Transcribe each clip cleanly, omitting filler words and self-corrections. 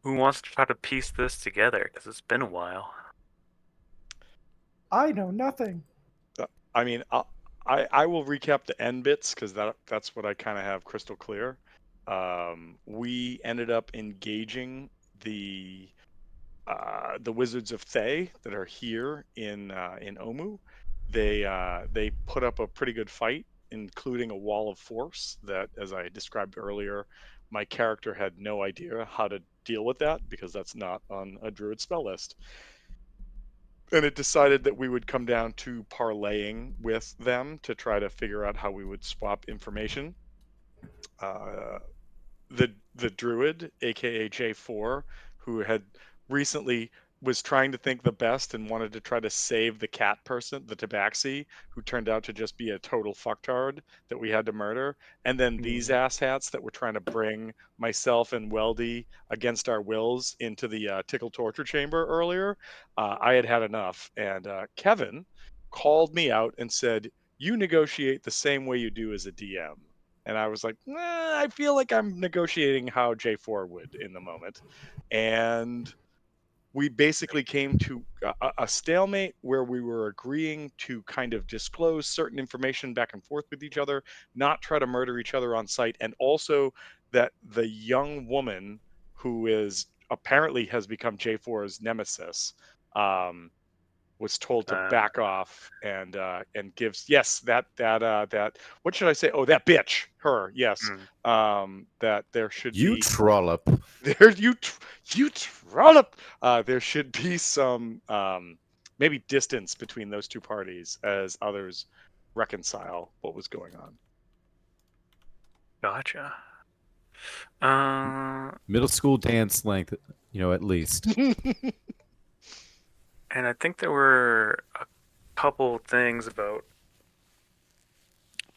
Who wants to try to piece this together? Because it's been a while. I know nothing. I mean, I will recap the end bits because that's what I kind of have crystal clear. We ended up engaging the the Wizards of Thay that are here in Omu. They put up a pretty good fight, including a wall of force that, as I described earlier, my character had no idea how to deal with that because that's not on a druid spell list. And it decided that we would come down to parlaying with them to try to figure out how we would swap information. Uh, the druid, aka J4, who had recently was trying to think the best and wanted to try to save the cat person, the tabaxi, who turned out to just be a total fucktard that we had to murder. And then these asshats that were trying to bring myself and Weldy against our wills into the tickle torture chamber earlier. I had had enough. And Kevin called me out and said, "You negotiate the same way you do as a DM." And I was like, nah, I feel like I'm negotiating how J4 would in the moment. And we basically came to a stalemate where we were agreeing to kind of disclose certain information back and forth with each other, not try to murder each other on sight, and also that the young woman who is apparently has become J4's nemesis was told to Uh, back off and gives yes that what should I say, oh, that bitch, her, yes, hmm. that there should You be trollop. there you trollop, there should be some maybe distance between those two parties as others reconcile what was going on. Gotcha. Uh, Middle school dance length, at least. and I think there were a couple things about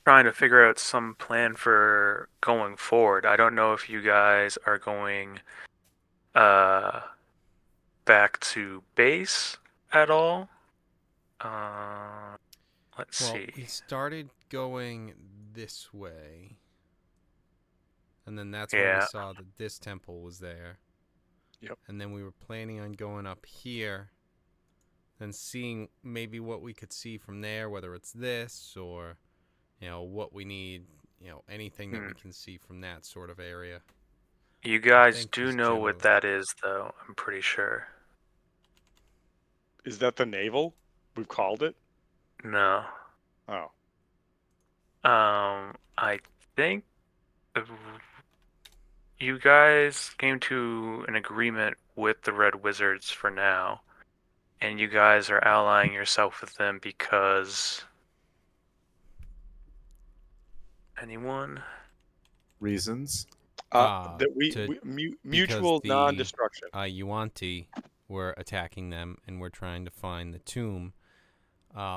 trying to figure out some plan for going forward. I don't know if you guys are going uh back to base at all. Uh, let's Well, see. we started going this way, and then that's when we Yeah. saw that this temple was there. Yep. And then we were planning on going up here, and seeing maybe what we could see from there, whether it's this or, what we need, anything that Hmm. we can see from that sort of area. You I guys think do just know what generally. that is, though. I'm pretty sure. Is that the navel we've called it? No. Oh, I think you guys came to an agreement with the Red Wizards for now, and you guys are allying yourself with them because anyone? Reasons. that To because mutual the non-destruction. Yuanti were attacking them, and we're trying to find the tomb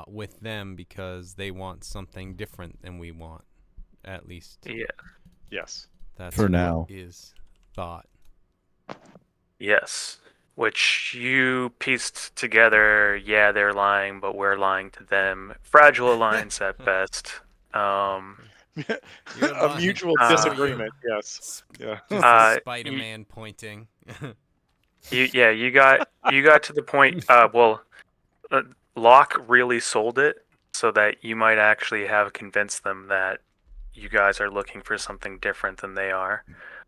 with them because they want something different than we want. At least Yeah. Yes. that's For what now. is thought. Yes. Which you pieced together. Yeah, they're lying, but we're lying to them. Fragile alliance at best. Um. You're A lying. mutual Uh, So you're disagreement. Yes. Yeah. just a you, Spider-Man pointing. yeah, you got to the point. Well, uh, Locke really sold it so that you might actually have convinced them that you guys are looking for something different than they are.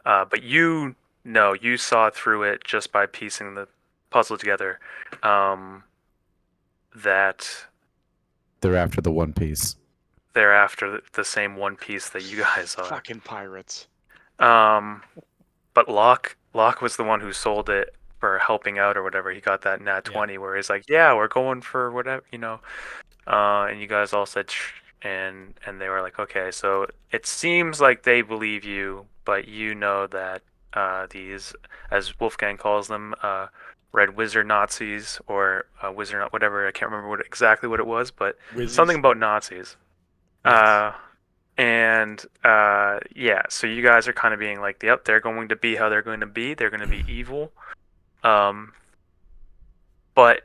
But you know, you saw through it just by piecing the puzzle together. That They're after the One Piece. they're after the same One Piece that you guys are. Fucking pirates. Um, but Locke was the one who sold it for helping out or whatever. He got that nat Yeah. 20 where he's like, "Yeah, we're going for whatever." And you guys all said and they were like, "Okay." So it seems like they believe you, but you know that these, as Wolfgang calls them, Red Wizard Nazis or Wizard whatever, I can't remember exactly what it was, but something Wizzies. about Nazis. Yes. Uh, and yeah, so you guys are kind of being like, "Yep, they're going to be how they're going to be. They're going to be evil." Um, but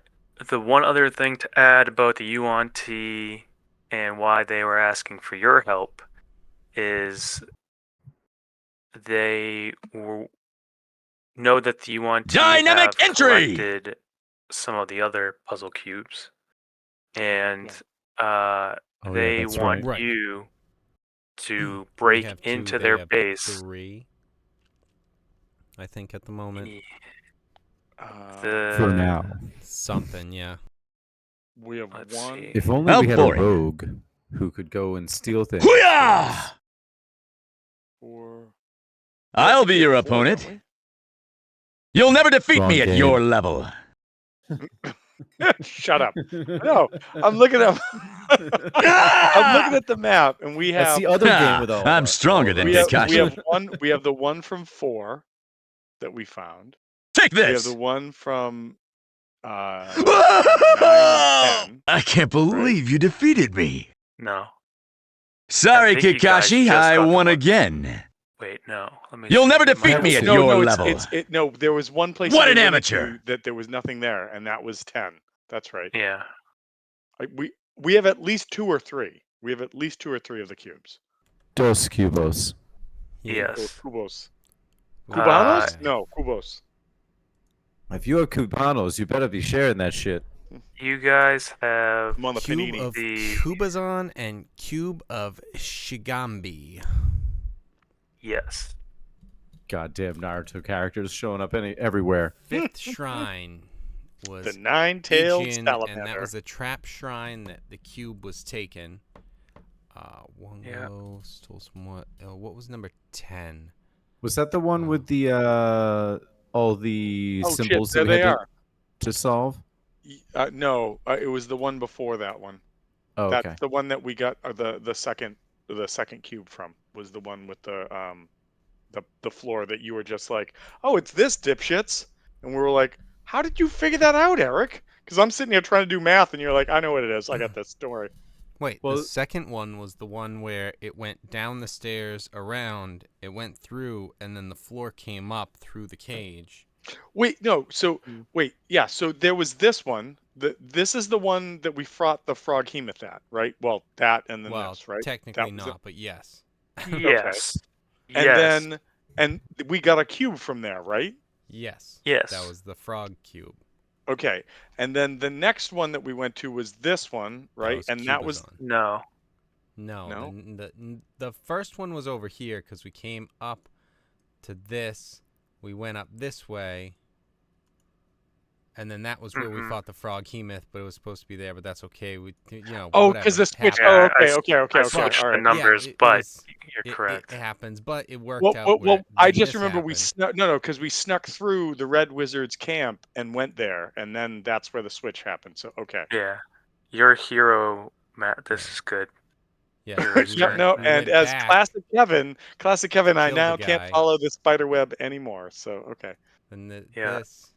the one other thing to add about the Yuan T and why they were asking for your help is they know that the Yuan Ti Dynamic have entry! collected some of the other puzzle cubes, and Oh, yeah, they that's want right. you to We break have 2, into they their have base. 3, I think, at the moment. For The now. Something, yeah. We have let's one. see. If only How we had a boring. rogue who could go and steal things. for Hoo-yah! us. Four. I'll be We have your four, don't opponent. You'll never defeat Wrong me at game. your level. we? Shut up. No, I'm looking at. I'm looking at the map, and we That's have the other game with all of I'm us. stronger than we have Kakashi. one. We have the one from 4 that we found. Take We have this! the one from 9 and 10. I can't believe you defeated me. No. Sorry, think you guys Kakashi, just I got the won one. again. Wait, no. Let me You'll see. never It might defeat have me at been- No, your no, level. no. There was one place What that an we went amateur. into that there was nothing there, and that was 10. That's right. Yeah. We have at least 2 or 3. We have at least 2 or 3 of the cubes. Dos Cubos. Yeah. Or Yes. cubos. Well, Cubanos? yeah. No, cubos. If you have Cubanos, you better be sharing that shit. You guys have I'm on the Cube panini. of the Kubazan and Cube of Shigambi. yes. Goddamn Naruto characters showing up everywhere. 5th shrine was The nine-tailed Ijin, salamander. and that was a trap shrine that the cube was taken. One Yeah. go, stole some what was number 10? Was that the one with the all the Oh, shit, symbols there that we they had are. to solve? No, it was the one before that one. Oh, okay. That's the one that we got the second cube from. Was the one with the floor that you were just like, oh, it's this, dipshits, and we were like, how did you figure that out, Eric? Because I'm sitting here trying to do math, and you're like, I know what it is. I got this. Don't worry. Wait, Well- the second one was the one where it went down the stairs around, it went through, and then the floor came up through the cage. Wait, no. So wait, yeah. So there was this one. This is the one that we fought the Froghemoth at, right? Well, that and then Well, this, right? technically That was it. not, but yes. Yes. And Yes. then we got a cube from there, right? Yes. Yes. That was the frog cube. Okay. And then the next one that we went to was this one, That right? was And that was Cubazon. No. No, No? the first one was over here because we came up to this. We went up this way. And then that was where we fought the Froghemoth, but it was supposed to be there, but that's okay. We, oh, because because the switch. Yeah, Oh, okay. I switched All the right. numbers, it but was- you're correct. It happens, but it worked Well, out. I when just this remember we happened. snuck because we snuck through the Red Wizard's camp and went there, and then that's where the switch happened. So okay. Yeah. Your hero, Matt. This Yeah. is good. Yeah, You're we right. went- No, we and went as back, classic Kevin, I killed now the can't guy. follow the spider web anymore. So okay. and Yeah. this.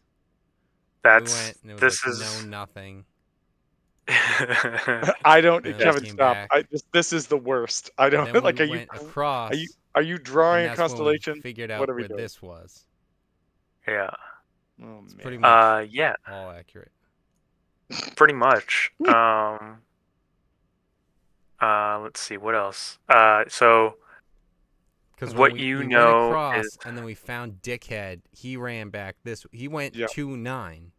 That's we went, and it was this like, is no, nothing. I don't, And then we Kevin, came stop. back. This is the worst. I don't Then we like. went across. Are you drawing and a that's when we constellation? figured out What are we where doing? this was. yeah. Oh It's man. pretty much Yeah. all accurate. Pretty much. Let's see what else. So Because what when you we know went across, is- and then we found Dickhead. He ran back this. He went Yep. to 9.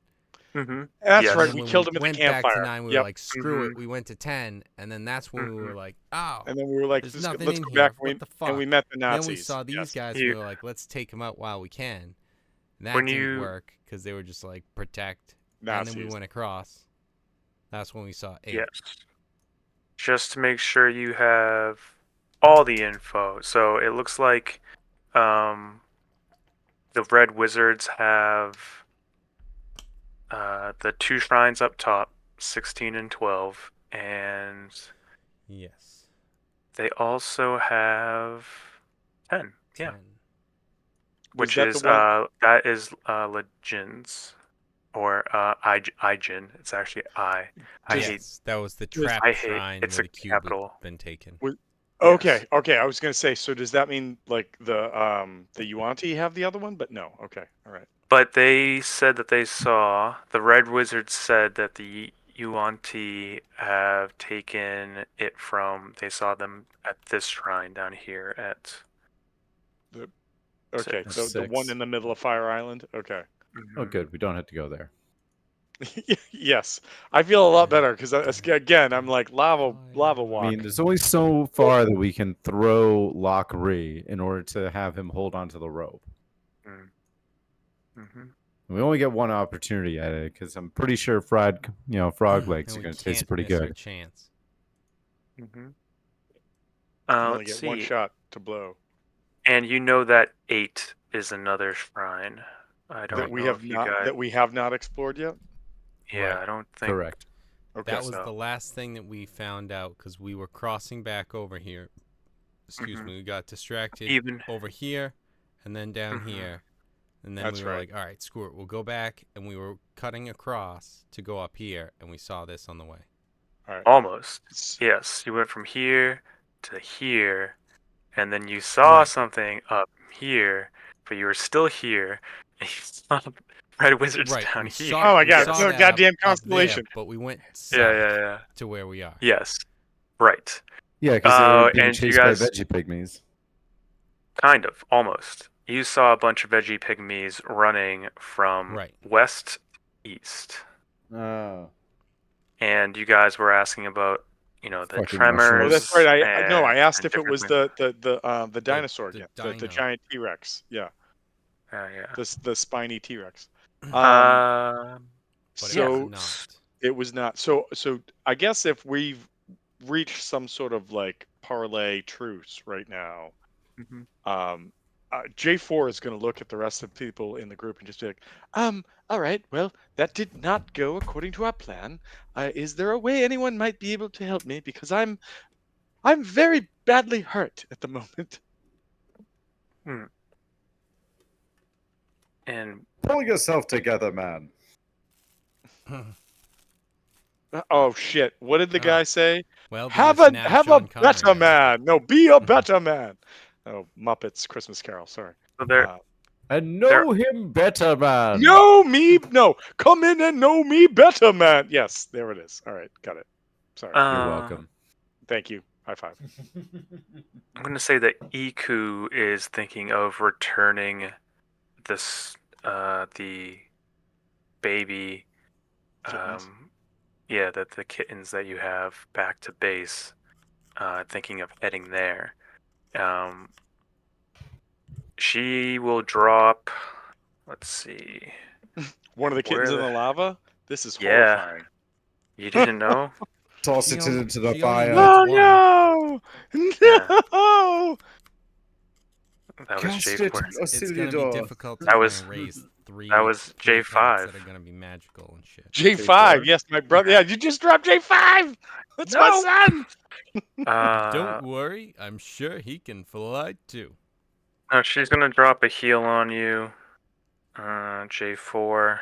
Mhm. That's Yes. right. And We when killed him at the went back campfire. to 9, we Yep. were like, screw it. Mhm. We went to 10, and then that's when we were like, oh, And then we were like, there's let's nothing go in back. here. And What the fuck? and we met the Nazis. Then we saw these Yes. guys, You- and we were like, let's take them out while we can. And that When didn't you- work because they were just like, protect. Nazis. And then we went across. That's when we saw 8. Yes. Just to make sure you have all the info. So it looks like the Red Wizards have the 2 shrines up top, 16 and 12, and Yes. they also have 10. Yeah. 10. Which that is the one? that is Legends or Ijin. It's actually I. I hate. Yes, that was the trap I hate- shrine it's where a the cube capital. had been taken. Okay. Okay. I was gonna say. So does that mean like the Yuanti have the other one? But no. Okay. All right. But they said that they saw the Red Wizards said that the Yuan-Ti have taken it from. They saw them at this shrine down here at. Okay, Six. the one 6. in the middle of Fire Island. Okay. Oh, Mhm. good. We don't have to go there. Yes, I feel a lot better because again, I'm like lava I walk. mean, there's only so far that we can throw Lockery in order to have him hold onto the rope. Mm. Mhm. We only get one opportunity at it because I'm pretty sure frog legs And are we going to taste can't pretty miss our good. chance. Mhm. You only Let's get one see. shot to blow. And you know that 8 is another shrine. I That don't know if you got. we have not explored yet. Yeah, Right. I don't think Correct. Okay. That was so. the last thing that we found out because we were crossing back over here. Excuse Mhm. me. We got distracted Even. over here and then down Mhm. here. And then we That's were right. like, all right, screw it. We'll go back. And we were cutting across to go up here. And we saw this on the way. All right. Almost. S- Yes, you went from here to here, and then you saw Right. something up here, but you were still here, and you saw red wizards Right. down We here. saw Oh my we God! saw Yes. No that goddamn up there, constellation. but we went Yeah, south yeah, yeah. to where we are. Yes. Right. Yeah, because they were being And you chased by guys, veggie pygmies. kind of, almost. You saw a bunch of veggie pygmies running from Right. west to east. Oh. And you guys were asking about, the Fucking Oh, that's mushrooms. right. tremors No, I asked and if it different was things. the dinosaur The again, the dino. giant T-Rex. Yeah, Yeah. the spiny T-Rex. Um, But it was So yeah. not. it was not. So I guess if we've reached some sort of like parlay truce right now, Mhm. um, J4 is going to look at the rest of the people in the group and just be like, all right, well, that did not go according to our plan. Is there a way anyone might be able to help me because I'm very badly hurt at the moment. Hmm. And Pull yourself together, man. Oh shit! What did the Oh. guy say? Well, there's now Have a Sean Connery better there. man. No, be a better man. Oh, Muppets Christmas Carol. Sorry. so there, Uh, And there, know him better, man. know me. No, come in and know me better, man. Yes, there it is. All right, got it. Sorry. You're uh, welcome. Thank you. High five. I'm gonna say that Iku is thinking of returning this, the baby, Kittens. yeah, the kittens that you have back to base. Thinking of heading there. Um, she will drop. Let's see. One of the kittens Where in the? the lava. This is Yeah, horrifying. you didn't know? Toss it into the She only fire. needs one. Oh no! Yeah, No! that was Cast J it, four. It's gonna be Oscillidor. difficult to That try was and raise that three was three plants that J5. are gonna be magical and shit. J5. J4. Yes, my brother. Yeah, you just dropped J5. That's my No. son. Uh, Don't worry, I'm sure he can fly too. no, she's gonna drop a heal on you. J4.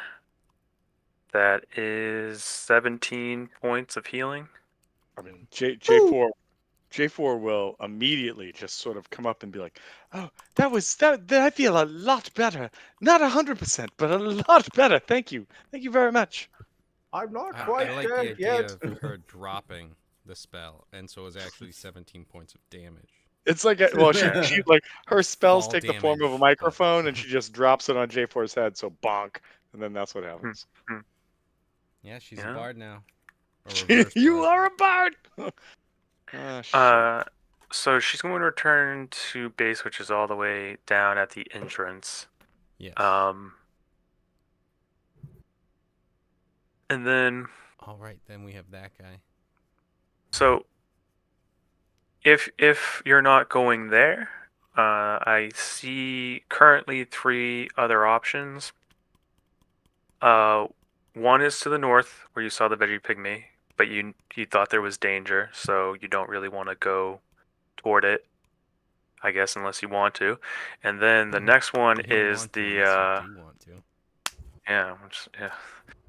That is 17 points of healing. I mean, J4 will immediately just sort of come up and be like, "Oh, that I feel a lot better. Not 100%, but a lot better. Thank you very much." I'm not I quite like the dead idea yet. of her dropping the spell, and so it's actually 17 points of damage. It's like, well, Yeah. she like her It's spells fall take the form of a damage, but microphone, and she just drops it on J4's head, so bonk, and then that's what Hmm, happens. hmm. yeah, she's a Yeah. bard now. A reverse You bard. are a bard. Ah, shit. Uh, so she's going to return to base, which is all the way down at the entrance. Yes. And then, All right, then we have that guy. so if you're not going there, I see currently 3 other options. Uh, one is to the north, where you saw the veggie pygmy, but you thought there was danger, so you don't really want to go toward it, I guess, unless you want to. And then the next one You don't is want to unless you do want to. yeah.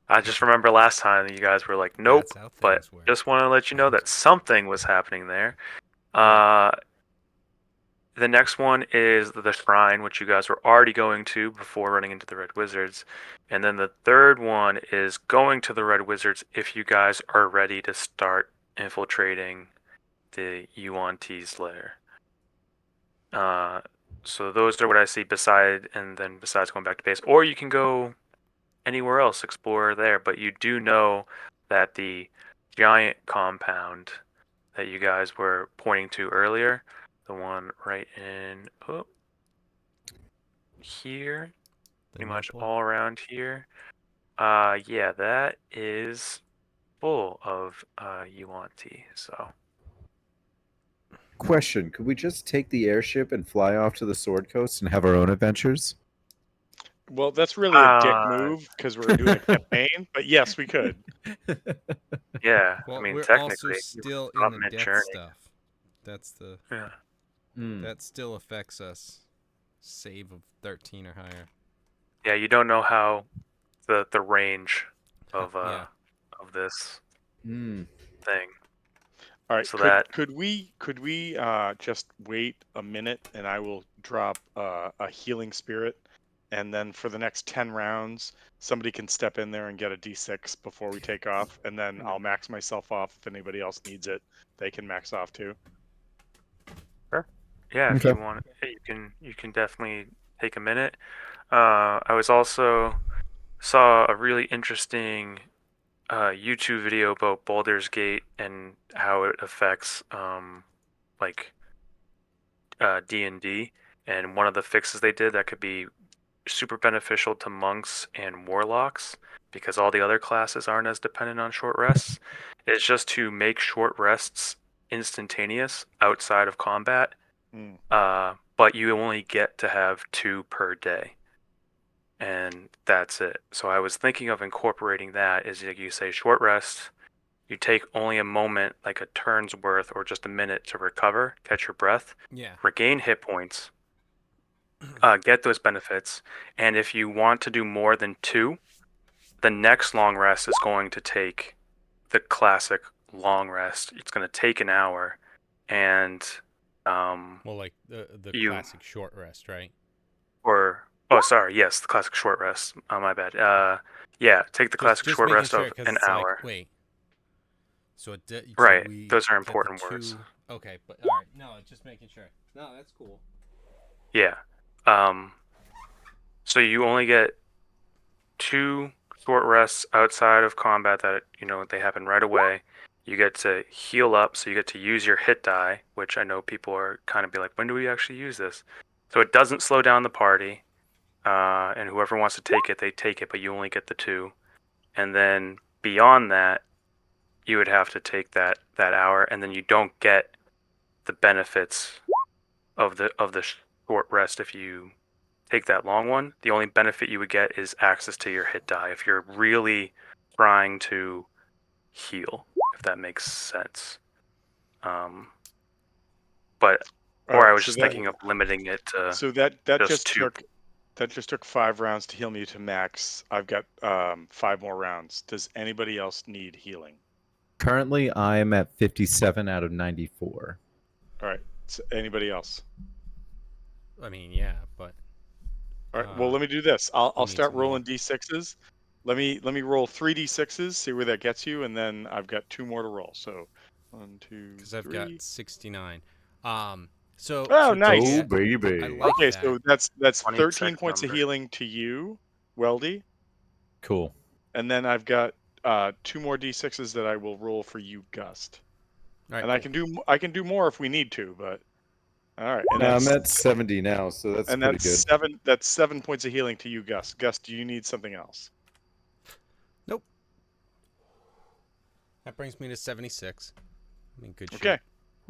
I just remember last time that you guys were like, nope, That's how but things work. just want to let you know that something was happening there. Right. The next one is the shrine, which you guys were already going to before running into the Red Wizards. And then the third one is going to the Red Wizards if you guys are ready to start infiltrating the Yuan-T's lair. So those are what I see besides going back to base. Or you can go anywhere else, explore there. But you do know that the giant compound that you guys were pointing to earlier, the one right in here, The pretty much nipple. all around here. Yeah, that is full of Yuan-Ti. So Question: could we just take the airship and fly off to the Sword Coast and have our own adventures? Well, that's really a dick move because we're doing a campaign. But yes, we could. yeah, I Well, mean we're also technically you still in stop the mid death journey. stuff. That's the Yeah. that still affects us. Save of 13 or higher. Yeah, you don't know how the range of Yeah. of this Hmm. thing. All right. So Could that could we could we just wait a minute and I will drop a healing spirit, and then for the next 10 rounds, somebody can step in there and get a d6 before we take off, and then I'll max myself off. If anybody else needs it, they can max off too. sure. Yeah, if Okay. you want, yeah, you can definitely take a minute. I was also saw a really interesting YouTube video about Baldur's Gate and how it affects like D&D, and one of the fixes they did that could be super beneficial to monks and warlocks because all the other classes aren't as dependent on short rests is just to make short rests instantaneous outside of combat, Hmm. but you only get to have 2 per day, and that's it. So I was thinking of incorporating that is like you say short rest, you take only a moment, like a turn's worth or just a minute to recover, catch your breath, Yeah. regain hit points, get those benefits, and if you want to do more than 2, the next long rest is going to take the classic long rest. It's going to take an hour, and Well, like the you classic short rest, right? or oh sorry, yes, the classic short rest. Oh my bad. Yeah, take the classic Just short making rest sure of because an it's like hour. wait. So so Right, we those are get the important words. 2. Okay, but all right. No, just making sure. No, that's cool. Yeah. Um, so you only get 2 short rests outside of combat that they happen right away. You get to heal up, so you get to use your hit die, which I know people are kind of be like, when do we actually use this? So it doesn't slow down the party, and whoever wants to take it, they take it, but you only get the 2. And then beyond that, you would have to take that hour, and then you don't get the benefits of the short rest if you take that long one. The only benefit you would get is access to your hit die if you're really trying to heal, if that makes sense. Um, but All or right. I was just thinking of limiting it to So that just just 2. took 5 rounds to heal me to max. I've got 5 more rounds. Does anybody else need healing? Currently, I'm at 57 out of 94. All right. So anybody else? I mean, yeah, but All right. Well, let me do this. I'll who needs start rolling more? d6s. Let me roll 3 d6s. See where that gets you, and then I've got 2 more to roll. So, 1, 2, Because I've got 3. 69. So Oh, to nice. Oh, get, I baby. like Okay, that. so that's 13 26 points of number. healing to you, Weldy, Cool. and then I've got 2 more d6s that I will roll for you, Gust. All right, And cool. I can do more if we need to, but all right. And Now I'm that's at 70 now, so that's pretty good. 7 points of healing to you, Gus. Gus, do you need something else? Nope. That brings me to 76. I'm in good Okay. shape.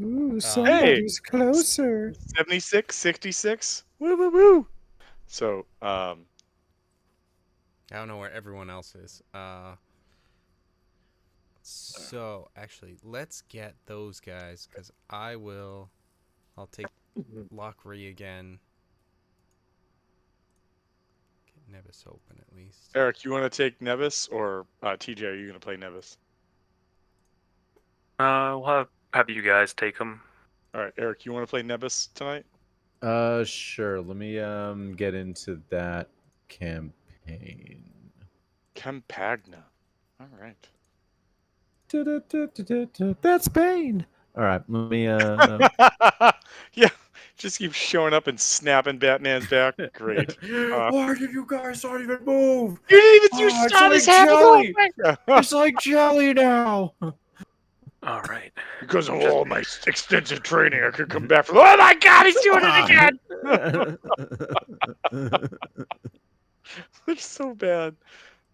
Ooh, Hey, somebody's closer. 76, 66. Woo woo woo. So, I don't know where everyone else is. So actually, let's get those guys because I'll take Lockery again. Get Nevis open at least. Eric, you want to take Nevis, or TJ, are you going to play Nevis? We'll have you guys take them. All right, Eric, you want to play Nevis tonight? Sure. Let me get into that campaign. Campagna. All right. That's Bane. All right, let me Yeah, just keeps showing up and snapping Batman's back. Great. Why did you guys not even move? You didn't even. You Oh, it's saw this like happen the whole jelly. thing. It's like jelly now. All right. Because of Just all my extensive training, I could come back from. Oh my God, he's doing it again. It's so bad.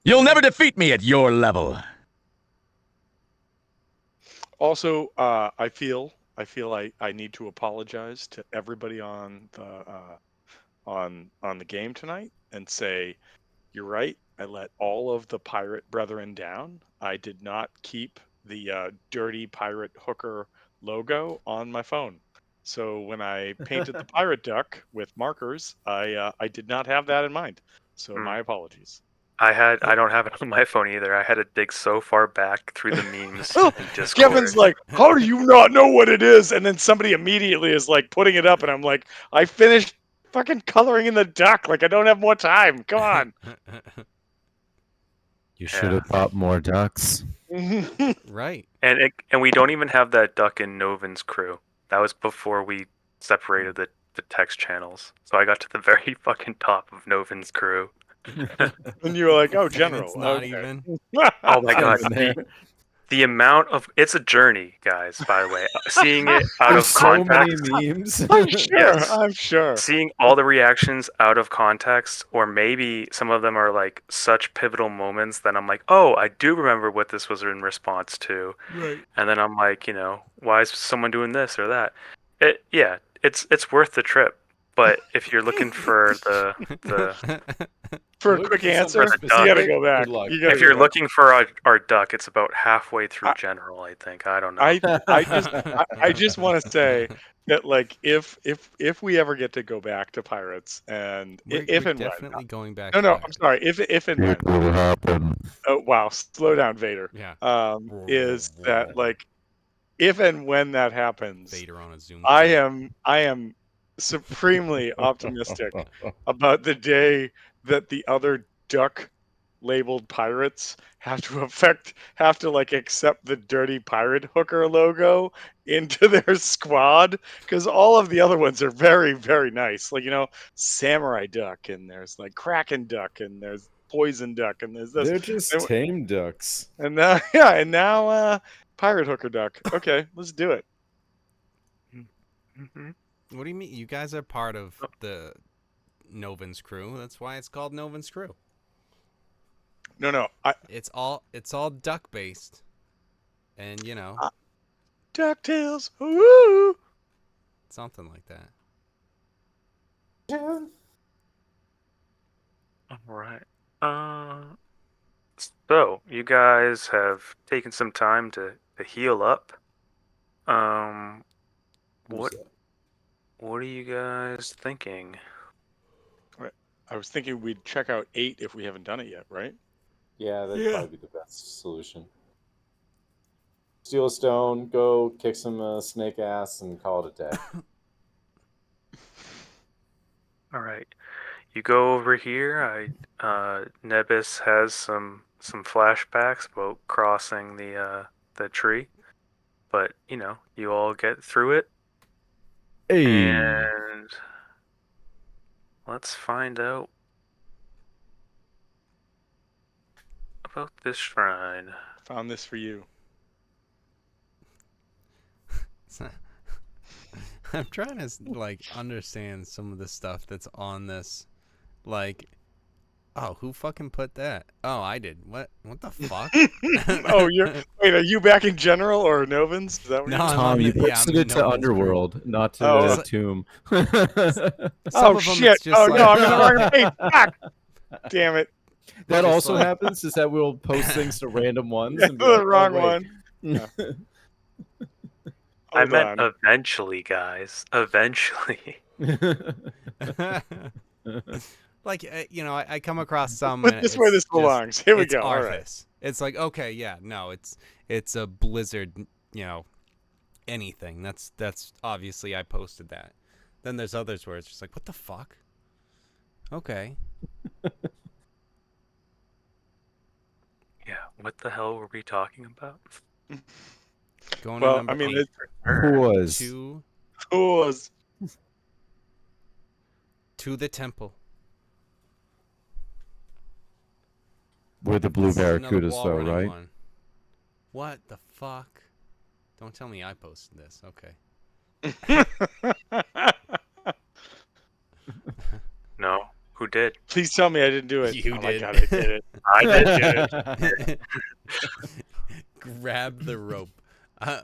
You'll never defeat me at your level. Also, I feel I need to apologize to everybody on the game tonight and say, you're right. I let all of the pirate brethren down. I did not keep the dirty pirate hooker logo on my phone. So when I painted the pirate duck with markers, I did not have that in mind. So hmm. my apologies. I don't have it on my phone either. I had to dig so far back through the memes Well, in Kevin's Discord. like, how do you not know what it is? And then somebody immediately is like putting it up, and I'm like, I finished fucking coloring in the duck. Like, I don't have more time. Come on. You should Yeah. have bought more ducks. Right. And we don't even have that duck in Novin's crew. That was before we separated the text channels. So I got to the very fucking top of Novin's crew. And you were like, oh, And general. it's not Okay. even. Oh my It's not god, even there. the amount of it's a journey, guys, by the way. Seeing it out There's of so many context. memes. I'm sure. Yes. I'm sure. Seeing all the reactions out of context, or maybe some of them are like such pivotal moments that I'm like, oh, I do remember what this was in response to. Right. And then I'm like, why is someone doing this or that? Yeah, it's worth the trip. But if you're looking for the For a Looking quick for answer, something for the you got duck, to specific? go back. Good luck. You got to if go you're back. looking for our duck, it's about halfway through I, general, I think. I don't know. I just want to say that, like, if we ever get to go back to pirates, and if We're and when, definitely going back no, to no, I'm pirates. sorry, if and It when, will happen. oh wow, slow down, Vader. Yeah. Is that, like, if and when that happens, Vader on a Zoom I call. am supremely optimistic about the day that the other duck labeled pirates have to like accept the dirty pirate hooker logo into their squad, because all of the other ones are very, very nice, like, samurai duck, and there's like kraken duck, and there's poison duck, and there's this, They're just and, tame ducks. and now yeah, and now pirate hooker duck. Okay, let's do it. Hmm. What do you mean? You guys are part of the Novin's crew. That's why it's called Novin's crew. No, It's all duck based, and DuckTales. Woo! something like that. All right. So you guys have taken some time to heal up. Um, what what are you guys thinking? I was thinking we'd check out 8 if we haven't done it yet, right? Yeah, that'd Yeah. probably be the best solution. Steal a stone, go kick some snake ass, and call it a day. All right. You go over here. Nebis has some flashbacks about crossing the tree, but you all get through it, Hey. and let's find out about this shrine. Found this for you. I'm trying to like understand some of the stuff that's on this. Like, oh, who fucking put that? Oh, I did. What the fuck? Oh, wait, are you back in general or Novans? Is that what No, you're I'm doing? on Tom, you yeah, I'm posted in it to Novin's crew. Underworld, not to Oh, the tomb. Some oh of them shit! it's just Oh like, no, I'm in the wrong page. Fuck! Damn it! That Just also like- happens, is that we'll post things to random ones Yeah, and be the like, wrong oh, wait. one. Yeah. I Hold meant on. eventually, guys. Eventually. like I come across some Put and this where it's this just belongs. Here we it's go. All right. Arthas. It's like, okay, yeah, no, it's a Blizzard, anything. That's obviously I posted that. Then there's others where it's just like, what the fuck? Okay. Yeah. What the hell were we talking about? Going to Well, I number mean, 8. Was. Two. Who was To the temple. We're the blue This is another barracudas, wall though, running right? one. What the fuck? Don't tell me I posted this. Okay. No, who did? Please tell me I didn't do it. You Oh my did. god, I did it. I did do it. Grab the rope.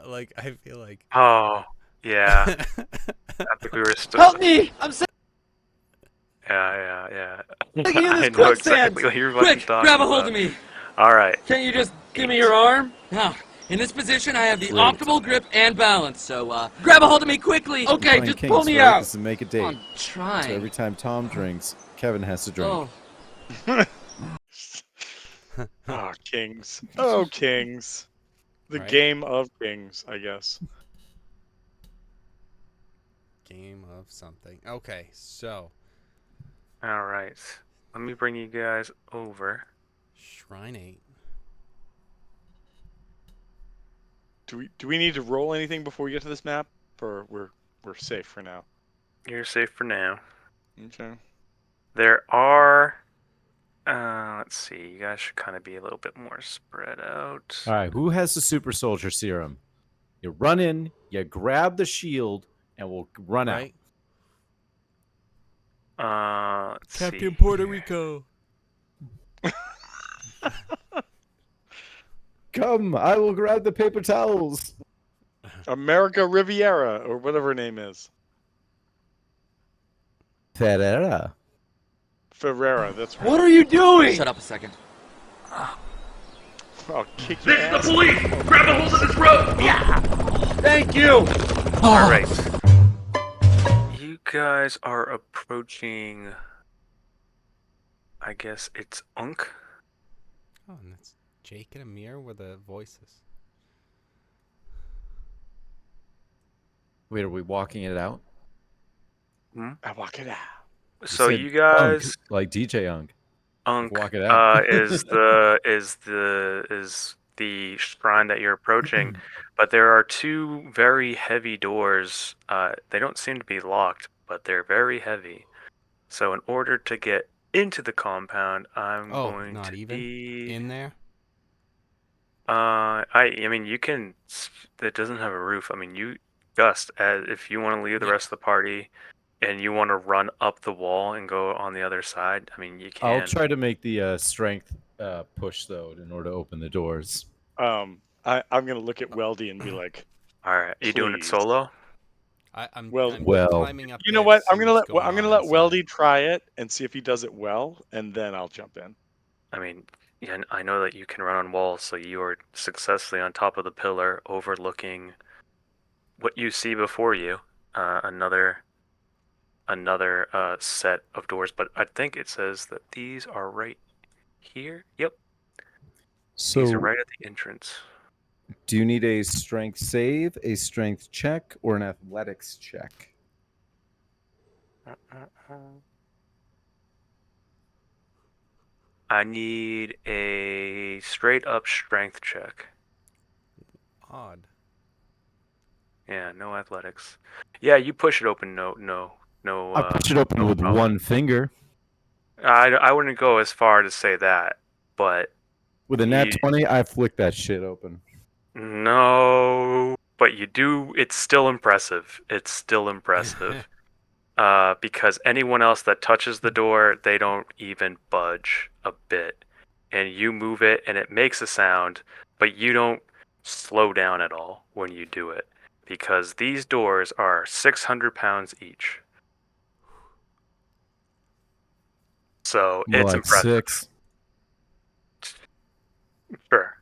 Like I feel like. Oh, yeah. I think we were still. Help me! I'm Yeah. sinking in this I know quicksand! exactly what you're fucking Quick, talking grab a hold about. of me! All right. Can't you just give me your arm? Now, in this position, I have the Great. optimal grip and balance, so, grab a hold of me quickly! Okay, Playing just Kings, pull me right? out! This is make a date. I'm trying. So every time Tom drinks, Kevin has to drink. Oh, Oh, Kings. Oh, Kings. The Right. game of Kings, I guess. Game of something. Okay, so All right. Let me bring you guys over. Shrine 8. Do we need to roll anything before we get to this map, or we're safe for now? You're safe for now. Okay. There are. Let's see. You guys should kind of be a little bit more spread out. All right, who has the super soldier serum? You run in, you grab the shield, and we'll run out. Right. Let's Captain see Puerto here. Rico. Come, I will grab the paper towels. America Riviera, or whatever her name is. Ferreira. Ferrera, that's right. what are you doing? Shut up a second. I'll kick your ass. police! Grab a hold of this rope! Yeah! Thank you! All right. You guys are approaching. I guess it's Unk. Oh, and that's Jake and Amir with the voices. Wait, are we walking it out? I walk it out. So said you guys. Unk, like DJ Unk. Unk Walk it out. is the shrine that you're approaching, but there are two very heavy doors. They don't seem to be locked, but they're very heavy. So in order to get into the compound, I'm Oh, going not to even be. in there. I mean you can. It doesn't have a roof. I mean you, Gust, if you want to leave the Yeah. rest of the party, and you want to run up the wall and go on the other side, I mean you can. I'll try to make the strength push, though, in order to open the doors. I'm gonna look at Weldy and be like, All right, you doing it Please. solo? I'm Well- climbing up. you know there what? to see what's going I'm gonna on let inside. Weldy try it and see if he does it well, and then I'll jump in. I mean, yeah, I know that you can run on walls, so you are successfully on top of the pillar, overlooking what you see before you. Another set of doors, but I think it says that these are right here. Yep, these are So, right at the entrance. do you need a strength save, a strength check, or an athletics check? I need a straight up strength check. Odd. Yeah, no athletics. Yeah, you push it open. No. I push it open no with problem. one finger. I wouldn't go as far to say that, but With a nat You- 20, I flick that shit open. no. But you do. It's still impressive. It's still impressive. Because anyone else that touches the door, they don't even budge a bit, and you move it, and it makes a sound, but you don't slow down at all when you do it, because these doors are 600 pounds each. So More it's like impressive. 6. Sure.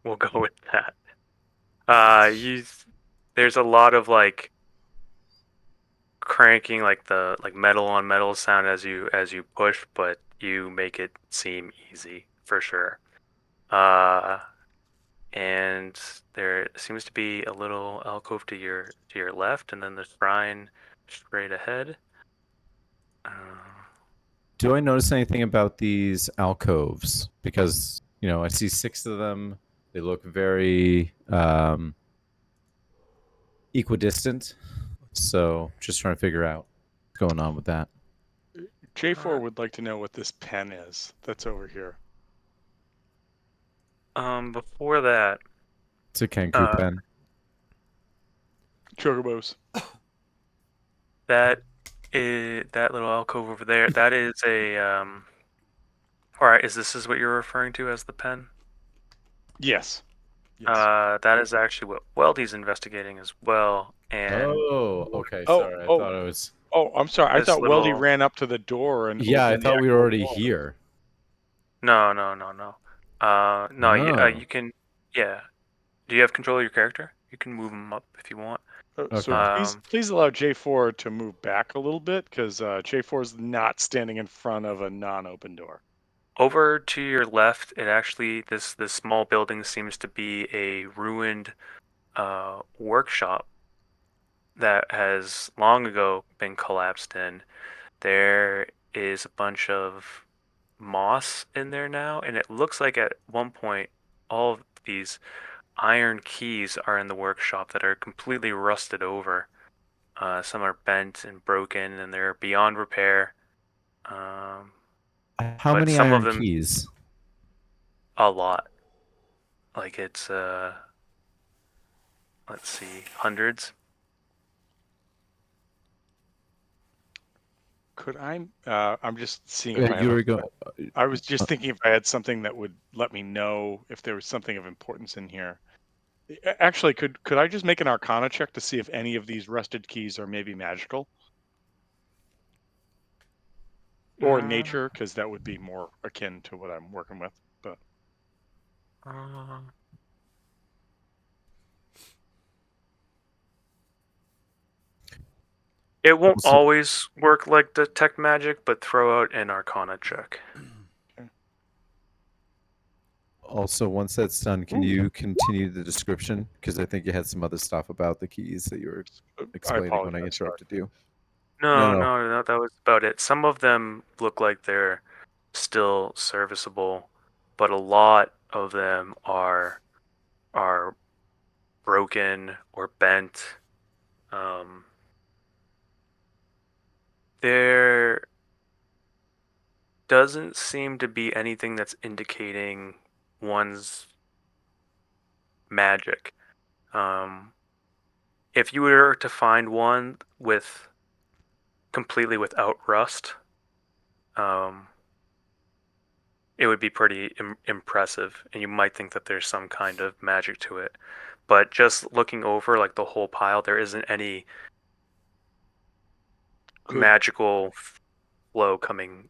We'll go with that. There's a lot of like cranking, like the metal on metal sound as you push, but you make it seem easy for sure. And there seems to be a little alcove to your left, and then the shrine straight ahead. Do I notice anything about these alcoves? Because, I see 6 of them. They look very equidistant. So, just trying to figure out. going on with that. J4 would like to know what this pen is that's over here. Before that, It's a Kenku uh, pen. Chocobos. that little alcove over there. That is a All right, is what you're referring to as the pen? Yes. Yes. That is actually what Weldy's investigating as well, and Oh, okay. Oh, Sorry, I oh, thought it was. oh, I'm sorry. I this thought Weldy little ran up to the door and Yeah, I opened the thought we were actual already door. here. no. No, Oh, you can, yeah. Do you have control of your character? You can move him up if you want. So okay. please allow J4 to move back a little bit because J4 is not standing in front of a non-open door. Over to your left, it actually this small building seems to be a ruined workshop that has long ago been collapsed in. There is a bunch of moss in there now, and it looks like at one point all of these iron keys are in the workshop that are completely rusted over. Some are bent and broken, and they're beyond repair. Um, How but many some of iron them, keys? a lot. Like it's let's see, hundreds. Could I? I'm just seeing if I have You a. were going. I was just thinking if I had something that would let me know if there was something of importance in here. Actually, could I just make an Arcana check to see if any of these rusted keys are maybe magical or Uh, nature? Because that would be more akin to what I'm working with. But uh, it won't Also, always work like detect magic, but throw out an Arcana check. also, once that's done, can Ooh. you continue the description? Because I think you had some other stuff about the keys that you were I explaining when I apologize. Sorry. interrupted you. No, No, no. no, no, that was about it. Some of them look like they're still serviceable, but a lot of them are broken or bent. Um, there doesn't seem to be anything that's indicating one's magic. Um, if you were to find one with completely without rust, um, it would be pretty impressive, and you might think that there's some kind of magic to it. But just looking over like the whole pile, there isn't any Could magical flow coming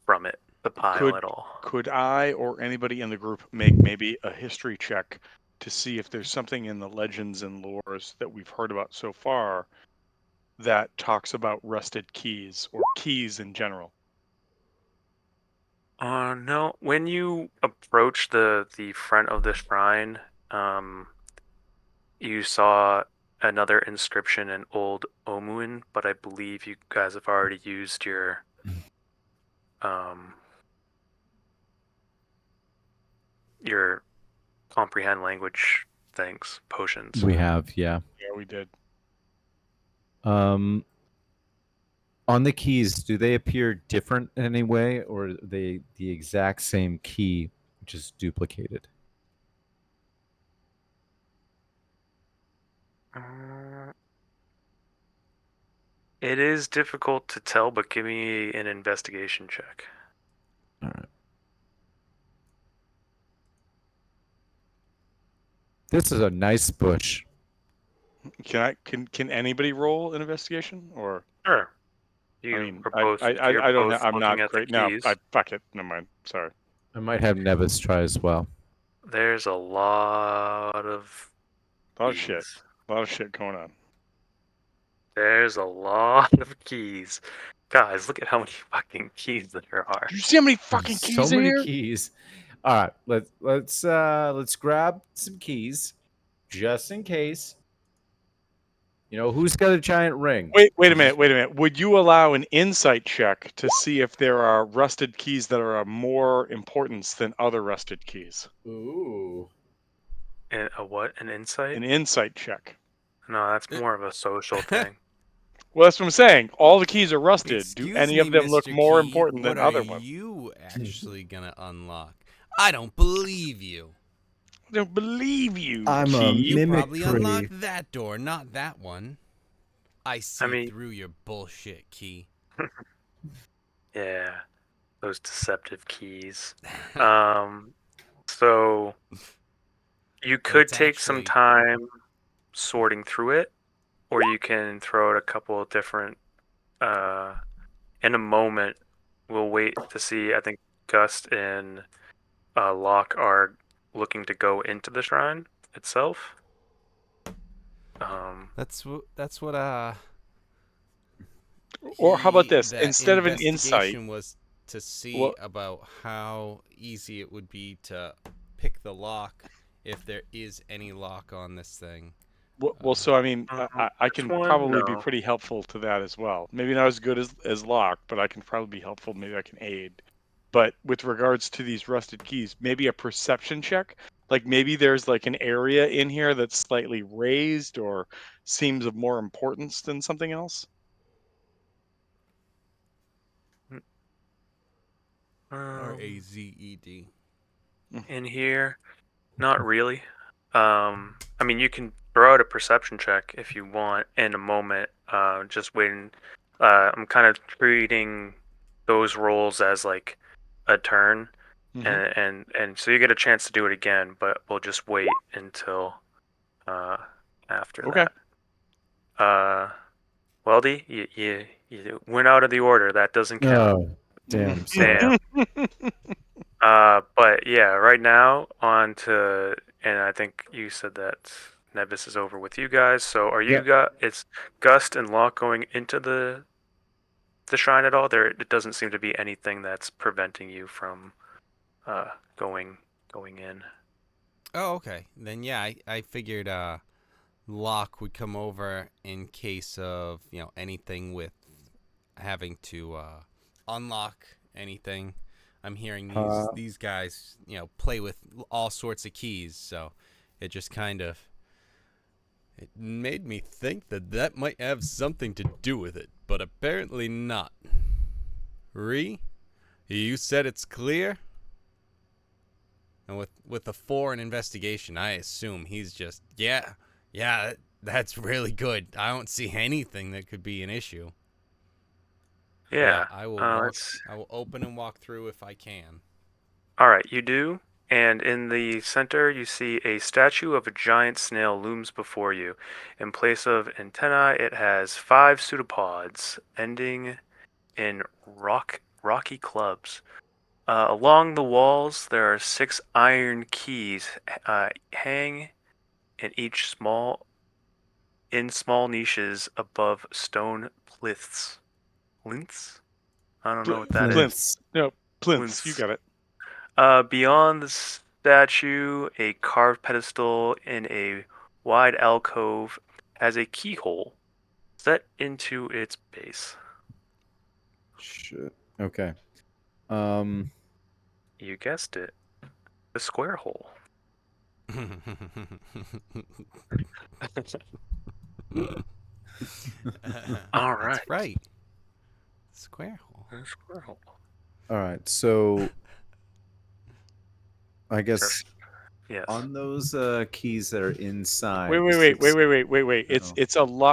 from it, the pile could at all. could I or anybody in the group make maybe a history check to see if there's something in the legends and lores that we've heard about so far that talks about rusted keys or keys in general? No. When you approach the front of the shrine, you saw another inscription in Old Omuin, but I believe you guys have already used um your comprehend language things, potions. We have, yeah. Yeah, we did. Um, on the keys, do they appear different in any way, or are they the exact same key, just duplicated? Uh, it is difficult to tell, but give me an investigation check. All right. This is a nice bush. Can anybody roll an investigation or Sure. I You mean are both if you're I don't both I'm looking not at the great. No, I keys. fuck it. Never mind. Sorry. I might have Nevis try as well. There's a lot of A lot of shit. keys. A lot of shit going on. There's a lot of keys. Guys, look at how many fucking keys there are. Do you see how many fucking So keys are many here? keys. All right, let's grab some keys just in case. You know, who's got a giant ring? Wait a minute. Would you allow an insight check to see if there are rusted keys that are of more importance than other rusted keys? Ooh. And a what? An insight? An insight check. No, that's more of a social thing. Well, that's what I'm saying. All the keys are rusted. Do Excuse any me, of them look Mr. more Key. important What than are other ones? you actually gonna unlock? I don't believe you. I don't believe you, I'm a Key. You probably mimicry. unlocked that door, not that one. I see mean- through your bullshit, Key. Yeah, those deceptive keys. So you could It's take some actually time sorting through it, or you can throw out a couple of different. In a moment, we'll wait to see. I think Gust and Locke are looking to go into the shrine itself. that's what Or how about this? that Instead of an insight, investigation was to see well, about how easy it would be to pick the lock if there is any lock on this thing. so I mean, I This can one, probably be no. pretty helpful to that as well. Maybe not as good as Locke, but I can probably be helpful. Maybe I can aid. But with regards to these rusted keys, maybe a perception check. Like maybe there's like an area in here that's slightly raised or seems of more importance than something else. RAZED. In here, not really. I mean, you can throw out a perception check if you want in a moment. Just waiting. I'm kind of treating those rolls as like a turn, Mm-hmm. and so you get a chance to do it again, but we'll just wait until uh, after Okay. that. Weldy, you went out of the order. That doesn't count. Oh, damn. Damn. Sorry. But yeah, right now on to, and I think you said that Nevis is over with you guys. So are you Yep. got it's Gust and Locke going into the shrine at all? There, it doesn't seem to be anything that's preventing you from uh going going in. Oh, okay. Then yeah, I figured Locke would come over in case of anything with having to unlock anything. I'm hearing Uh, these guys play with all sorts of keys, so it just kind of it made me think that might have something to do with it, but apparently not. Ree, you said it's clear. And with the 4 in investigation, I assume he's just yeah, that's really good. I don't see anything that could be an issue. Yeah, Yeah. I will walk. It's I will open and walk through if I can. all right. You do. And in the center, you see a statue of a giant snail looms before you. In place of antennae, it has 5 pseudopods, ending in rocky clubs. Along the walls, there are 6 iron keys hang in each small niches above stone plinths. Plinths? I don't know what that is. Plinths. No, plinths. You Plinths. got it. Beyond the statue, a carved pedestal in a wide alcove has a keyhole set into its base. shit. Okay. Um. You guessed it, the square hole. All right. That's right. Square hole. The square hole. All right. So I guess Yes. on those keys that are inside. Wait, the wait, wait, six- wait. Oh.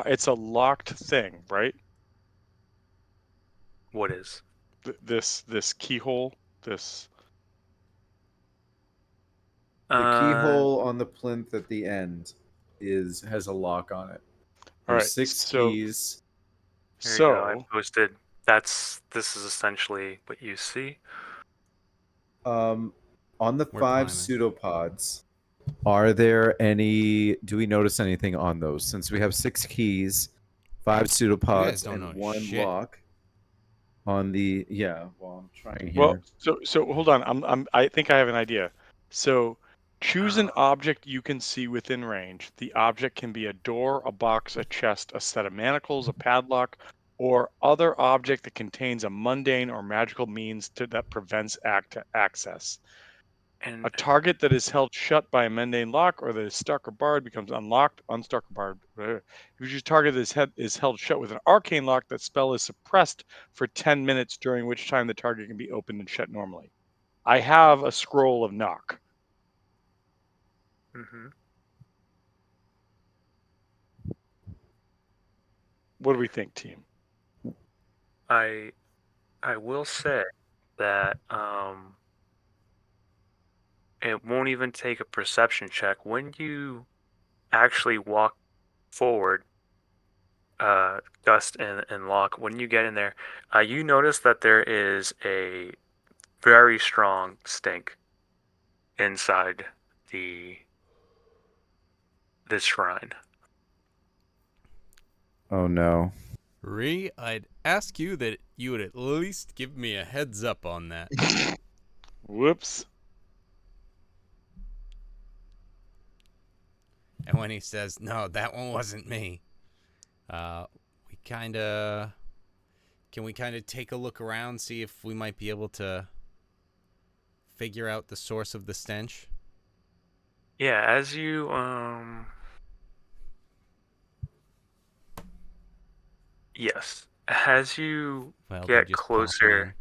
It's a locked thing, right? What is? This keyhole. This. The keyhole on the plinth at the end has a lock on it. All There's right. 6 So keys. Here you go. I so posted. This is essentially what you see. On the We're 5 climbing. pseudopods, are there any? Do we notice anything on those? Since we have 6 keys, 5 guys pseudopods, don't and know 1 shit. lock. On the well, I'm trying well, here. so hold on. I think I have an idea. So choose an Oh. object you can see within range. The object can be a door, a box, a chest, a set of manacles, a padlock, or other object that contains a mundane or magical means that prevents access. And A target that is held shut by a mundane lock or that is stuck or barred becomes unlocked, unstuck or barred. If your target is held shut with an arcane lock, that spell is suppressed for 10 minutes, during which time the target can be opened and shut normally. I have a scroll of knock. hmm What do we think, team? I will say that it won't even take a perception check when you actually walk forward, Gust and Locke. When you get in there, you notice that there is a very strong stink inside the this shrine. Oh no. Ree, I'd ask you that you would at least give me a heads up on that. Whoops. And when he says, no, that one wasn't me, we kind of. Can we kind of take a look around, see if we might be able to figure out the source of the stench? Yeah, as you yes, as you Well, they get just popping in. closer,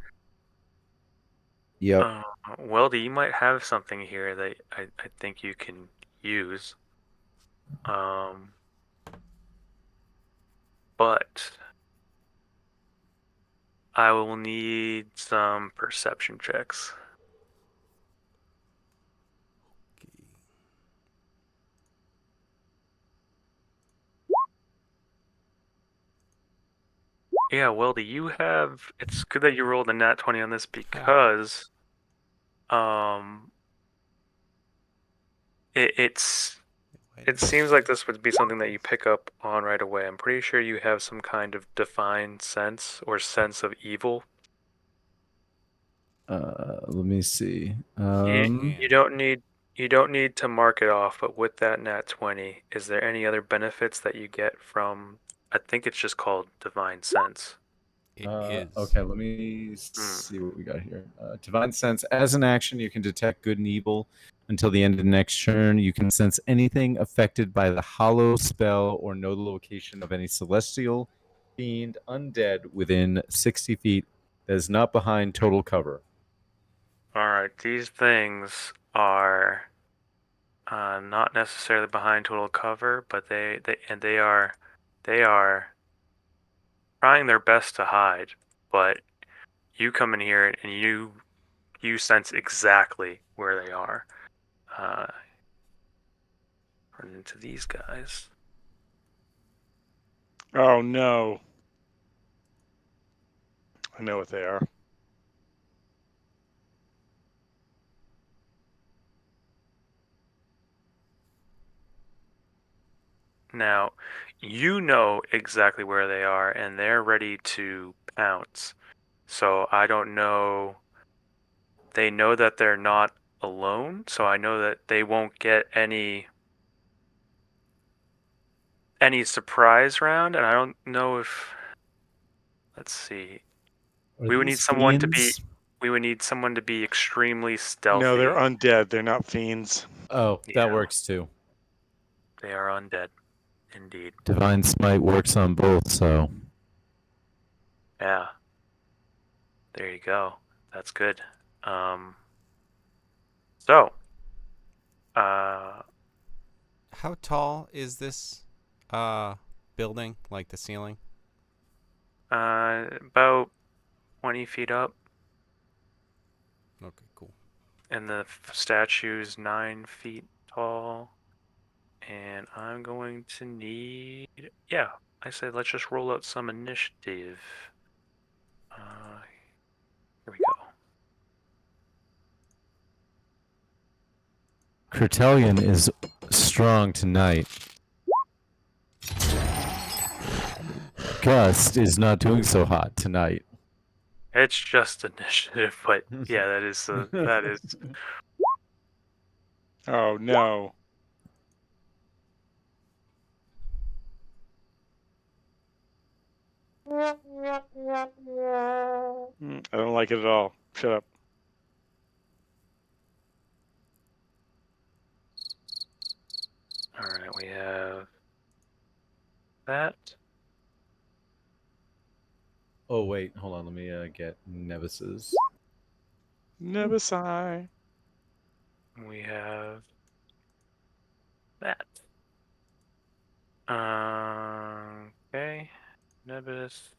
Yep. Weldy, you might have something here that I think you can use. Um, but I will need some perception checks. Yeah, Weldy, you have. It's good that you rolled a nat 20 on this because um, it's it seems like this would be something that you pick up on right away. I'm pretty sure you have some kind of divine sense or sense of evil. Let me see. You don't need to mark it off, but with that nat 20, is there any other benefits that you get from I think it's just called divine sense. It is. Okay, let me Hmm. see what we got here. Divine Sense. As an action, you can detect good and evil until the end of the next turn. You can sense anything affected by the hollow spell or know the location of any celestial, fiend, undead within 60 feet that is not behind total cover. All right, these things are not necessarily behind total cover, but they are trying their best to hide. But you come in here and you sense exactly where they are. Uh, Run into these guys. Oh no. I know what they are. Now, you know exactly where they are, and they're ready to pounce. So I don't know. They know that they're not alone, so I know that they won't get any surprise round, and I don't know if. Let's see. Are We would need these someone to be. fiends? We would need someone to be extremely No, they're stealthy. undead. They're not fiends. Oh, that Yeah, works too. they are undead, indeed. Divine Smite works on both, so. Yeah, there you go. That's good. So, uh, How tall is this building, like the ceiling? about 20 feet up, Okay, cool. and the statue's 9 feet tall. And I'm going to need. Yeah, I say let's just roll out some initiative. Here we go. Curtelion is strong tonight. Gust is not doing so hot tonight. It's just initiative, but yeah, that is. Oh no. I don't like it at all. Shut up. All right, we have that. Oh wait, hold on. Let me get Nevis's. Never sigh. We have that. Okay. Nebis.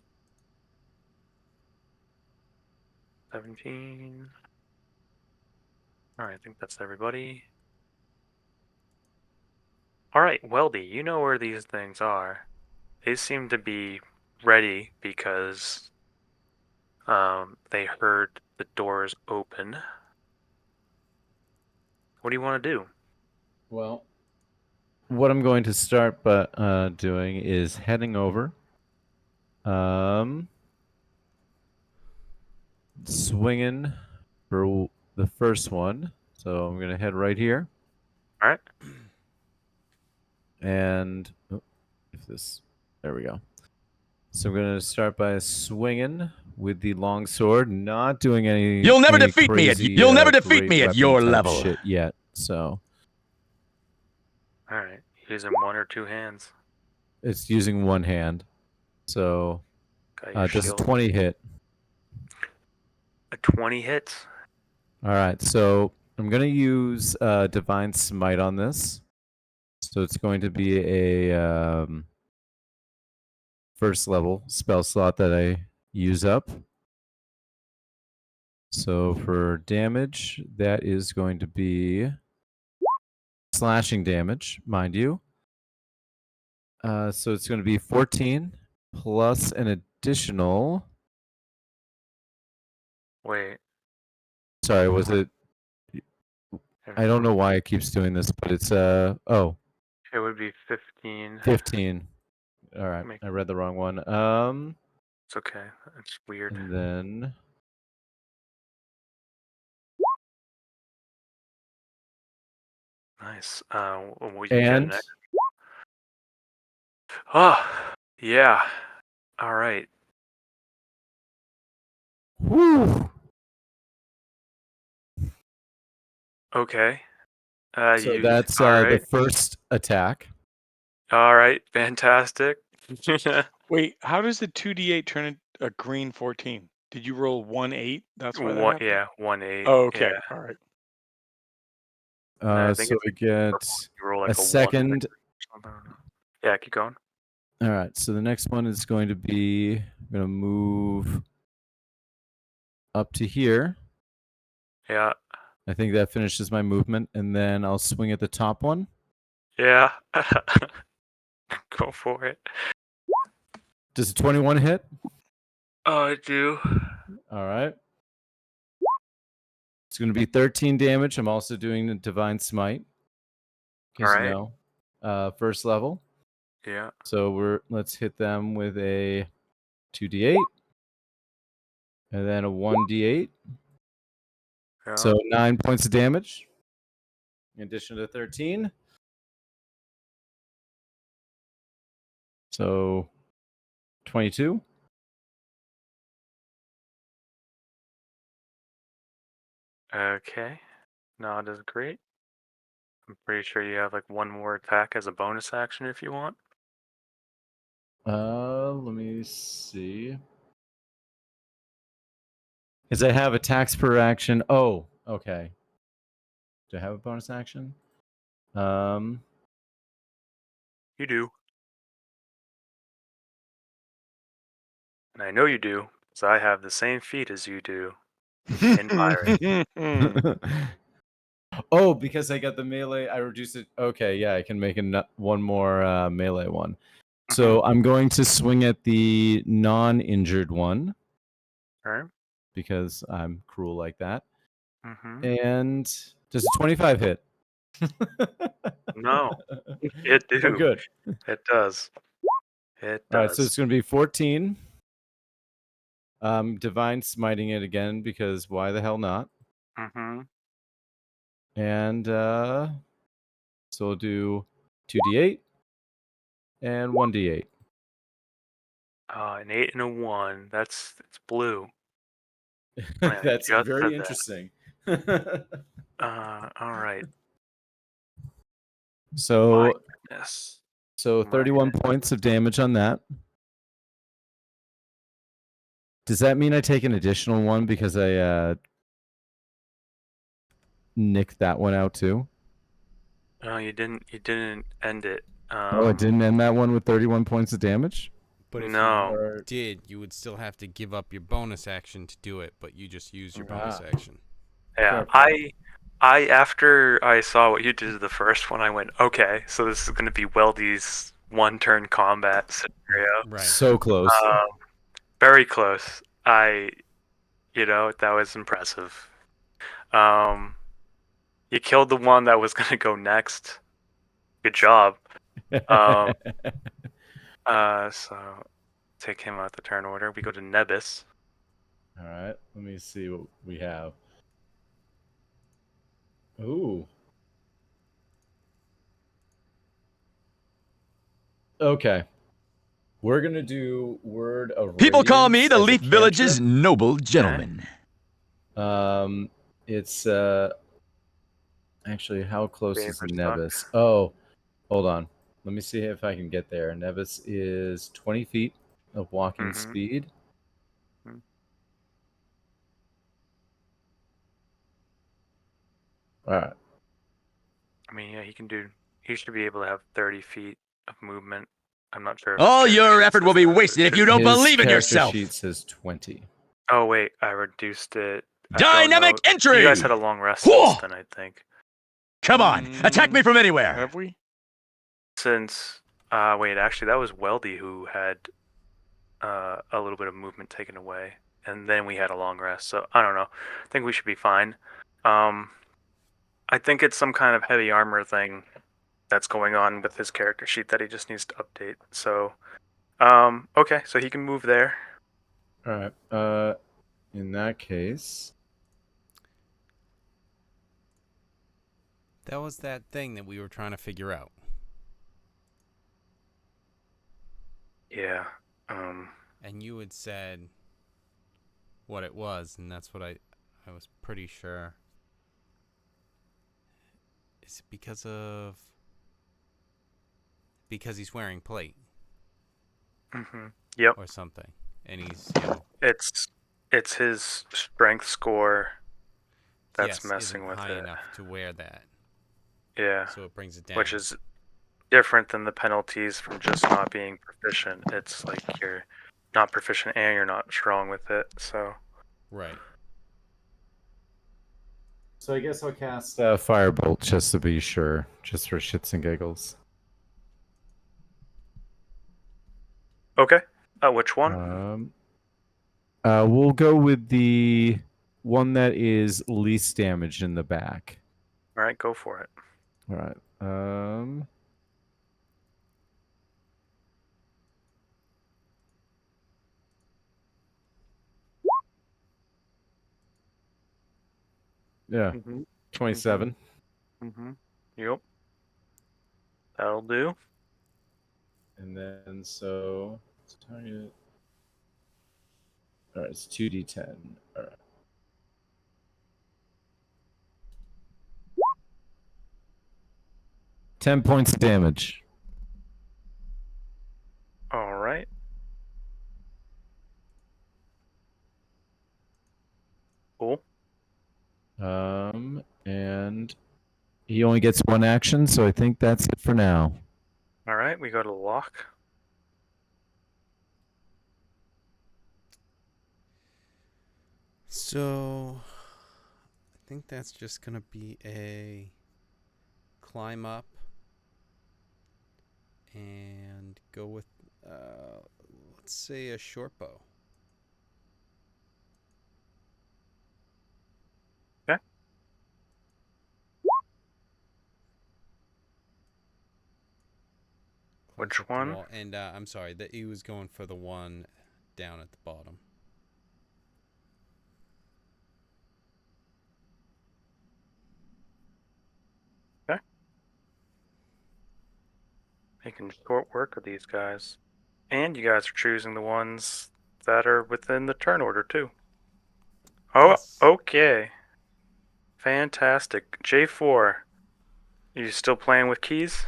17. All right, I think that's everybody. All right, Weldy, you know where these things are. They seem to be ready because they heard the doors open. What do you want to do? Well, what I'm going to start doing is heading over. Swinging for the first one. So I'm going to head right here. All right. And there we go. So I'm going to start by swinging with the long sword, not doing any You'll never any defeat me at crazy, you'll never defeat great me at weapon your type level. shit yet. So All right. Using one or two hands. it's using one hand. So Got your does a shield. 20 hit? A 20 hits. All right. So I'm going to use Divine Smite on this. So it's going to be a first level spell slot that I use up. So for damage, that is going to be slashing damage, mind you. So it's going to be 14 plus an additional. Wait. Sorry, was it? I don't know why it keeps doing this, but it's It would be 15. 15. All right, Make I read the wrong one. It's okay. It's weird. And then Nice. What you get and next? Oh, yeah. All right. whew. Okay. So You. that's All the right. first attack. All right. Fantastic. Wait, how does the 2d8 turn into a green 14? Did you roll 1-8? That's why that One. happened? Yeah. 1-8. Oh, Yeah. okay. All right. I think So it's I like get purple. You roll a like a 1 or second. something. I don't know. Yeah. Keep going. All right. So the next one is going to be. I'm going to move up to here. Yeah. I think that finishes my movement, and then I'll swing at the top one. Yeah. Go for it. Does a 21 hit? Oh, I do. All right. It's going to be 13 damage. I'm also doing the Divine Smite, in All case you right. know. First level. Yeah. So let's hit them with a 2d8, and then a 1d8. Yeah. So 9 points of damage, in addition to 13. So 22. Okay. Not as great. I'm pretty sure you have like one more attack as a bonus action if you want. Let me see. Because I have attacks per action. Oh, okay. Do I have a bonus action? You do. And I know you do, because I have the same feat as you do in Pirate. Oh, because I got the melee, I reduced it. Okay, yeah, I can make one more melee one. So I'm going to swing at the non-injured one Alright. because I'm cruel like that. Mm-hmm. And does a 25 hit? No, it Oh, do. good. It does. It All right, so does. it's going to be 14. Divine smiting it again because why the hell not? Mm-hmm. And so we'll do 2d8 and 1d8. An 8 and a 1. It's blue. Man, I That's just said very that. interesting. Alright. So Yes. So My 31 head. points of damage on that. Does that mean I take an additional one because I nicked that one out too? Oh, you didn't. You didn't end it. Oh, I didn't end that one with 31 points of damage? But if you No. Or, did, you would still have to give up your bonus action to do it, but you just use your bonus Ah. action. Yeah. Fair point. I after I saw what you did to the first one, I went, okay, so this is going to be Weldy's one-turn combat scenario. Right. So close. Very close. That was impressive. You killed the one that was going to go next. Good job. Um, so take him out the turn order. We go to Nebis. All right, let me see what we have. Ooh. Okay. We're going to do Word of People call me Radiance the as a Leaf Village's cantrip. noble gentleman. It's actually, how close is Favor Nevis? suck. Oh, hold on. Let me see if I can get there. Nevis is 20 feet of walking Mm-hmm. speed. Mhm. All right. I mean, yeah, he should be able to have 30 feet of movement. I'm not sure if his All character your sheet effort will says be that, but it wasted if should. you don't His believe in character yourself. sheet says 20. Oh wait, I reduced it. I don't Dynamic know. You guys entry! had a long rest since then, I think. Come on, attack me from anywhere. Have we? Since wait, actually that was Weldy who had a little bit of movement taken away, and then we had a long rest. So I don't know. I think we should be fine. Um, I think it's some kind of heavy armor thing that's going on with his character sheet that he just needs to update. So, okay, so he can move there. All right. In that case, That was that thing that we were trying to figure out. Yeah. And you had said what it was, and that's what I was pretty sure. Is it because he's wearing plate Yep. or something? And he's, It's his strength score that's yes, messing isn't with high it. enough to wear that. Yeah. So it brings it down. Which is different than the penalties from just not being proficient. It's like you're not proficient and you're not strong with it. So right. so I guess I'll cast Firebolt just to be sure, just for shits and giggles. okay. Which one? We'll go with the one that is least damage in the back. All right, go for it. All right. Yeah. Mm-hmm. 27. Mm-hmm. Yep. That'll do. And then so it's target. All right, it's 2d10. All right. Ten points of damage. All right. Cool. And he only gets one action, so I think that's it for now. All right, we go to lock. So I think that's just going to be a climb up and go with, let's say, a short bow. Okay. Close Which up the one? wall. And I'm sorry, that he was going for the one down at the bottom. Okay. Making short work of these guys. And you guys are choosing the ones that are within the turn order too. Oh, Yes. okay. Fantastic. J4. You still playing with keys?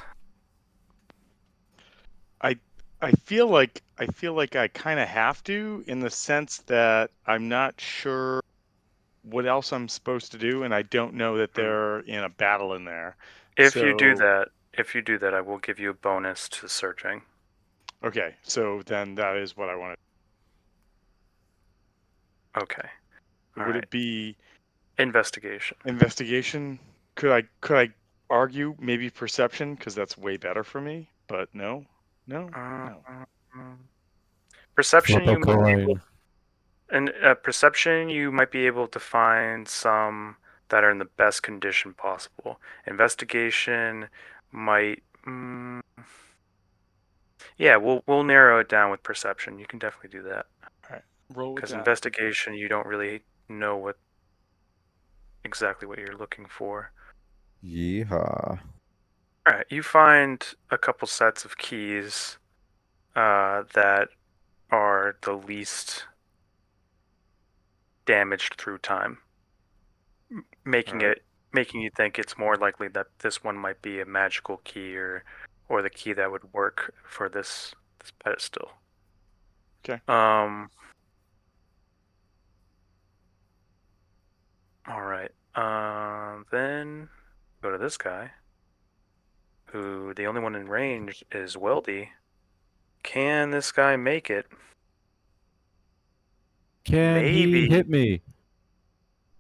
I feel like I kind of have to, in the sense that I'm not sure what else I'm supposed to do, and I don't know that Hmm. they're in a battle in there. If you do So that, I will give you a bonus to searching. okay, so then that is what I want Okay. to. All Would right. it be Investigation. investigation? Could I argue maybe perception, because that's way better for me? But no, no, Uh, no. perception. Flip a You might be able, coin. and perception. You might be able to find some that are in the best condition possible. Investigation might. Yeah, we'll narrow it down with perception. You can definitely do that. All right, roll with Because that. investigation, you don't really know exactly what you're looking for. Yeehaw. All right, you find a couple sets of keys that are the least damaged through time, All making right. it making you think it's more likely that this one might be a magical key or the key that would work for this pedestal. Okay. Um. All right. Then go to this guy, who the only one in range is Weldy. Can this guy make it? Can he Maybe, hit me?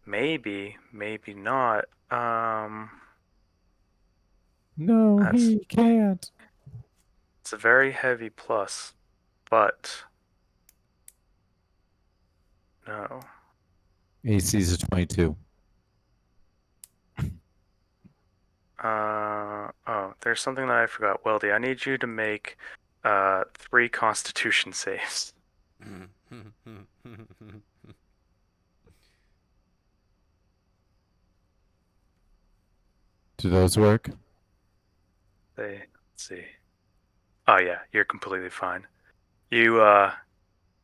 maybe not. No, That's he can't. it's a very heavy plus, but no. AC's a 22. Oh, there's something that I forgot. Weldy, I need you to make 3 Constitution saves. Do those work? Let's see. Oh yeah, you're completely fine. You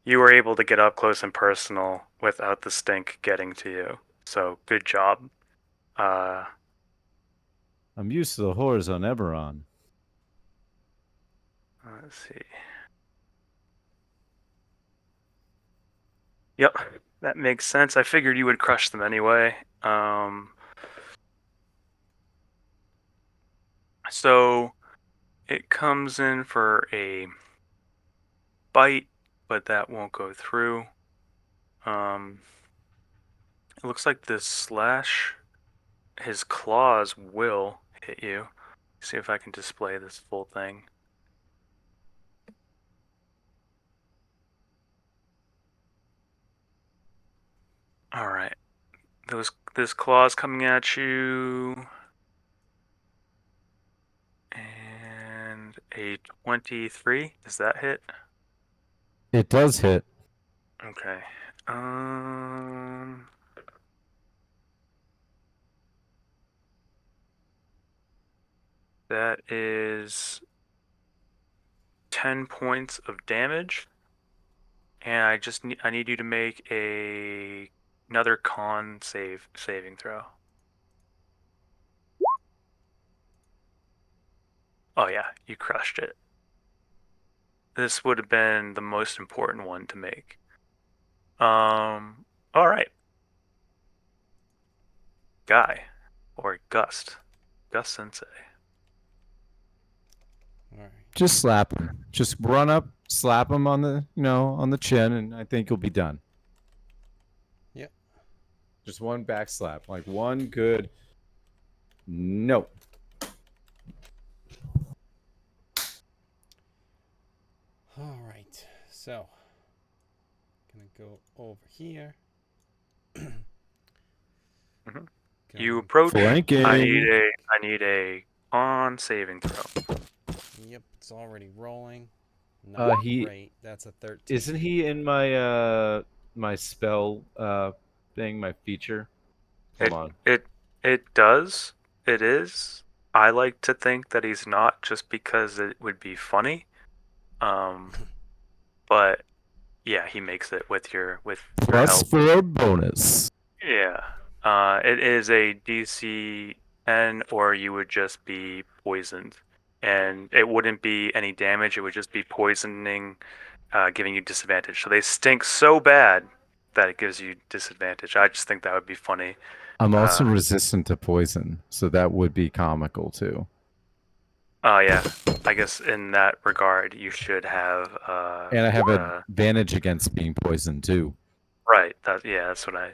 you were able to get up close and personal without the stink getting to you. So good job. Uh, I'm used to the horrors on Eberron. let's see. Yep, that makes sense. I figured you would crush them anyway. So it comes in for a bite, but that won't go through. Um, it looks like this slash, his claws will hit you. See if I can display this full thing. All right, this claw's coming at you, and a 23. Does that hit? It does hit. Okay. Um. That is 10 points of damage, and I need you to make another con saving throw. Oh yeah, you crushed it. This would have been the most important one to make. All right, Guy or Gus Sensei. All right. Just slap him. Just run up, slap him on the, on the chin, and I think you'll be done. Yep. Just one back slap, like one good. No. All right. So, gonna go over here. Mhm. Gonna, You approach. Flanking. I need a con saving throw. Yep, it's already rolling. Not He great. That's a 13. isn't he in my my spell thing, my feature? Hold It on. it it does. It is. I like to think that he's not just because it would be funny. Um, but yeah, he makes it with your Plus help. 4 bonus. Yeah. It is a DC 10, or you would just be poisoned and it wouldn't be any damage. It would just be poisoning, giving you disadvantage. So they stink so bad that it gives you disadvantage. I just think that would be funny. I'm also Uh, resistant to poison, so that would be comical too. oh yeah, I guess in that regard, you should have. And I have an advantage against being poisoned too. Right. Yeah, that's what I.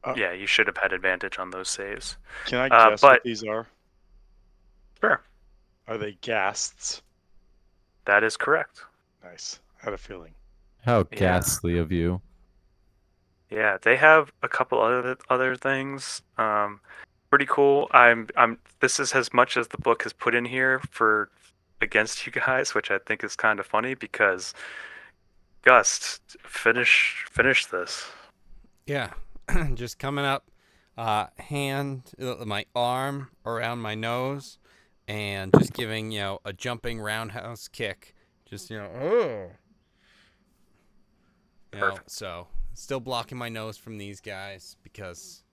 Uh, Yeah, you should have had advantage on those saves. can I guess what But these are? sure, Are they ghasts? that is correct. Nice. I had a feeling. How Yeah. ghastly of you. Yeah, they have a couple other things. Pretty cool. This is as much as the book has put in here for against you guys, which I think is kind of funny because Gust, finish this. Yeah, just coming up, my arm around my nose, and just giving a jumping roundhouse kick. Just oh, Perfect. so still blocking my nose from these guys because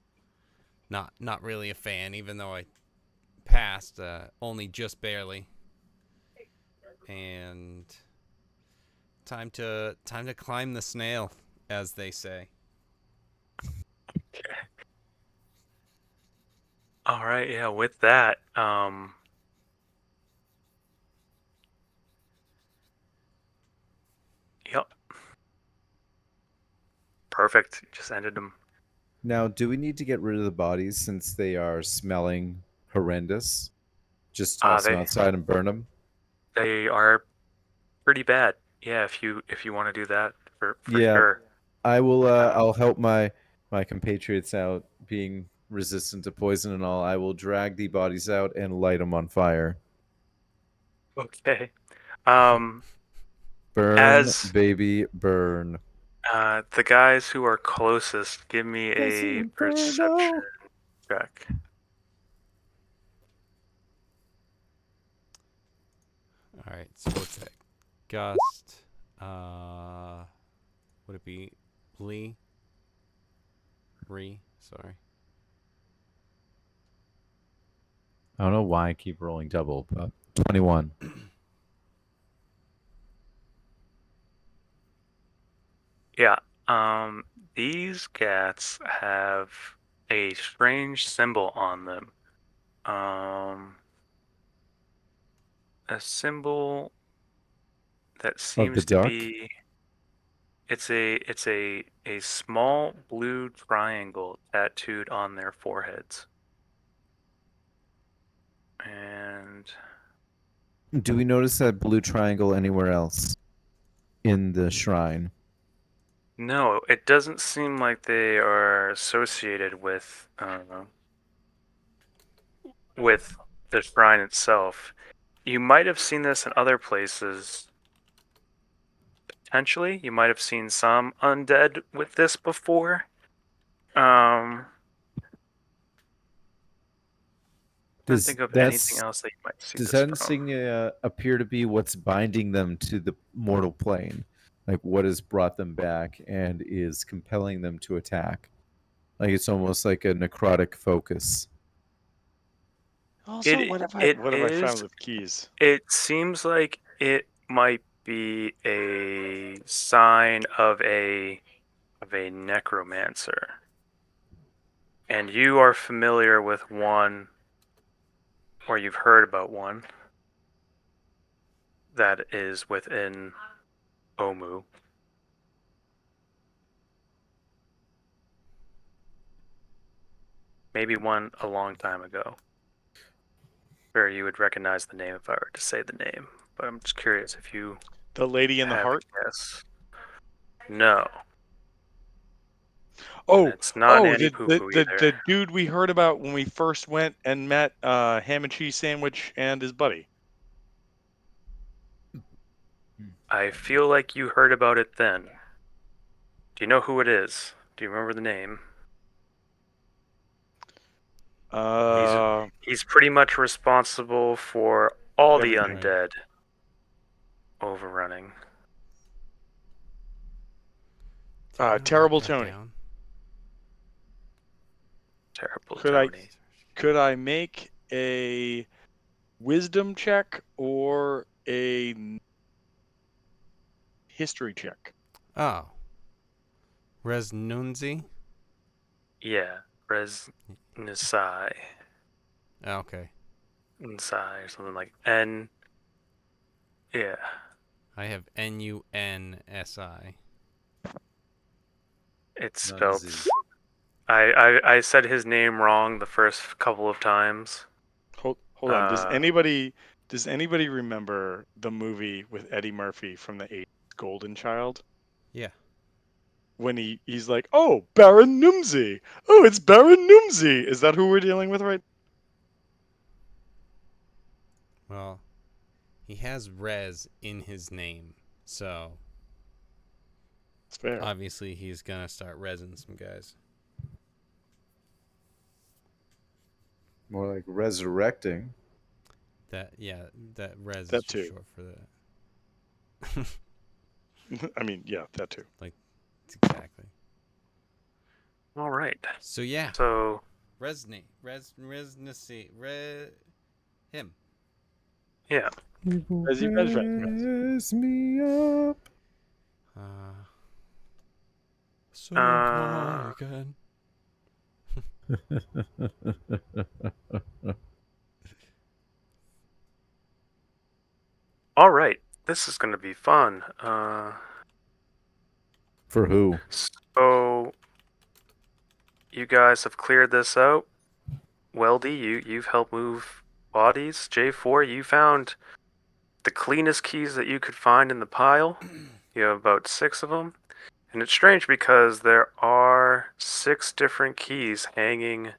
not really a fan, even though I passed only just barely. And time to climb the snail, as they say. Okay. All right, yeah, with that, yep, perfect. Just ended them. Now, do we need to get rid of the bodies since they are smelling horrendous? Just toss them They outside and burn them? they are pretty bad. Yeah, if you want to do that for Yeah, sure. I will. Uh, I'll help my compatriots out, being resistant to poison and all. I will drag the bodies out and light them on fire. okay. Um, Burn, as baby, burn. the guys who are closest, give me Yes, a perception inferno. check. All right, so what's that? Gust. Would it be Lee? Sorry. I don't know why I keep rolling double, but 21. Yeah. These cats have a strange symbol on them. A symbol that Of the seems to duck? be it's a small blue triangle tattooed on their foreheads. And Do we notice that blue triangle anywhere else in the shrine? no, it doesn't seem like they are associated with the shrine itself. You might have seen this in other places. Potentially, you might have seen some undead with this before. Um, Can't Does think of anything that's else that you might see does this that from. insignia appear to be what's binding them to the mortal plane? Like what has brought them back and is compelling them to attack? Like it's almost like a necrotic focus. Also, It it what have I found is. with keys? It seems like it might be a sign of a necromancer, and you are familiar with one, or you've heard about one that is within Omu. Maybe one a long time ago, where you would recognize the name if I were to say the name. But I'm just curious if you The lady in the have heart? a guess. No, and Oh, it's not oh, Annie Poo Poo either. the dude we heard about when we first went and met Ham and Cheese Sandwich and his buddy. I feel like you heard about it then. Do you know who it is? Do you remember the name? He's Uh, he's pretty much responsible for all the everything. Right. undead overrunning. Didn't I write Terrible that Tony. down? Terrible Could I Tony. could I make a wisdom check or a history check? Oh. Res Nunzi? Yeah, Res Nisai. Okay. Nisai or something like N. Yeah. I have Nunsi. It's spelled. Nunzi. I said his name wrong the first couple of times. Hold on. Does anybody remember the movie with Eddie Murphy from the 80s, Golden Child? Yeah. When he's like, "Oh, Baron Numsy. Oh, it's Baron Numsy." Is that who we're dealing with right? Well, he has Res in his name, so It's fair. obviously he's gonna start resing some guys. More like resurrecting. That Res is That just too. short for that. I mean, yeah, that too. Exactly. All right. So yeah, So Resney, Resnessy, him. yeah. Raise me up. So come on Uh, again. all right. This is gonna be fun. For who? So you guys have cleared this out. Weldy, you've helped move bodies. J4, you found the cleanest keys that you could find in the pile. You have about 6 of them. And it's strange because there are 6 different keys hanging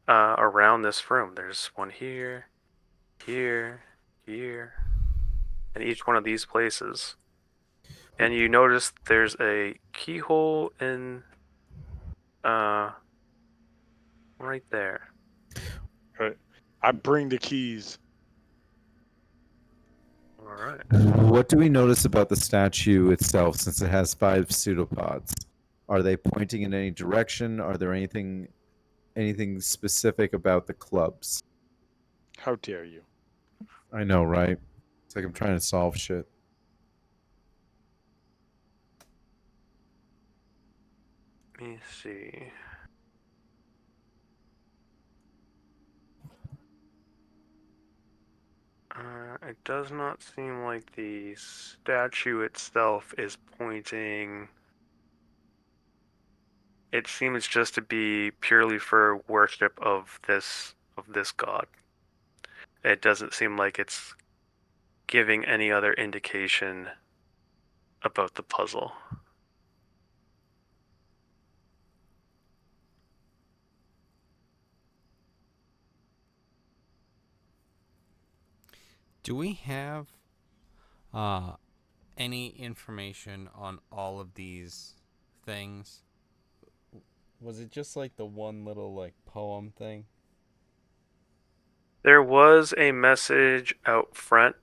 around this room. There's one here, here, here, and each one of these places. And you notice there's a keyhole in right there. Right. I bring the keys. All right. What do we notice about the statue itself since it has 5 pseudopods? Are they pointing in any direction? Are there anything specific about the clubs? How dare you? I know, right? It's like I'm trying to solve shit. Let me see. It does not seem like the statue itself is pointing. It seems just to be purely for worship of this god. It doesn't seem like it's giving any other indication about the puzzle. Do we have any information on all of these things? Was it just like the one little like poem thing? There was a message out front,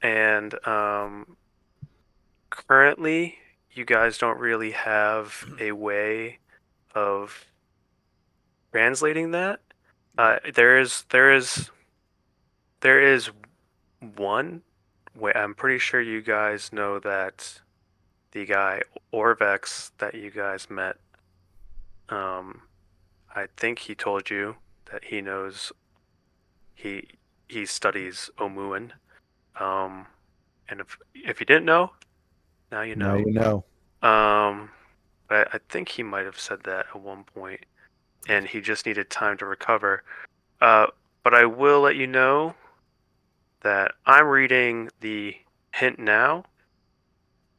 and currently you guys don't really have a way of translating that. There is one way. I'm pretty sure you guys know that the guy Orvex that you guys met. Um, I think he told you that he knows he he studies Omuan. Um, and if you didn't know, now you Now know. you know. I think he might have said that at one point, and he just needed time to recover. Uh, but I will let you know that I'm reading the hint now,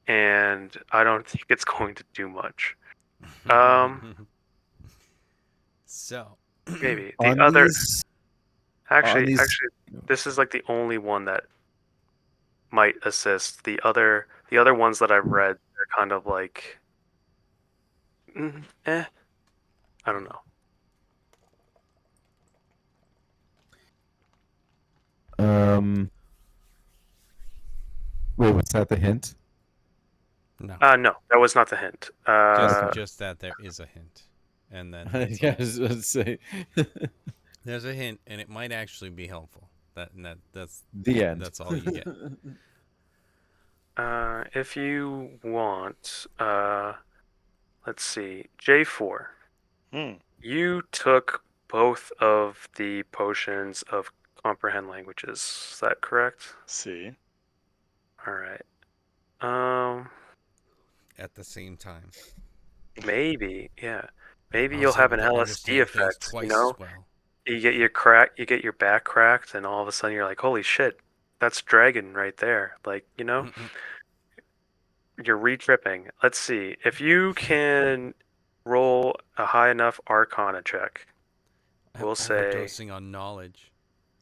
and I don't think it's going to do much. So, Maybe the On other. these on Actually, these actually, this is like the only one that might assist. The other ones that I've read, they're kind of like, I don't know. um wait, was that the hint? no, No, that was not the hint. just that there is a hint, and then Yeah, I was about to say. there's a hint, and it might actually be helpful. The end. That's all you get. If you want, let's see, J4. Hmm. You took both of the potions of comprehend languages. Is that correct? See. All right. Um, At the same time. maybe, yeah. Maybe I you'll was have able an to LSD understand things effect, twice as well. You get your back cracked, and all of a sudden you're like, holy shit, that's dragon right there. Like, you're re-tripping. Let's see. If you can roll a high enough Arcana check, I'm we'll say, overdosing on knowledge.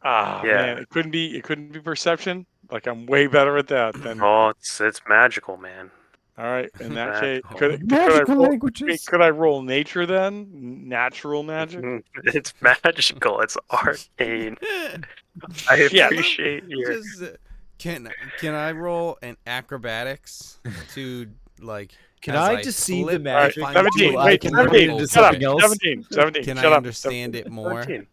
Ah, man, yeah. it couldn't be perception. Like I'm way better at that than. Oh, it's magical, man. All right, in that case, Magical. Magical languages. could I roll nature then? Natural magic. It's magical. It's arcane. I Shit. appreciate your. Just can I roll an acrobatics to like Can as I I deceive the flip All right, magic find until 17. a I Wait, can portal put it 17. into Shut up. something else? 17. 17. Can Shut I up. understand it more 17.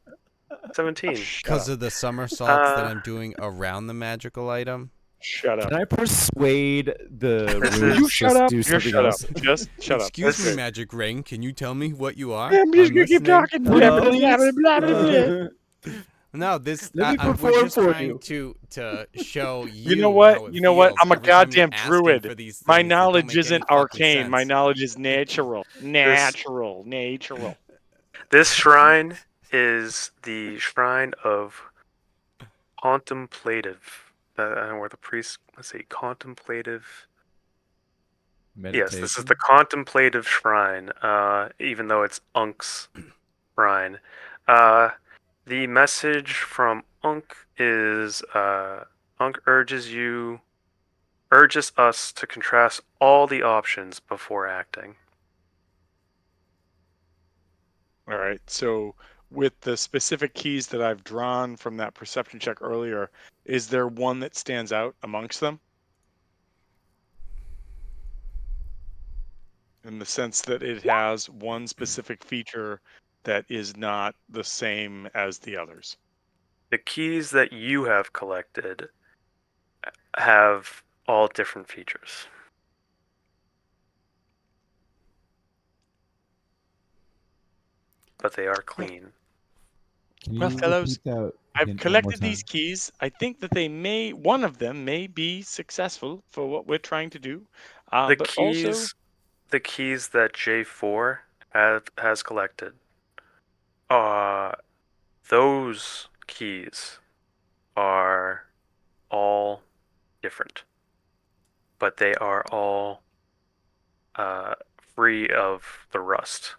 17. Shut because up. of the somersaults that Uh, I'm doing around the magical item? Shut up. Can I persuade the This runes You is shut to up. do Just something shut up. else? Just shut up. Excuse That's me, this good. magic ring. Can you tell me what you are? I'm just gonna keep listening. talking. Blah, Hello? blah, blah, blah, blah, blah. No, this Let me we're perform just for trying you. to show You know you what? how it You know what? feels I'm a every time you're goddamn asking druid. for these My things that don't knowledge make any isn't fucking arcane. My sense. knowledge is natural. this Natural. Natural. this shrine is the shrine of contemplative. Where the priest. Let's see, contemplative. Yes, this is the Meditation. contemplative shrine. Even though it's Unk's shrine. Uh, the message from Unk is Unk urges us to contrast all the options before acting. All right. So, with the specific keys that I've drawn from that perception check earlier, is there one that stands out amongst them? In the sense that it has one specific feature that is not the same as the others. The keys that you have collected have all different features. But they are clean. Can you Well, fellows, repeat that I've hint one more collected these time? keys. I think that one of them may be successful for what we're trying to do. The But also, keys the keys that J4 has collected, uh those keys are all different. But they are all free of the rust.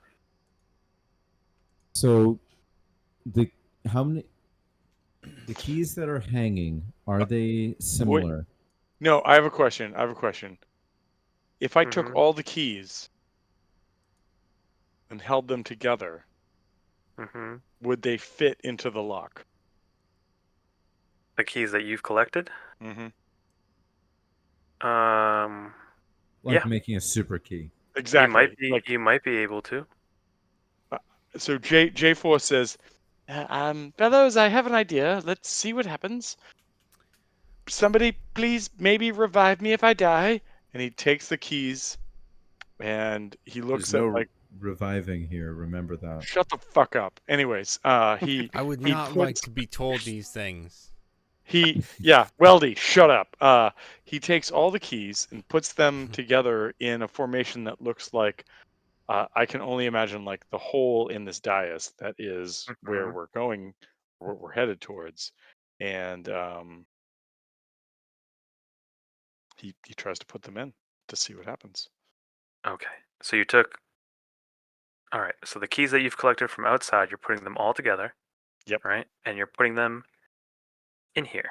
So the how many the keys that are hanging are they wait, similar? no, I have a question. If I took Mm-hmm. all the keys and held them together, Mm-hmm. would they fit into the lock? The keys that you've collected? Mm-hmm. Um Like yeah, making a super key. Exactly. you might be able to. So J4 says, fellows, I have an idea. Let's see what happens. Somebody please maybe revive me if I die. And he takes the keys and he There's looks at no like, reviving here. Remember that. shut the fuck up. Anyways, I would he not like puts to be told these things. Weldy, shut up. He takes all the keys and puts them together in a formation that looks like I can only imagine like the hole in this dais that is where Mm-hmm. we're going, where we're headed towards. And he tries to put them in to see what happens. Okay. So you took all right. So the keys that you've collected from outside, you're putting them all together, Yep. right? And you're putting them in here.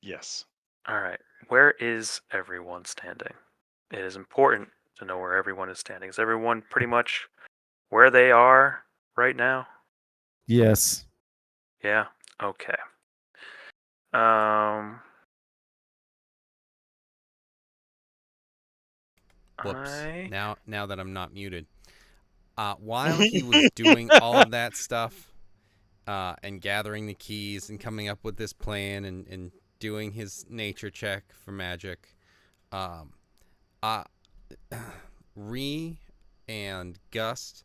Yes. All right. Where is everyone standing? It is important to know where everyone is standing. Is everyone pretty much where they are right now? Yes. Yeah. Okay. Um Whoops. I Now that I'm not muted. While he was doing all of that stuff, and gathering the keys and coming up with this plan and doing his nature check for magic. Ree and Gust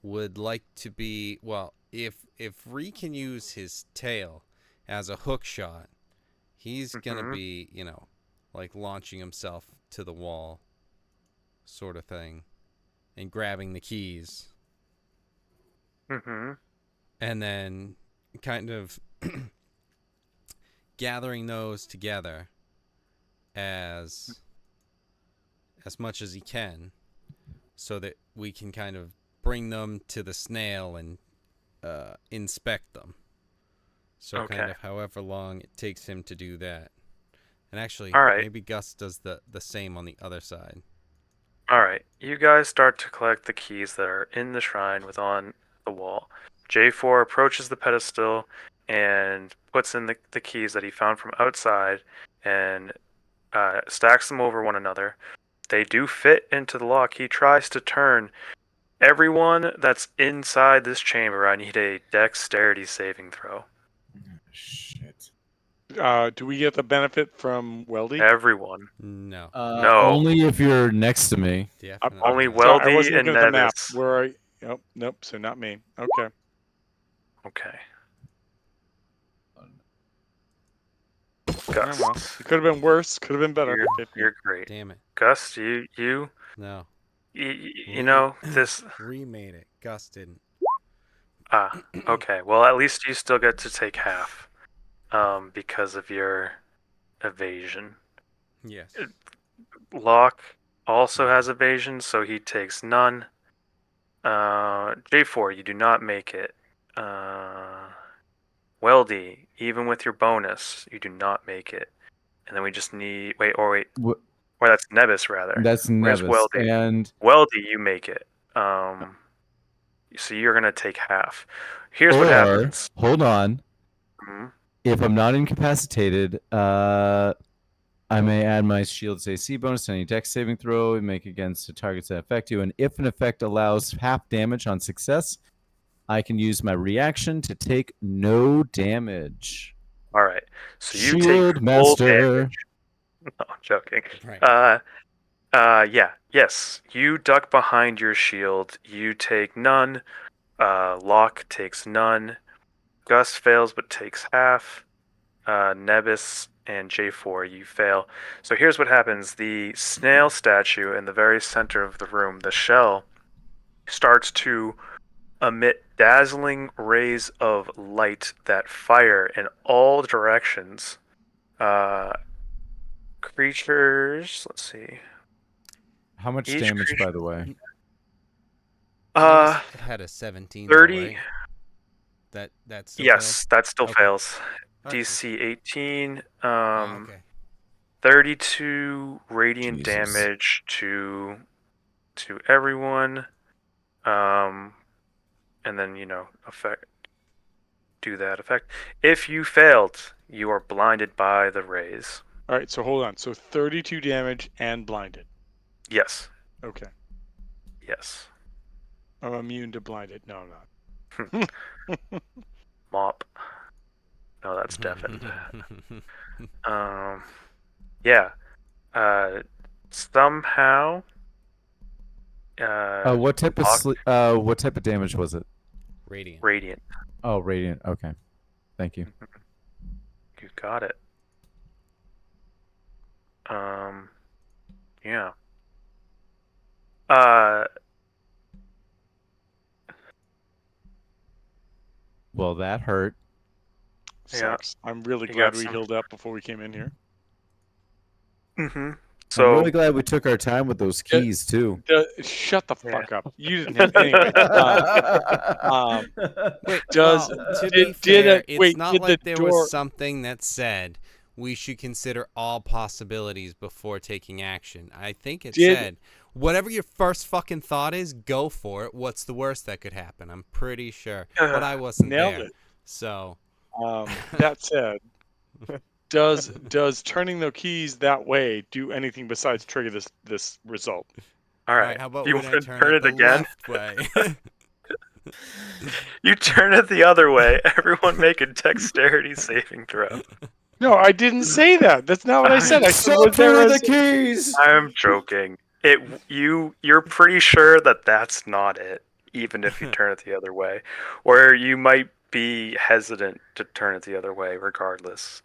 would like to be, well, if Ree can use his tail as a hook shot, he's gonna be, like launching himself to the wall, sort of thing, and grabbing the keys. Mm-hmm. And then kind of gathering those together as much as he can, so that we can kind of bring them to the snail and inspect them. So Okay. kind of however long it takes him to do that. And actually, All right. maybe Gus does the same on the other side. All right. You guys start to collect the keys that are in the shrine with on the wall. J4 approaches the pedestal and puts in the keys that he found from outside and stacks them over one another. They do fit into the lock. He tries to turn everyone that's inside this chamber. I need a dexterity saving throw. Shit. Do we get the benefit from Weldy? Everyone. No, No. Only if you're next to me. definitely Only not. Sorry, I Weldy wasn't and looking at the map. Nevis. Where are you? Nope. So not me. Okay. Okay. Oh, Gus. well, it could have been worse. Could have been better. You're great. Damn it. Gus, No. you know this. Ree made it. Gus didn't. Okay. Well, at least you still get to take half, because of your evasion. Yes. Locke also has evasion, so he takes none. J4, you do not make it. Weldy, even with your bonus, you do not make it. And then we just need wait. Or that's Nebis rather. That's Where's Nevis. Weldy? And Weldy, you make it. So you're gonna take half. Here's what happens. Hold on. Hmm? If I'm not incapacitated, I may add my shield's AC bonus to any dex saving throw and make against the targets that affect you. And if an effect allows half damage on success, I can use my reaction to take no damage. All right. So you Shield take full Master. damage. No, I'm joking. Right. Yeah. Yes. You duck behind your shield. You take none. Locke takes none. Gus fails but takes half. Nebis and J4, you fail. So here's what happens. The snail statue in the very center of the room, the shell, starts to emit dazzling rays of light that fire in all directions. Creatures, let's see. How much Each damage, creature- by the way? It had a 17. 30. Though, right? That still Yes, fails? that still Okay. fails. All right, DC 18. okay. 32 radiant Jesus. damage to everyone. And then do that effect. If you failed, you are blinded by the rays. All right. So hold on. So 32 damage and blinded. Yes. Okay. Yes. I'm immune to blinded. No, I'm not. Mop. No, that's deafened. Yeah. Somehow. What type of what type of damage was it? Radiant. Radiant. Oh, radiant. Okay, thank you. You got it. Yeah. Well, that hurt. Sucks. I'm really You glad got we some- healed up before we came in here. Mm-hmm. I'm So really glad we took our time with those keys too. Shut the Yeah. fuck up. You didn't have anyway. Wait, Does- to did- be did fair, it- it's wait, not did the like there door- was something that said we should consider all possibilities before taking action. I think it Did- said, whatever your first fucking thought is, go for it. What's the worst that could happen? I'm pretty sure. But I wasn't Nailed there. it. So, That said, does turning the keys that way do anything besides trigger this result? all all right. right, how about You when I want to turn turn it it the again? left way? You turn it the other way. Everyone make a dexterity saving throw. No, I didn't say that. That's not what I said. I said, was there Suffer a... the keys. I'm joking. You're pretty sure that that's not it, even if you turn it the other way, or you might be hesitant to turn it the other way, regardless.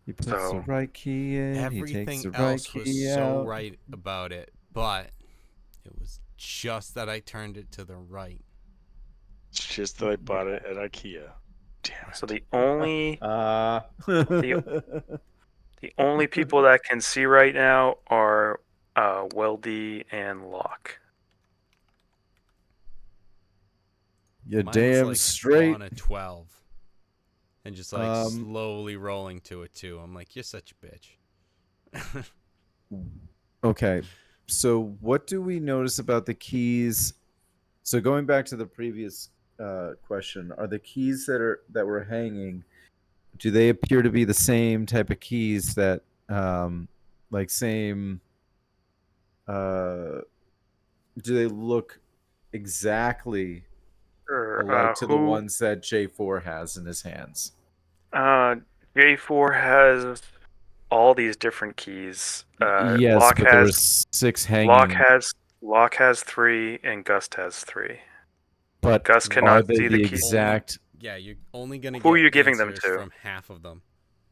He puts the So right key in. He takes Everything the right else was key so out. right about it, but it was just that I turned it to the right. It's just that I bought it at IKEA. Damn it. so the only The the only people that can see right now are Weldy and Locke. You're Mine was damn like straight. on a 12. And just like Um, slowly rolling to it too. I'm like, you're such a bitch. Okay, so what do we notice about the keys? So going back to the previous question, are the keys that were hanging? Do they appear to be the same type of keys that, like same? Uh, do they look exactly Sure. alike to the Who? ones that J4 has in his hands? Uh, J4 has all these different keys. Yes, Locke but there were has 6 Locke hanging. has Locke has 3, and Gust has 3. But Gus are cannot they see the the key. exact? Yeah, you're only going to Who are get you giving them answers to? from half of them.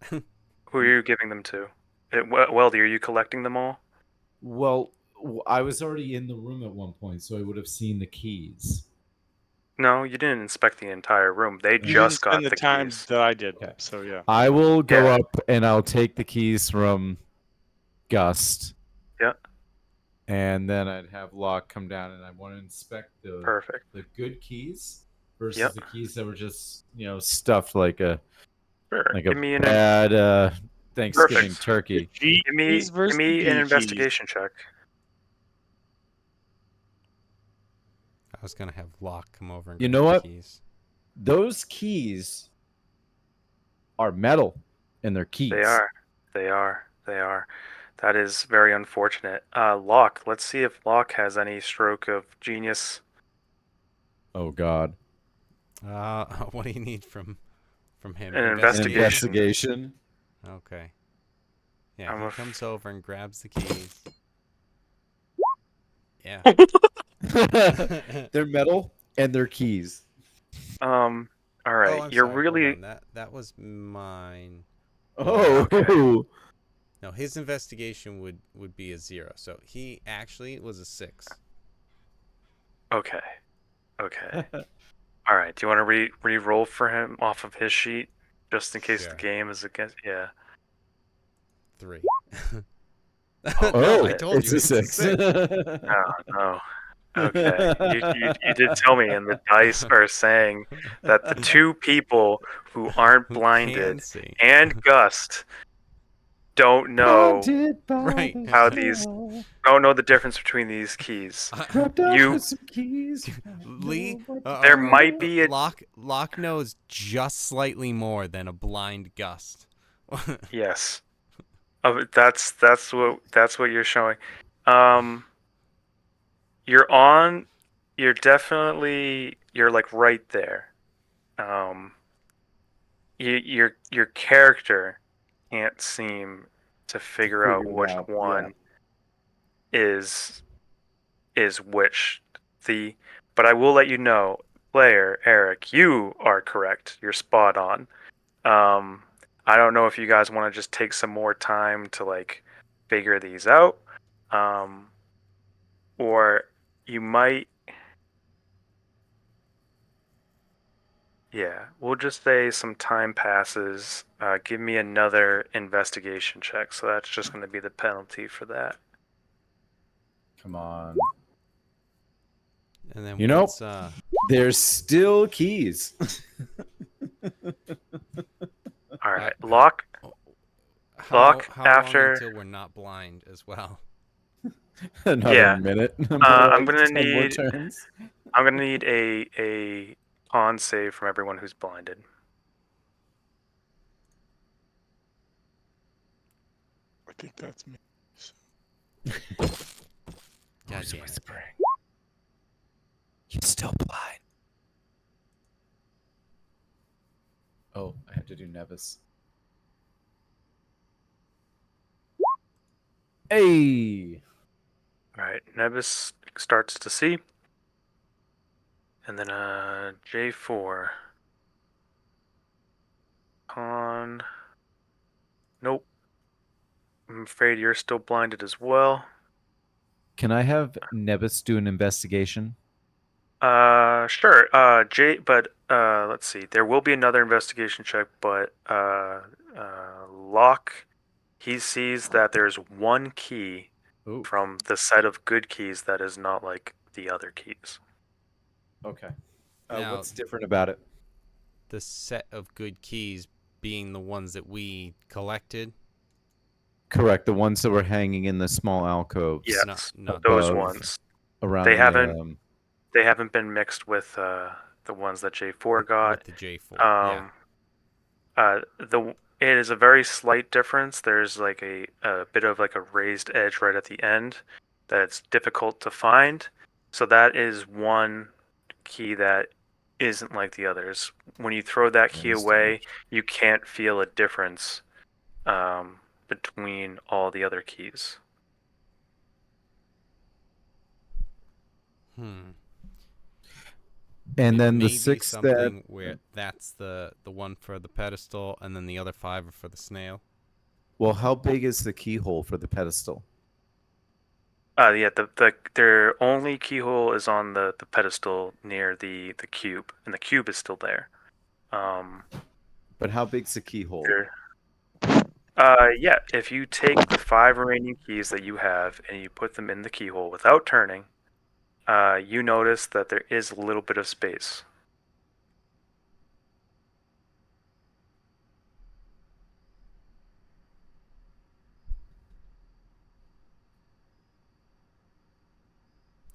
Who are you giving them to? Weldy, are you collecting them all? Well, I was already in the room at one point, so I would have seen the keys. No, you didn't inspect the entire room. They You didn't just spend got the the time keys. that I did. Okay. So, yeah. I will go Yeah. up and I'll take the keys from Gust, Yeah. and then I'd have Locke come down, and I want to inspect Perfect. the good keys versus Yep. the keys that were just stuffed like a Sure. like a Give me an bad Thanksgiving perfect. The turkey. G Give keys me versus give the me an B keys. investigation check. I was going to have Locke come over and You grab know the what? keys. Those keys are metal, and they're They keys. are. They are. They are. That is very unfortunate. Locke, let's see if Locke has any stroke of genius. Oh God! What do you need from him? An An investigation. investigation. Okay. Yeah, I'm he a comes over and grabs the keys. Yeah. They're metal and they're keys. All Oh, right. I'm You're sorry. Hold really on. That was mine. Oh, okay. No, his investigation would be a 0. So he actually was a 6. Okay. Okay. All right. Do you want to re-roll for him off of his sheet, just in case the Sure. game is against? Yeah. 3. Oh, No, I shit. told it's you a it's a 6. 6. Oh no. Okay. You did tell me, and the dice are saying that the two people who aren't Who can blinded see? and Gust don't know Blinded by Right. the how these spell, don't know the difference between these keys. wrapped up You with some keys. Lee, there might be a Locke knows just slightly more than a blind Gust. yes. That's what you're showing. Um, you're on. You're like right there. Um, your character can't seem to To figure out figure it which out. Yeah. one is which. The but I will let you know, player Eric, you are correct. You're spot on. Um, I don't know if you guys want to just take some more time to like figure these out, um, or you might. Yeah, we'll just say some time passes. Give me another investigation check. So that's just going to be the penalty for that. Come on. And then You know, once there's still keys. All right, Lock. how long After. until we're not blind as well? Another Yeah, minute. I'm Like gonna 10 more need. turns. I'm gonna need a con save from everyone who's blinded. I think that's me. God Who's damn it. whispering? You're still blind. Oh, I have to do Nevis. Hey! All right, Nebis starts to see, and then J4. Con. Nope. I'm afraid you're still blinded as well. Can I have Nevis do an investigation? Sure. But let's see. There will be another investigation check, but Locke, he sees that there's one key Ooh. from the set of good keys that is not like the other keys. Okay. Now- What's different about it? The set of good keys being the ones that we collected. Correct. The ones that were hanging in the small alcoves. Yes, Not those above, ones. around They the haven't. They haven't been mixed with the ones that J4 got. with the J4. Yeah. It is a very slight difference. There's like a bit of like a raised edge right at the end that's difficult to find. So that is one key that isn't like the others. When you throw that key Raised away, edge. you can't feel a difference between all the other keys. Hmm. And It then may the be six something that. where that's the one for the pedestal, and then the other 5 are for the snail. Well, how big is the keyhole for the pedestal? Yeah, their only keyhole is on the pedestal near the cube, and the cube is still there. But how big's the keyhole? There, yeah, if you take the 5 remaining keys that you have and you put them in the keyhole without turning, you notice that there is a little bit of space.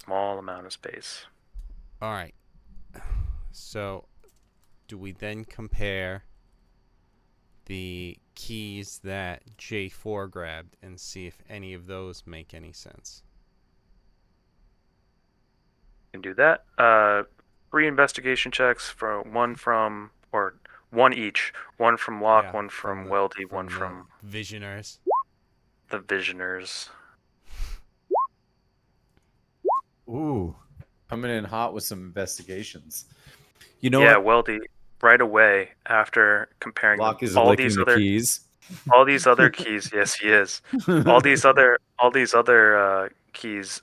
Small amount of space. All right. So, do we then compare the keys that J4 grabbed and see if any of those make any sense? You can do that. 3 investigation checks for one each. One from Locke, one from Weldy, one the from Visioners. the Visioners. Ooh, coming in hot with some investigations. You know Yeah, what? Weldy, right away after comparing Locke is all licking these the keys. keys. Yes, he is. All these other keys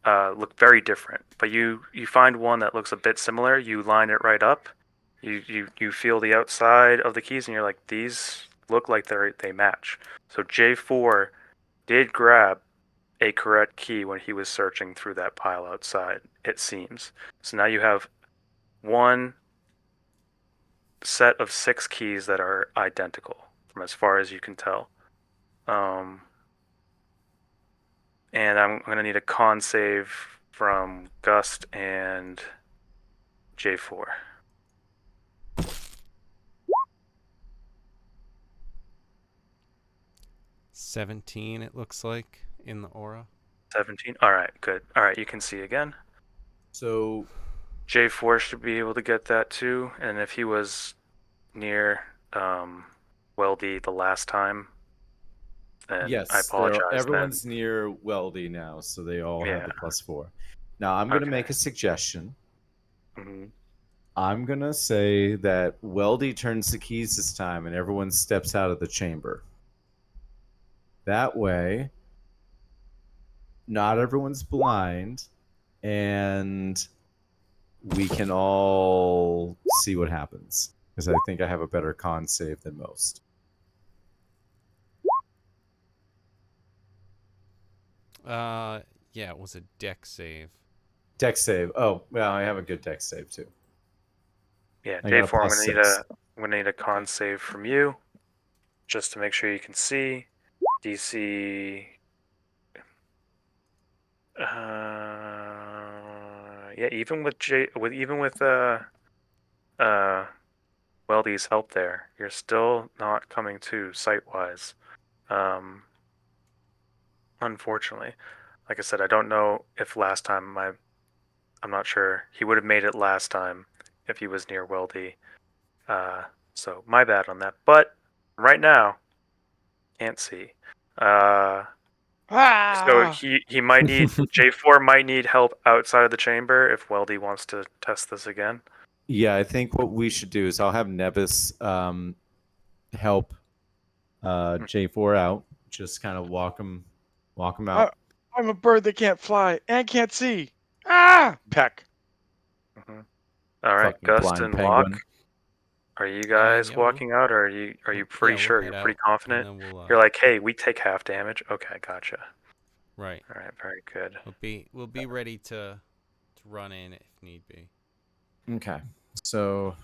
look very different, but you find one that looks a bit similar. You line it right up. You feel the outside of the keys, and you're like, these look like they match. So J4 did grab a correct key when he was searching through that pile outside. It seems. So now you have one set of 6 keys that are identical from as far as you can tell. And I'm going to need a con save from Gust and J4. 17, it looks like, in the aura. 17. All right, good. All right, you can see again. So J4 should be able to get that too. And if he was near Weldy the last time, then I yes, apologize. everyone's near Weldy now, so they all have Yeah. the +4. Now I'm going to Okay. make a suggestion. Hmm. I'm going to say that Weldy turns the keys this time and everyone steps out of the chamber. That way, not everyone's blind, and we can all see what happens. Because I think I have a better con save than most. Yeah, it was a deck save. Deck save. Oh, well, I have a good deck save too. Yeah, I got a J4. +6. I'm gonna need a con save from you, just to make sure you can see. DC. Yeah, even with uh Weldy's help there, you're still not coming to sight-wise. Um, Unfortunately, like I said, I don't know if last time I'm not sure. He would have made it last time if he was near Weldy. So my bad on that. But right now, can't see. So Ah! he might need J4 might need help outside of the chamber if Weldy wants to test this again. Yeah, I think what we should do is I'll have Nevis help J4 out. Just kind of walk him out. I'm a bird that can't fly and can't see. Ah! Peck. Mm-hmm. All right, Fucking Gust blind and Locke. penguin. Are you guys Yeah, walking out, or are you pretty we'll sure? head You're pretty out, and confident. then we'll. You're like, hey, we take half damage. Okay, gotcha. Right. All right, very good. We'll be ready to run in if need be. Okay. So,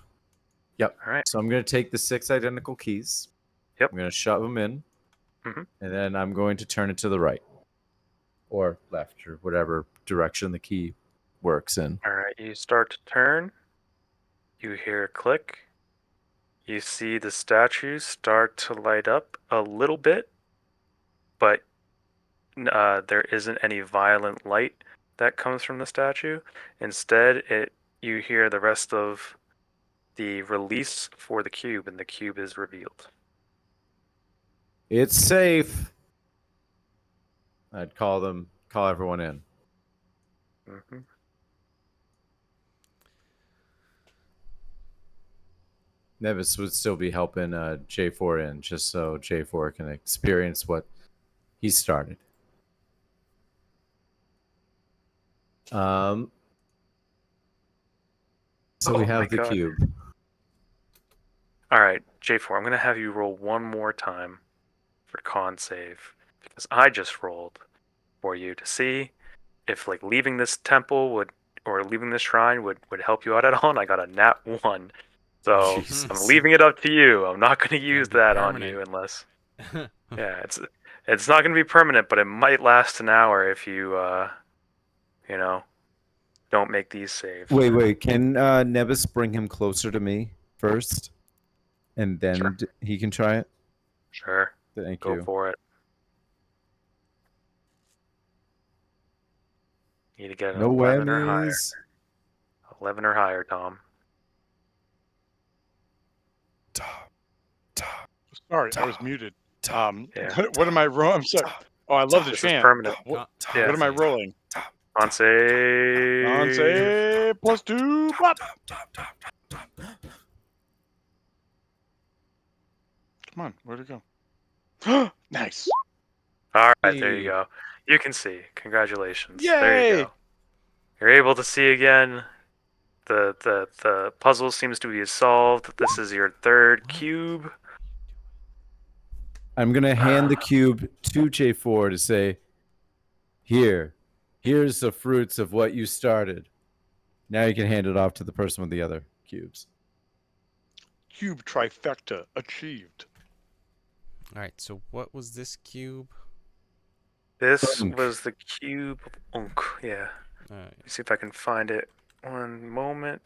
yep. All right. So I'm going to take the 6 identical keys. Yep. I'm going to shove them in. Mm-hmm. And then I'm going to turn it to the right or left or whatever direction the key works in. All right. You start to turn. You hear a click. You see the statue start to light up a little bit, but there isn't any violent light that comes from the statue. Instead, you hear the rest of the release for the cube, and the cube is revealed. It's safe. I'd call everyone in. Mm-hmm. Nevis would still be helping J4 in just so J4 can experience what he started. So we Oh my have the God. cube. All right, J4, I'm going to have you roll one more time for con save because I just rolled for you to see if like leaving this temple would or leaving this shrine would help you out at all. And I got a nat 1. So I'm Jesus. leaving it up to you. I'm not going to use be that on permanent. you unless yeah, it's not going to be permanent, but it might last an hour if you you know, don't make these saves. Wait. Can Nevis bring him closer to me first? And then Sure. he can try it? Sure. Thank Go you. for it. You need to get an No 11 or higher. whammies. 11 or higher, Tom. Sorry, I was muted. Yeah. What am I rolling? I'm sorry. Oh, I love the This is chant. permanent. What Yeah. am I rolling? On On save. save +2. Bop. Come on, where'd it go? Nice. All right, there you Hey. go. You can see. Congratulations. There you Yay! go. You're able to see again. The puzzle seems to be solved. This is your third cube. I'm going to hand the cube to J4 to say, here's the fruits of what you started. Now you can hand it off to the person with the other cubes. Cube trifecta achieved. All right. So what was this cube? This Unk. was the cube of Unk. Yeah. All right. Let me see if I can find it. One moment.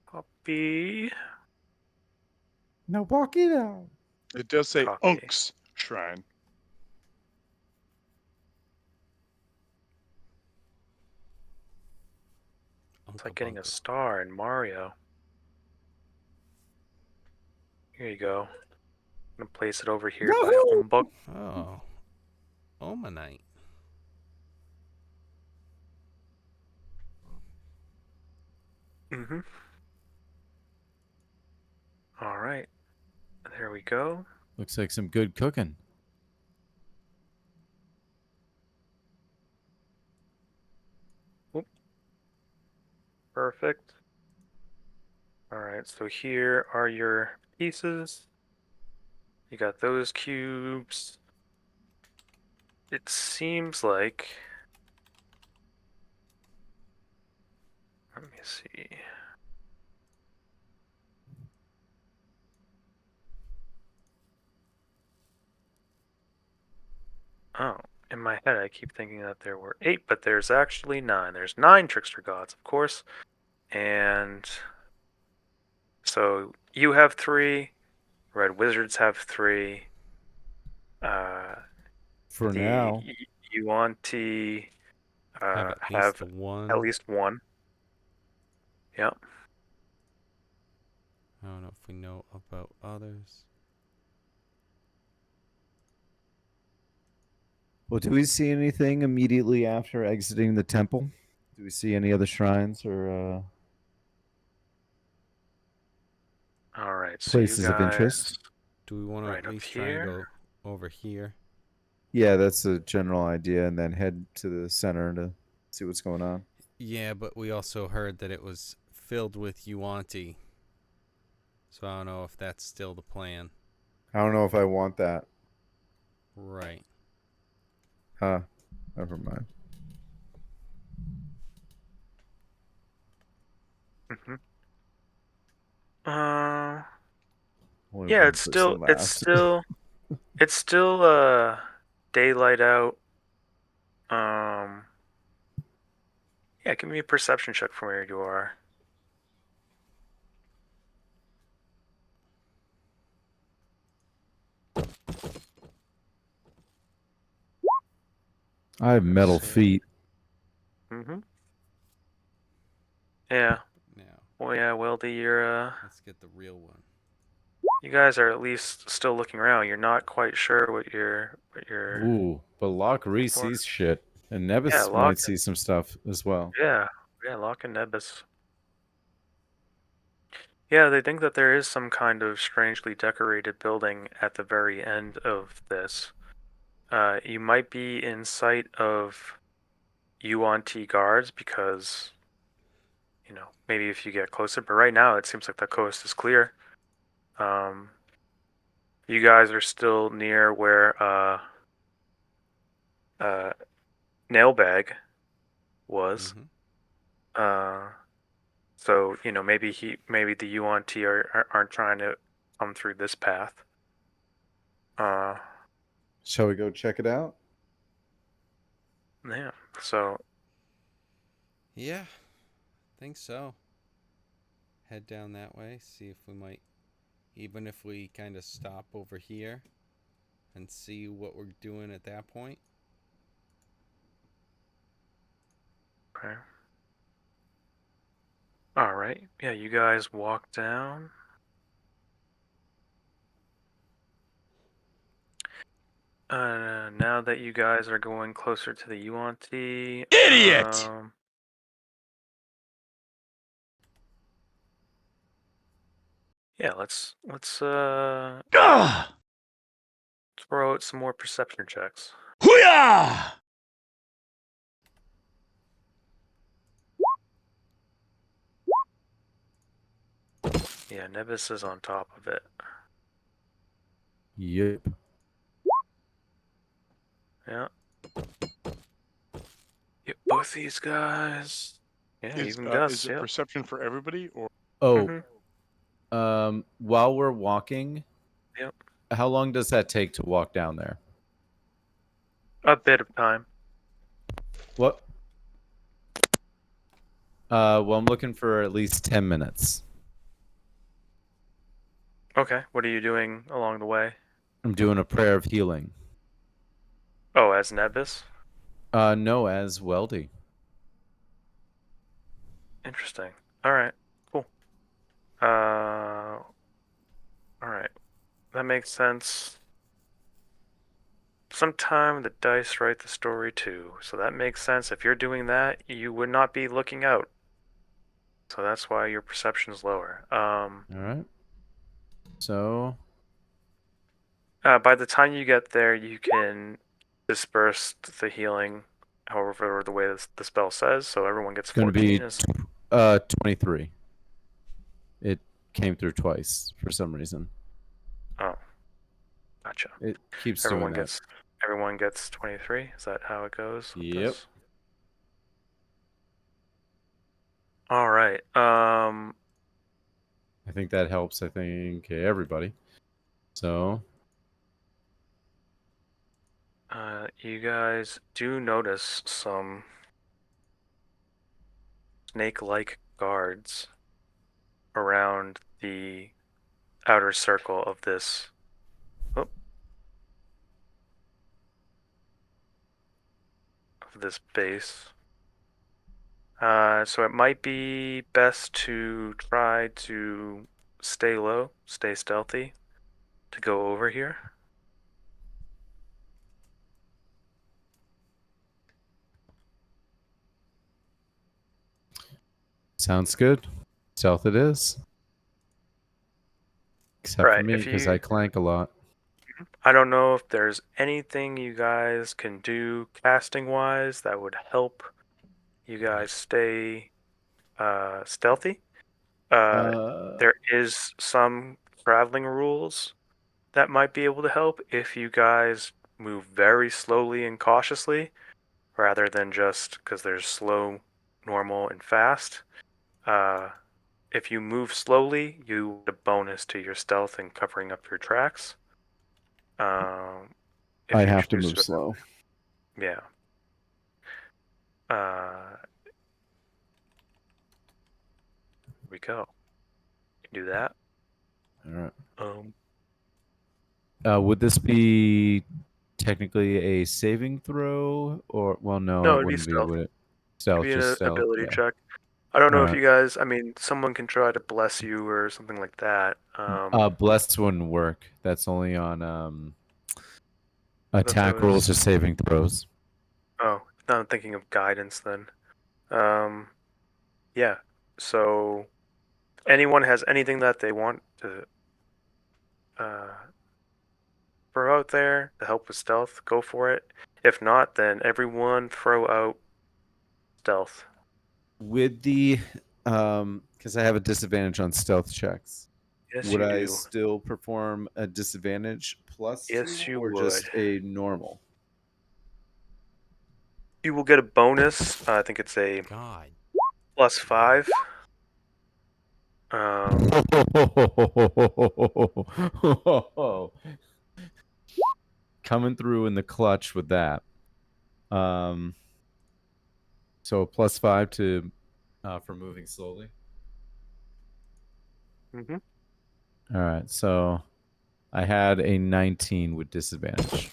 Copy. Now walk it out. It does say Copy. Unk's shrine. It's like getting a star in Mario. Here you go. I'm gonna place it over here by Yahoo! Umbuk. Oh, Omanite. Mm-hmm. All right. There we go. Looks like some good cooking. Perfect. All right, so here are your pieces. You got those cubes. It seems like... Let me see. Oh, in my head I keep thinking that there were 8, but there's actually 9. There's 9 trickster gods, of course. And so you have 3, red wizards have 3. For The now. Yuan-Ti Have at least have one. at least 1. Yep. I don't know if we know about others. Well, do we see anything immediately after exiting the temple? Do we see any other shrines or All right. So you places of guys interest? Do we want to right at up least try and here. go over here? Yeah, that's a general idea, and then head to the center to see what's going on. Yeah, but we also heard that it was filled with Yuanti. So I don't know if that's still the plan. I don't know if I want that. Right. Huh. Never mind. Hmm. Uh, Only yeah. one It's still. person It's laughed. still. It's still. Daylight out. Um. Yeah. Give me a perception check from where you are. I have Let's metal see. feet. Mm-hmm. Yeah. Now, Well, yeah. Weldy, you're. let's get the real one. You guys are at least still looking around. You're not quite sure what you're. What you're. Ooh, but Locke Ree For. sees shit, and Yeah. Nebus Lock. might see some stuff as well. Yeah. Yeah. Lock and Nebus. Yeah, they think that there is some kind of strangely decorated building at the very end of this. You might be in sight of UNT guards because, maybe if you get closer, but right now it seems like the coast is clear. Um, you guys are still near where uh, Nailbag was. Mm-hmm. Uh, so, maybe the UNT aren't trying to come through this path. Uh, Shall we go check it out? yeah, so Yeah, think so. Head down that way, see if we might, even if we kind of stop over here and see what we're doing at that point. okay. All right. Yeah, you guys walk down. Now that you guys are going closer to the UNT, Idiot! yeah, let's Ugh! throw out some more perception checks. Hooyah! Yeah, Nebus is on top of it. Yep. Yeah. Yeah, both these guys. Yeah, even Is Gus. it Yep. perception for everybody or Oh, Mhm. while we're walking, Yep. how long does that take to walk down there? A bit of time. What? Well, I'm looking for at least 10 minutes. Okay. What are you doing along the way? I'm doing a prayer of healing. Oh, as Nebus. No, as Weldy. Interesting. All right. Cool. All right. That makes sense. Sometime the dice write the story too, so that makes sense. If you're doing that, you would not be looking out. So that's why your perception's lower. All right. So, By the time you get there, you can disperse the healing, however the way the spell says. So everyone gets it's going to be 14. Is 23. It came through twice for some reason. oh, gotcha. It keeps doing Everyone that. gets everyone gets 23. Is that how it goes? with Yep. this? All right. I think that helps. I think everybody. So, You guys do notice some snake-like guards around the outer circle of this. Oh, of this base. So it might be best to try to stay low, stay stealthy, to go over here. Sounds good. Stealth it is. Except for Right. me, If because I you, clank a lot. I don't know if there's anything you guys can do casting wise that would help you guys stay stealthy. Uh, Uh, there is some traveling rules that might be able to help if you guys move very slowly and cautiously rather than just because there's slow, normal, and fast. Uh, if you move slowly, you get a bonus to your stealth and covering up your tracks. Um, I if you have to choose move to, slow. yeah. Here we go. Do that. All right. Um, Would this be technically a saving throw, or well, no, no, it it'd be wouldn't be, stealth. would it? It'd Stealth, be just an stealth. ability Yeah. check. I don't All know if right. you guys. I mean, someone can try to bless you or something like that. Bless wouldn't work. That's only on That attack rolls was. or saving throws. Oh, now I'm thinking of guidance then. Um, yeah. So, anyone has anything that they want to uh, throw out there to help with stealth, go for it. If not, then everyone throw out stealth. With the because I have a disadvantage on stealth checks. Yes, Would you I do. still perform a disadvantage +2 Yes, you or would. just a normal? You will get a bonus. I think it's a God. +5. Um, Coming through in the clutch with that. Um, so a +5 to for moving slowly. mhm. All right, so I had a 19 with disadvantage.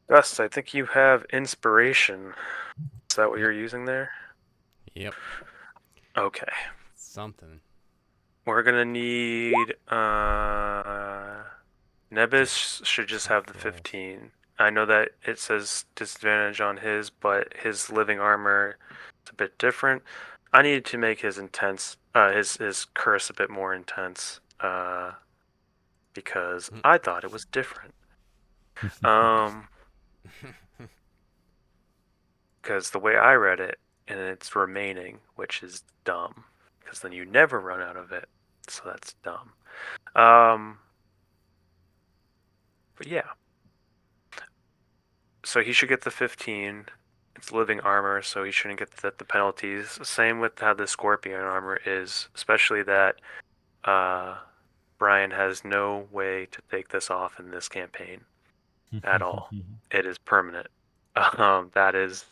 Gus, I think you have inspiration. Is that what you're using there? Yep. Okay. Something. We're gonna need Nebis should just have the Roll. 15. I know that it says disadvantage on his, but his living armor is a bit different. I needed to make his his curse a bit more intense, because I thought it was different. Um, because the way I read it, and it's remaining, which is dumb, because then you never run out of it, so that's dumb. But yeah, so he should get the 15. It's living armor, so he shouldn't get the penalties. Same with how the scorpion armor is, especially that uh, Brian has no way to take this off in this campaign at all. It is permanent. That is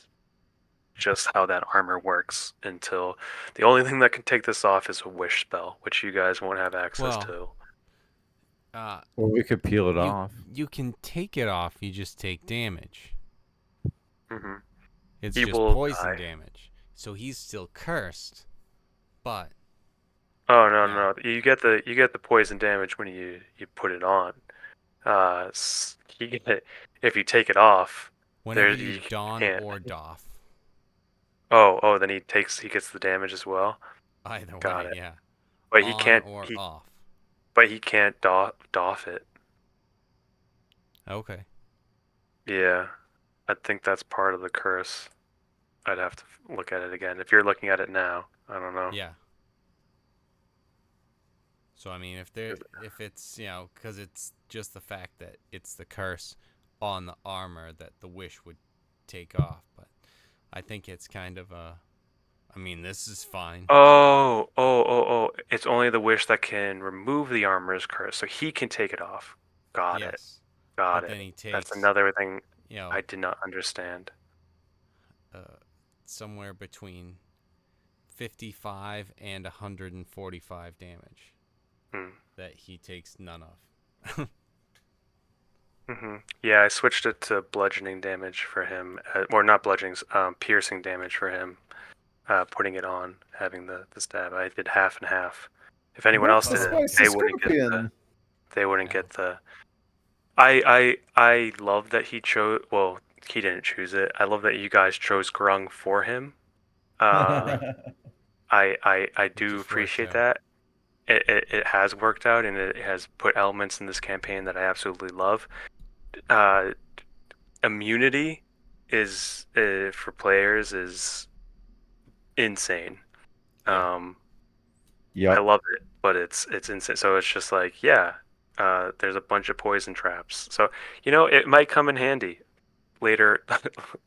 just how that armor works until the only thing that can take this off is a wish spell, which you guys won't have access Well, to. Or we could peel it you off. you can take it off. You just take damage. Hmm. It's He just will poison die. damage. So he's still cursed, but Oh no, you know, no, you get the poison damage when you put it on. You get it if you take it off. There whenever you you don can't. or doff, Oh, then he gets the damage as well. either Got way, it. yeah, But he on can't or he off. but he can't doff it. Okay. Yeah, I think that's part of the curse. I'd have to look at it again. If you're looking at it now, I don't know. Yeah. So I mean, if it's because it's just the fact that it's the curse on the armor that the wish would take off, but I think it's kind of a. I mean, this is fine. Oh! It's only the wish that can remove the armor's curse, so he can take it off. Got it. Yes, Got but it. then he That's takes another thing you know I did not understand. uh, somewhere between 55 and 145 damage Hmm. that he takes none of. Yeah, I switched it to bludgeoning damage for him, or not bludgeoning, piercing damage for him. Putting it on, having the stab. I did half and half. If anyone What's else the did it, Oh, spicy okay. they wouldn't get the. scorpion? They wouldn't Yeah. get the. I love that he chose. Well, he didn't choose it. I love that you guys chose Grung for him. Uh, I It do just worked appreciate out. that. It has worked out, and it has put elements in this campaign that I absolutely love. Uh, Immunity is for players is insane. Yeah. Um, I Yep. love it, but it's insane. So it's just like, yeah, there's a bunch of poison traps. So it might come in handy later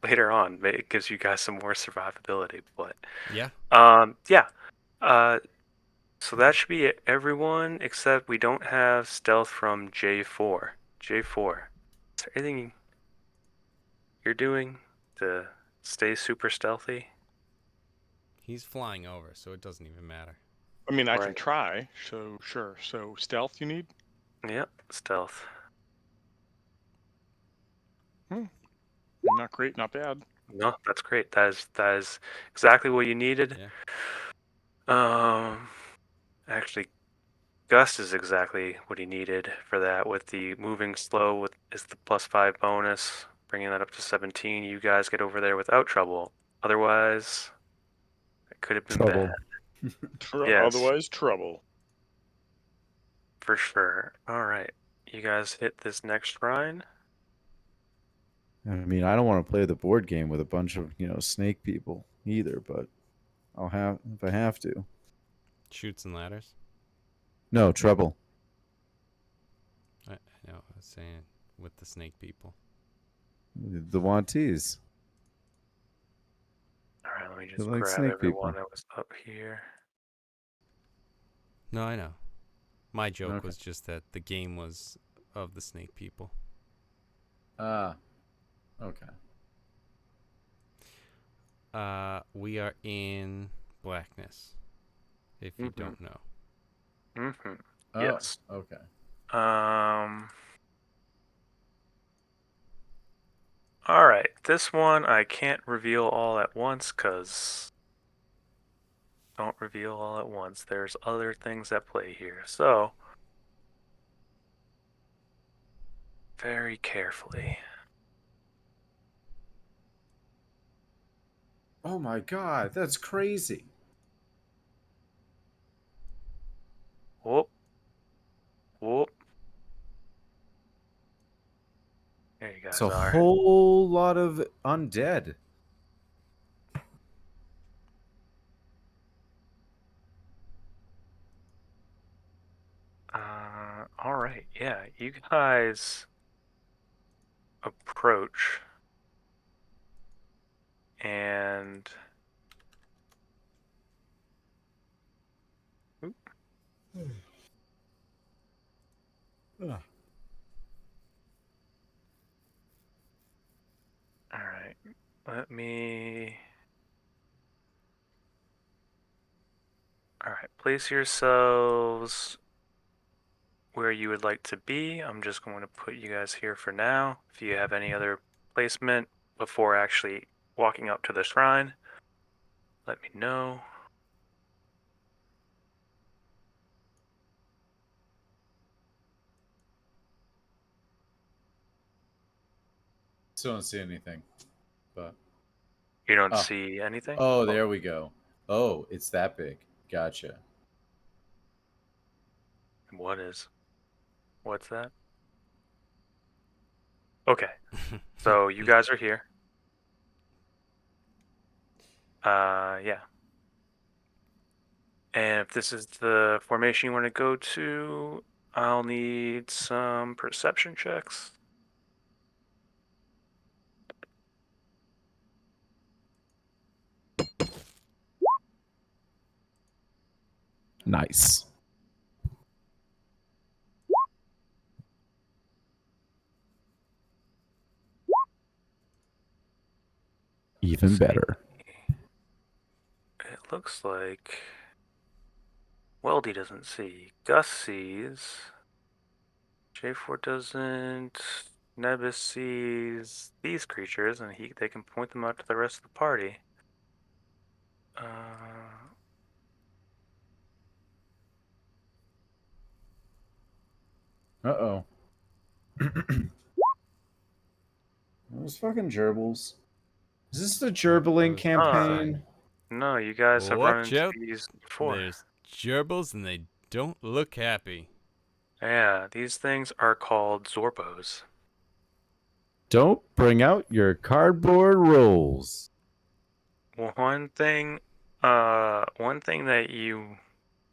later on. It gives you guys some more survivability. But Yeah. yeah. Uh, so that should be it, everyone, except we don't have stealth from J4. J4. Is there anything you're doing to stay super stealthy? He's flying over, so it doesn't even matter. I mean, I can Right. try. So sure. So stealth you need? Yep, stealth. Not great, not bad. No, that's great. That is exactly what you needed. Yeah. Um, Actually, Gus is exactly what he needed for that. With the moving slow, with is the +5 bonus, bringing that up to 17. You guys get over there without trouble. Otherwise, it could have been bad. Trouble. Yes, Otherwise, trouble. for sure. All right, you guys hit this next shrine. I mean, I don't want to play the board game with a bunch of snake people either, but I'll have if I have to. Shoots and ladders. No trouble. I know. I was saying with the snake people. The wanties. All right, let me They just like grab snake everyone people. that was up here. No, I know. My joke Okay. was just that the game was of the snake people. Ah. Okay. We are in blackness. If you Mm-hmm. don't know. Mm-hmm. Oh. Yes. Okay. All right. This one I can't reveal all at once because don't reveal all at once. There's other things at play here. So, very carefully. Oh my god, that's crazy. Whoop. Whoop. There you It's guys a are. whole lot of undead. All right. Yeah, you guys approach and oop, Ugh. all right. Let me All right. Place yourselves where you would like to be. I'm just going to put you guys here for now. If you have any other placement before actually walking up to the shrine, let me know. Still don't see anything. But You don't oh, see anything? oh, Oh, there we go. Oh, it's that big. Gotcha. what is? What's that? Okay. So you guys are here. Yeah. And if this is the formation you want to go to, I'll need some perception checks. Nice. Even See. better. It looks like Weldy doesn't see. Gus sees. J4 doesn't. Nebus sees these creatures, and they can point them out to the rest of the party. Uh-oh. Those fucking gerbils. Is this the gerbling Those campaign? No, you guys have run Watch into out. these before. There's gerbils and they don't look happy. Yeah, these things are called Zorbos. Don't bring out your cardboard rolls. One thing that you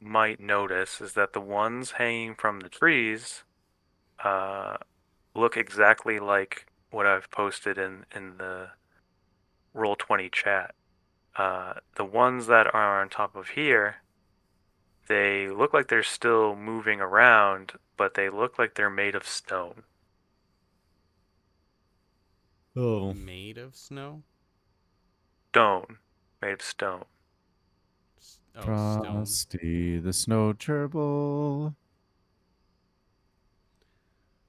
might notice is that the ones hanging from the trees uh, look exactly like what I've posted in the Roll20 chat. The ones that are on top of here, they look like they're still moving around, but they look like they're made of stone. Oh. Made of snow? Stone. Made of stone. Oh, stone. Frosty the Snow Gerbil.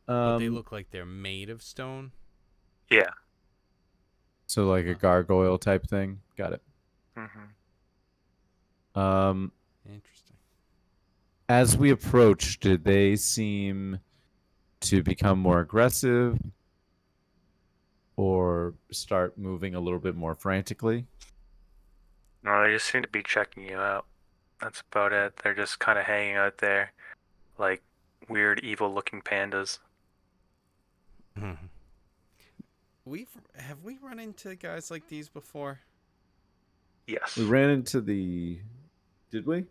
But they look like they're made of stone? Yeah. So like a gargoyle type thing. Got it. Interesting. As we approach, did they seem to become more aggressive or start moving a little bit more frantically? No, they just seem to be checking you out. That's about it. They're just kind of hanging out there like weird, evil looking pandas. Have we run into guys like these before? Yes. We ran into the. Did we?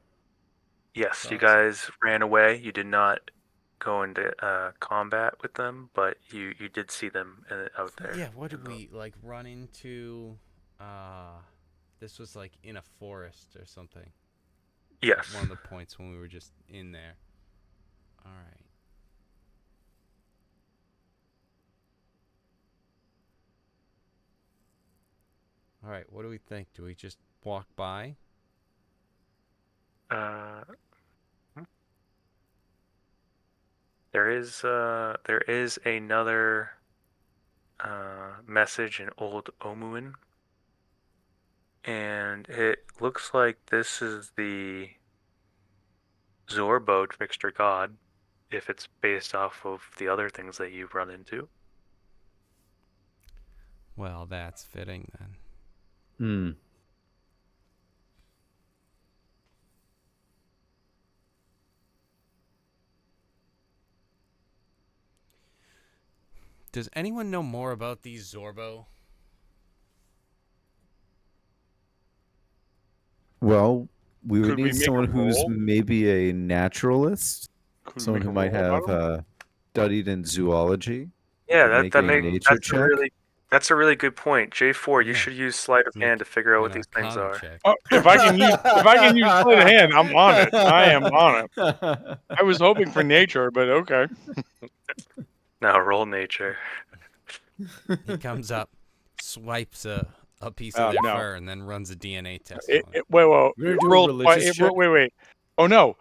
Yes, you Thought so. guys ran away. You did not go into combat with them, but you did see them out there. Yeah, what did we like run into? This was like in a forest or something. Yes. At one of the points when we were just in there. All right. All right, what do we think? Do we just walk by? There is another message in Old Omuin, and it looks like this is the Zorbo Trickster God, if it's based off of the other things that you've run into. Well, that's fitting then. Hmm. Does anyone know more about these Zorbo? Well, we would Could we need make a someone who's roll? maybe a naturalist, Could we someone make who a might roll have about 'em? studied in zoology. Yeah, Could make a nature check. that's a really good point. J4, you Yeah. should use sleight of Make hand to figure out what an these things Arcana are. check. Oh, if I can use sleight of hand, I'm on it. I am on it. I was hoping for nature, but okay. Now roll nature. He comes up, swipes a piece of their No. fur, and then runs a DNA test on it. Wait, We're gonna do a religious check. wait. Oh no!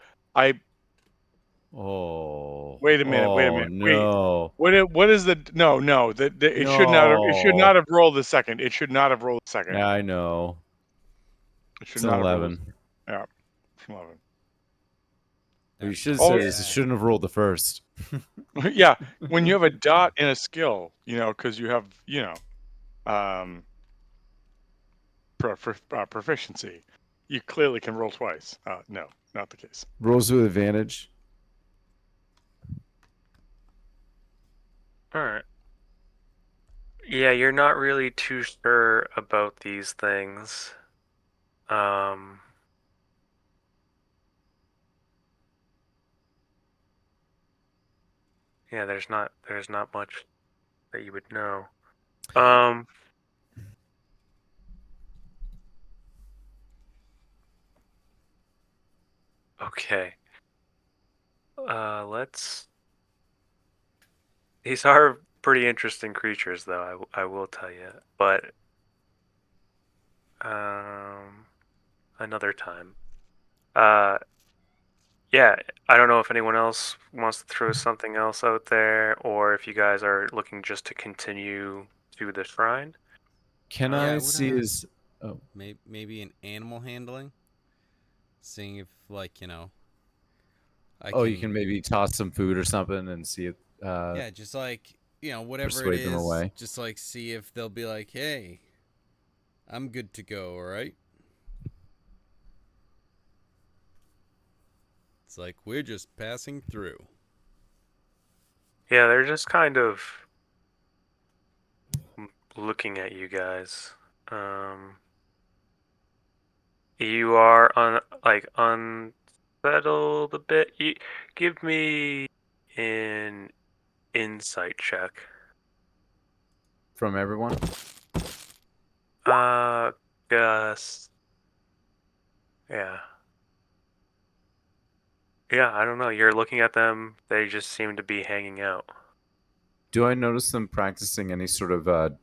Oh. Wait a minute. No. What is the no? It should not have rolled the second. It should not have rolled the second. Yeah, I know. It should It's an not have rolled. 11. Yeah, 11. What you should have Oh, said yeah. is it shouldn't have rolled the first. Yeah, when you have a dot in a skill, because you have, proficiency, you clearly can roll twice. No, not the case. Rolls with advantage. Alright. Yeah, you're not really too sure about these things. Yeah, there's not much that you would know. Okay. Let's. These are pretty interesting creatures, though. I will tell you, but another time. yeah, I don't know if anyone else wants to throw something else out there, or if you guys are looking just to continue to the shrine. Can Yeah, I I would see his? Oh, maybe an animal handling, seeing if I oh, you can can maybe toss some food or something and see if yeah, just like whatever it persuade them is, away. just like see if they'll be like, hey, I'm good to go. All right. It's like we're just passing through. Yeah, they're just kind of looking at you guys. Um, you are unsettled a bit. Give me an insight check. From everyone. Uh, Gus. Yeah. Yeah, I don't know. You're looking at them. They just seem to be hanging out. Do I notice them practicing any sort of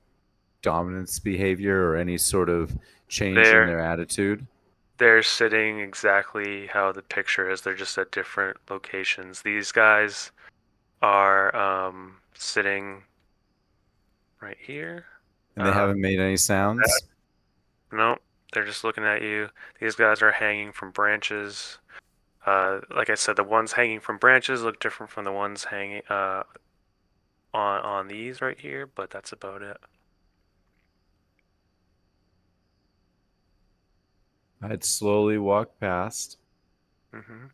dominance behavior or any sort of change in They're their attitude? they're sitting exactly how the picture is. They're just at different locations. These guys are sitting right here. And they haven't made any That- sounds? no, they're just looking at you. These guys are hanging from branches. Like I said, the ones hanging from branches look different from the ones hanging on these right here, but that's about it. I'd slowly walk past. Hmm.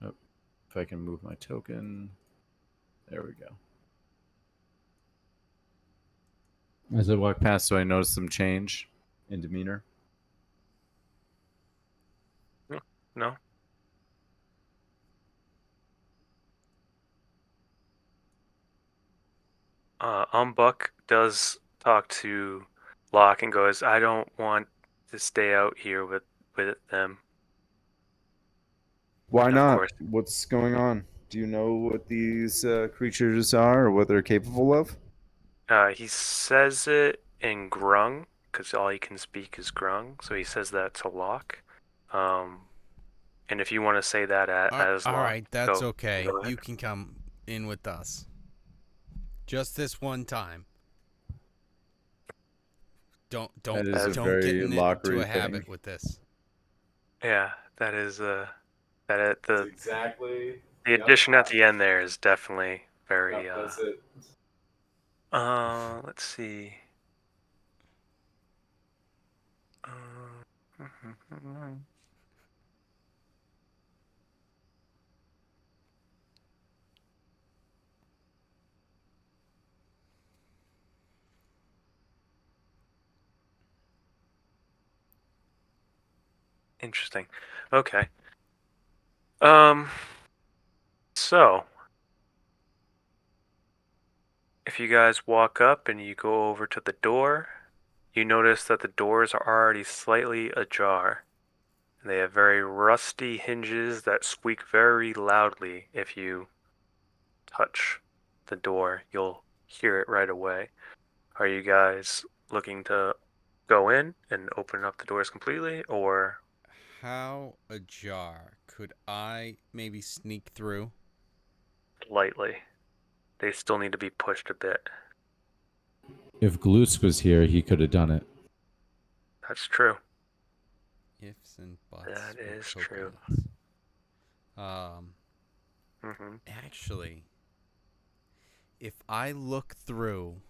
Oh, if I can move my token. There we go. As I walk past, do I notice some change in demeanor? No. Umbuck does talk to Locke and goes, "I don't want to stay out here with them." Why Of not? course, What's going on? Do you know what these creatures are or what they're capable of? he says it in Grung because all he can speak is Grung, so he says that to Locke. Um, and if you want to say that as All Locke, right, that's go okay. go ahead. You can come in with us. Just this one time. Don't That don't is a As don't get very into Lockery a thing. habit with this. yeah, that is That's the exactly. the Yep. addition at the end there is definitely very Yep. That's it. let's see. Uh, Interesting. Okay. Um, so if you guys walk up and you go over to the door, you notice that the doors are already slightly ajar. And they have very rusty hinges that squeak very loudly if you touch the door. You'll hear it right away. Are you guys looking to go in and open up the doors completely or How ajar could I maybe sneak through? lightly? They still need to be pushed a bit. If Glutz was here, he could have done it. That's true. Ifs and buts That with is true. coconuts. Um, Hmm. actually, if I look through,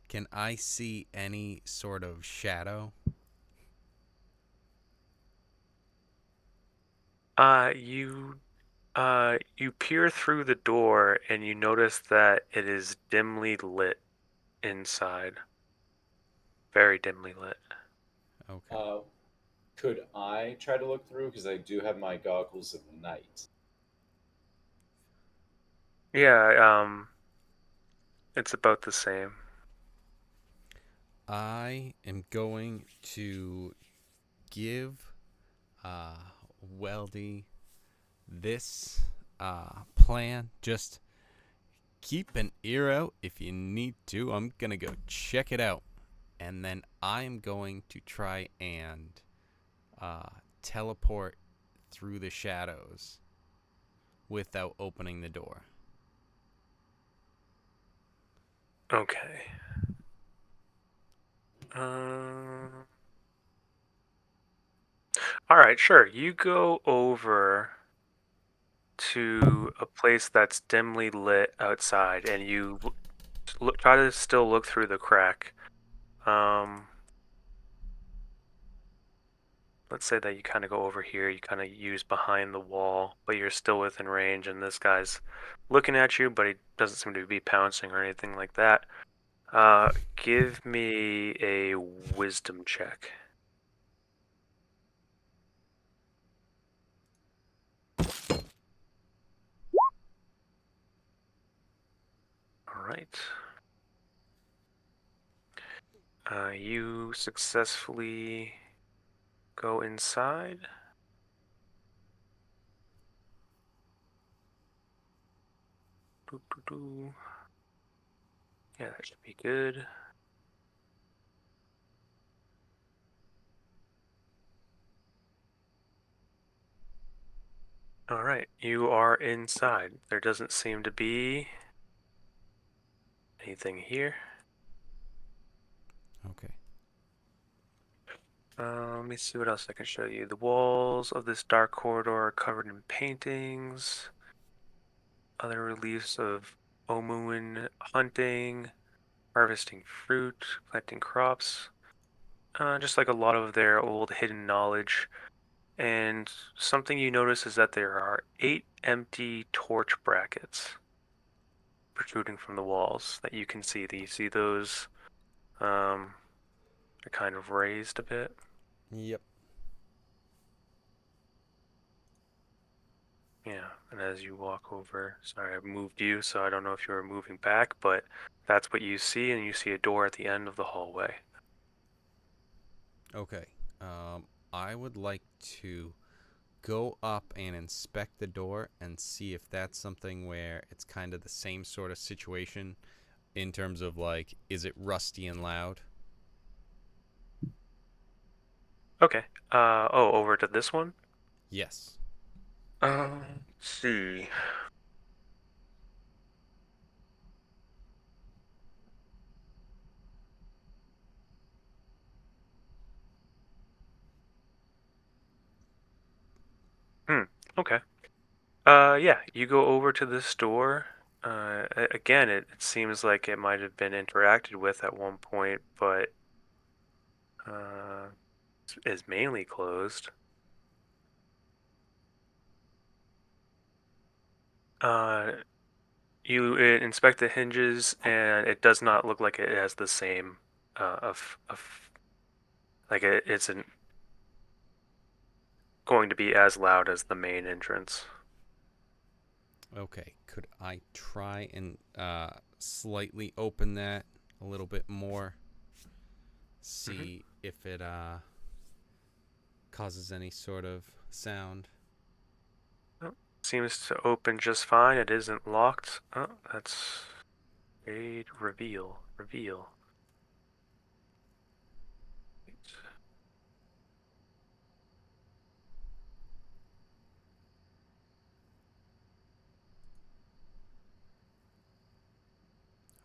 can I see any sort of shadow? You you peer through the door and you notice that it is dimly lit inside. Very dimly lit. Okay. Uh, could I try to look through? Because I do have my goggles of night. Yeah, it's about the same. I am going to give uh, Weldy this plan. Just keep an ear out if you need to. I'm gonna go check it out, and then I'm going to try and teleport through the shadows without opening the door. Okay. Um. All right, sure. You go over to a place that's dimly lit outside, and you try to still look through the crack. Um, let's say that you kind of go over here, you kind of use behind the wall, but you're still within range, and this guy's looking at you, but he doesn't seem to be pouncing or anything like that. Give me a wisdom check. All right. You successfully go inside. Doo, doo, doo. Yeah, that should be good. All right, you are inside. There doesn't seem to be anything here. Okay. Let me see what else I can show you. The walls of this dark corridor are covered in paintings, other reliefs of Omuan hunting, harvesting fruit, planting crops, just like a lot of their old hidden knowledge. And something you notice is that there are 8 empty torch brackets protruding from the walls that you can see. Do you see those? They're kind of raised a bit. Yep. Yeah, and as you walk over, sorry, I moved you, so I don't know if you were moving back, but that's what you see, and you see a door at the end of the hallway. Okay. I would like to go up and inspect the door and see if that's something where it's kind of the same sort of situation in terms of like, is it rusty and loud? Okay. Over to this one. Yes. Let's see. Hmm. Okay. Yeah, you go over to this door. Again, it seems like it might have been interacted with at one point, but uh, is mainly closed. Uh, you inspect the hinges, and it does not look like it has the same of like it isn't going to be as loud as the main entrance. Okay. Could I try and slightly open that a little bit more? Hmm. See if it causes any sort of sound. Oh, seems to open just fine. It isn't locked. Oh, that's a reveal. Reveal.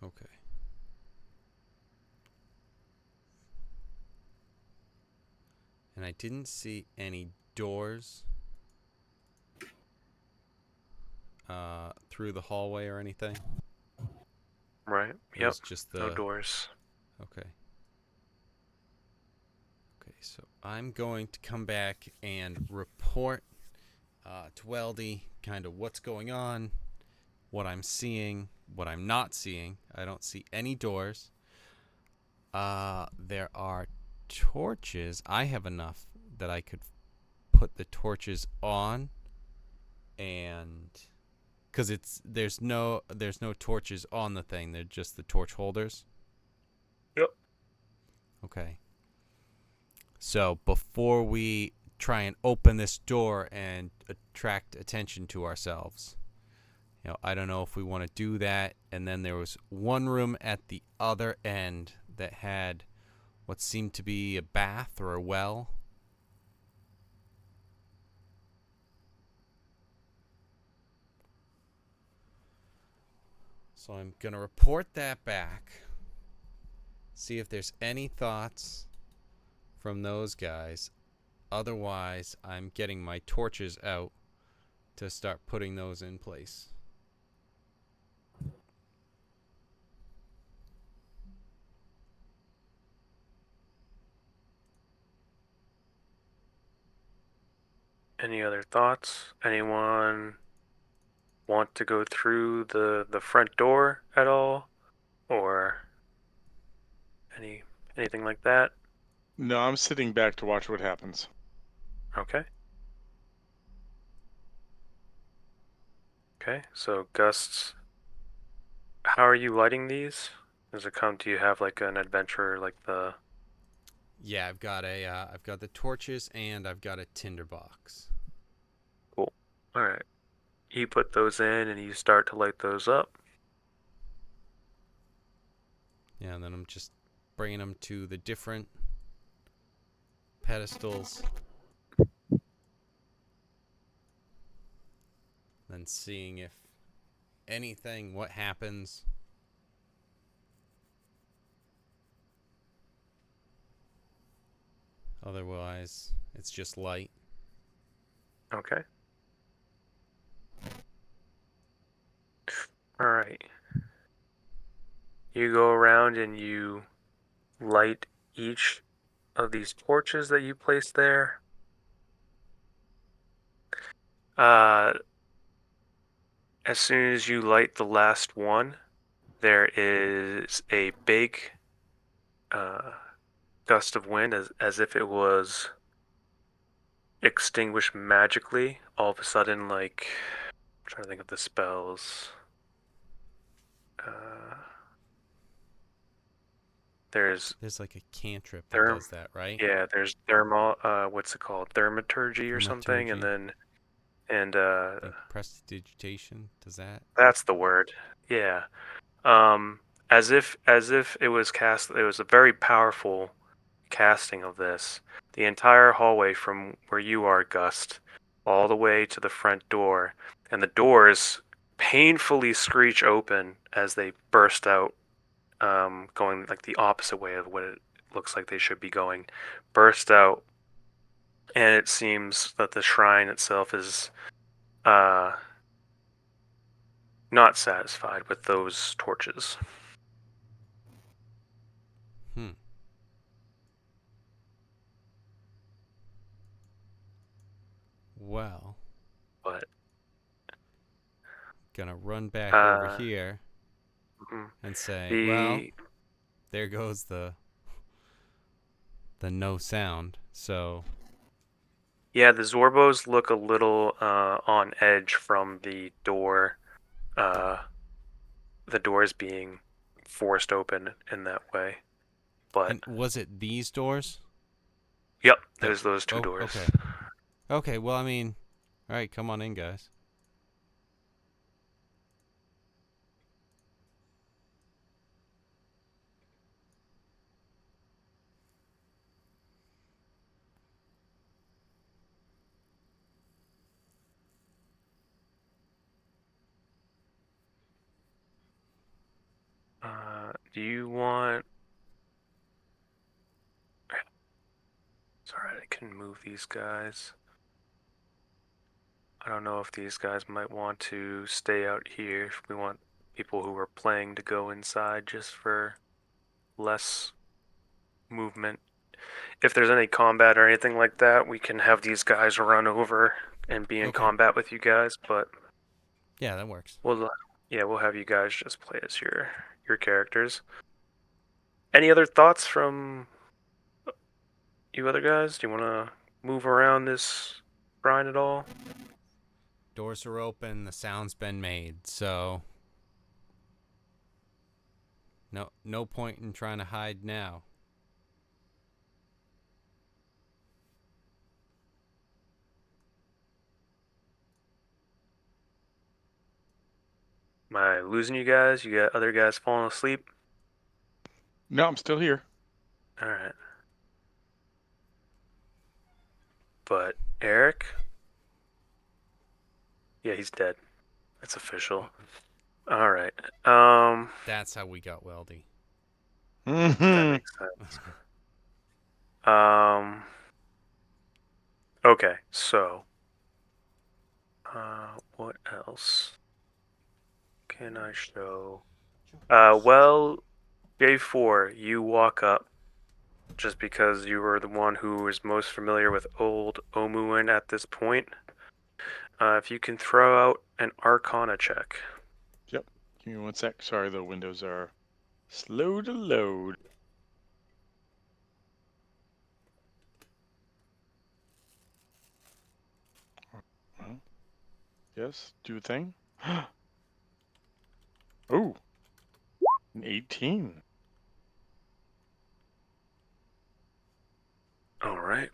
Okay. And I didn't see any doors through the hallway or anything. Right. It Yep. was just No the. doors. Okay. Okay, so I'm going to come back and report to Weldy kind of what's going on, what I'm seeing, what I'm not seeing. I don't see any doors. There are torches. I have enough that I could put the torches on, and because there's no torches on the thing. They're just the torch holders. Yep. Okay. So before we try and open this door and attract attention to ourselves, I don't know if we want to do that. And then there was one room at the other end that had what seemed to be a bath or a well. So I'm going to report that back. See if there's any thoughts from those guys. Otherwise, I'm getting my torches out to start putting those in place. Any other thoughts? Anyone want to go through the front door at all, or anything like that? No, I'm sitting back to watch what happens. Okay. Okay. So gusts, how are you lighting these? Does it come? Do you have like an adventure like the? Yeah, I've got the torches and I've got a tinderbox. Cool. All right. You put those in and you start to light those up. Yeah, and then I'm just bringing them to the different pedestals. Then seeing if what happens. Otherwise, it's just light. Okay. All right. You go around and you light each of these torches that you place there. Uh, as soon as you light the last one, there is a big uh, gust of wind as if it was extinguished magically. All of a sudden, like, I'm trying to think of the spells. Uh, there's There's like a cantrip that therm, does that, right? yeah, there's thermal. What's it called? Thaumaturgy or something, and Thaumaturgy. then and I think prestidigitation does that. that's the word. Yeah. Um, as if it was cast. It was a very powerful casting of this. The entire hallway from where you are, Gust, all the way to the front door, and the doors painfully screech open as they burst out, going like the opposite way of what it looks like they should be going. Burst out, and it seems that the shrine itself is uh, not satisfied with those torches. Hmm. Well, But gonna run back over uh, here mhm. and say, well, the there goes the no sound. So Yeah, the Zorbos look a little on edge from uh, the doors being forced open in that way. But and was it these doors? yep, That there's those two oh doors. okay. Okay, well I mean, all right, come on in guys. Do you want? It's alright, I can move these guys. I don't know if these guys might want to stay out here. If we want people who are playing to go inside just for less movement. If there's any combat or anything like that, we can have these guys run over and be in Okay. combat with you guys, but Yeah, that works. we'll yeah, we'll have you guys just play as your characters. Any other thoughts from you other guys? Do you want to move around this shrine at all? Doors are open, the sound's been made, so no point in trying to hide now. Am I losing you guys? You got other guys falling asleep? No, I'm still here. All right. But Eric? Yeah, he's dead. It's official. All right. That's how we got Weldy. That Mhm. makes sense. Um. Okay. So, what else can I show? Well, J4, you walk up just because you were the one who is most familiar with old Omuin at this point. If you can throw out an Arcana check. Yep. Give me one sec. Sorry, the windows are slow to load. Well, yes, do a thing. Oh, an 18. All right.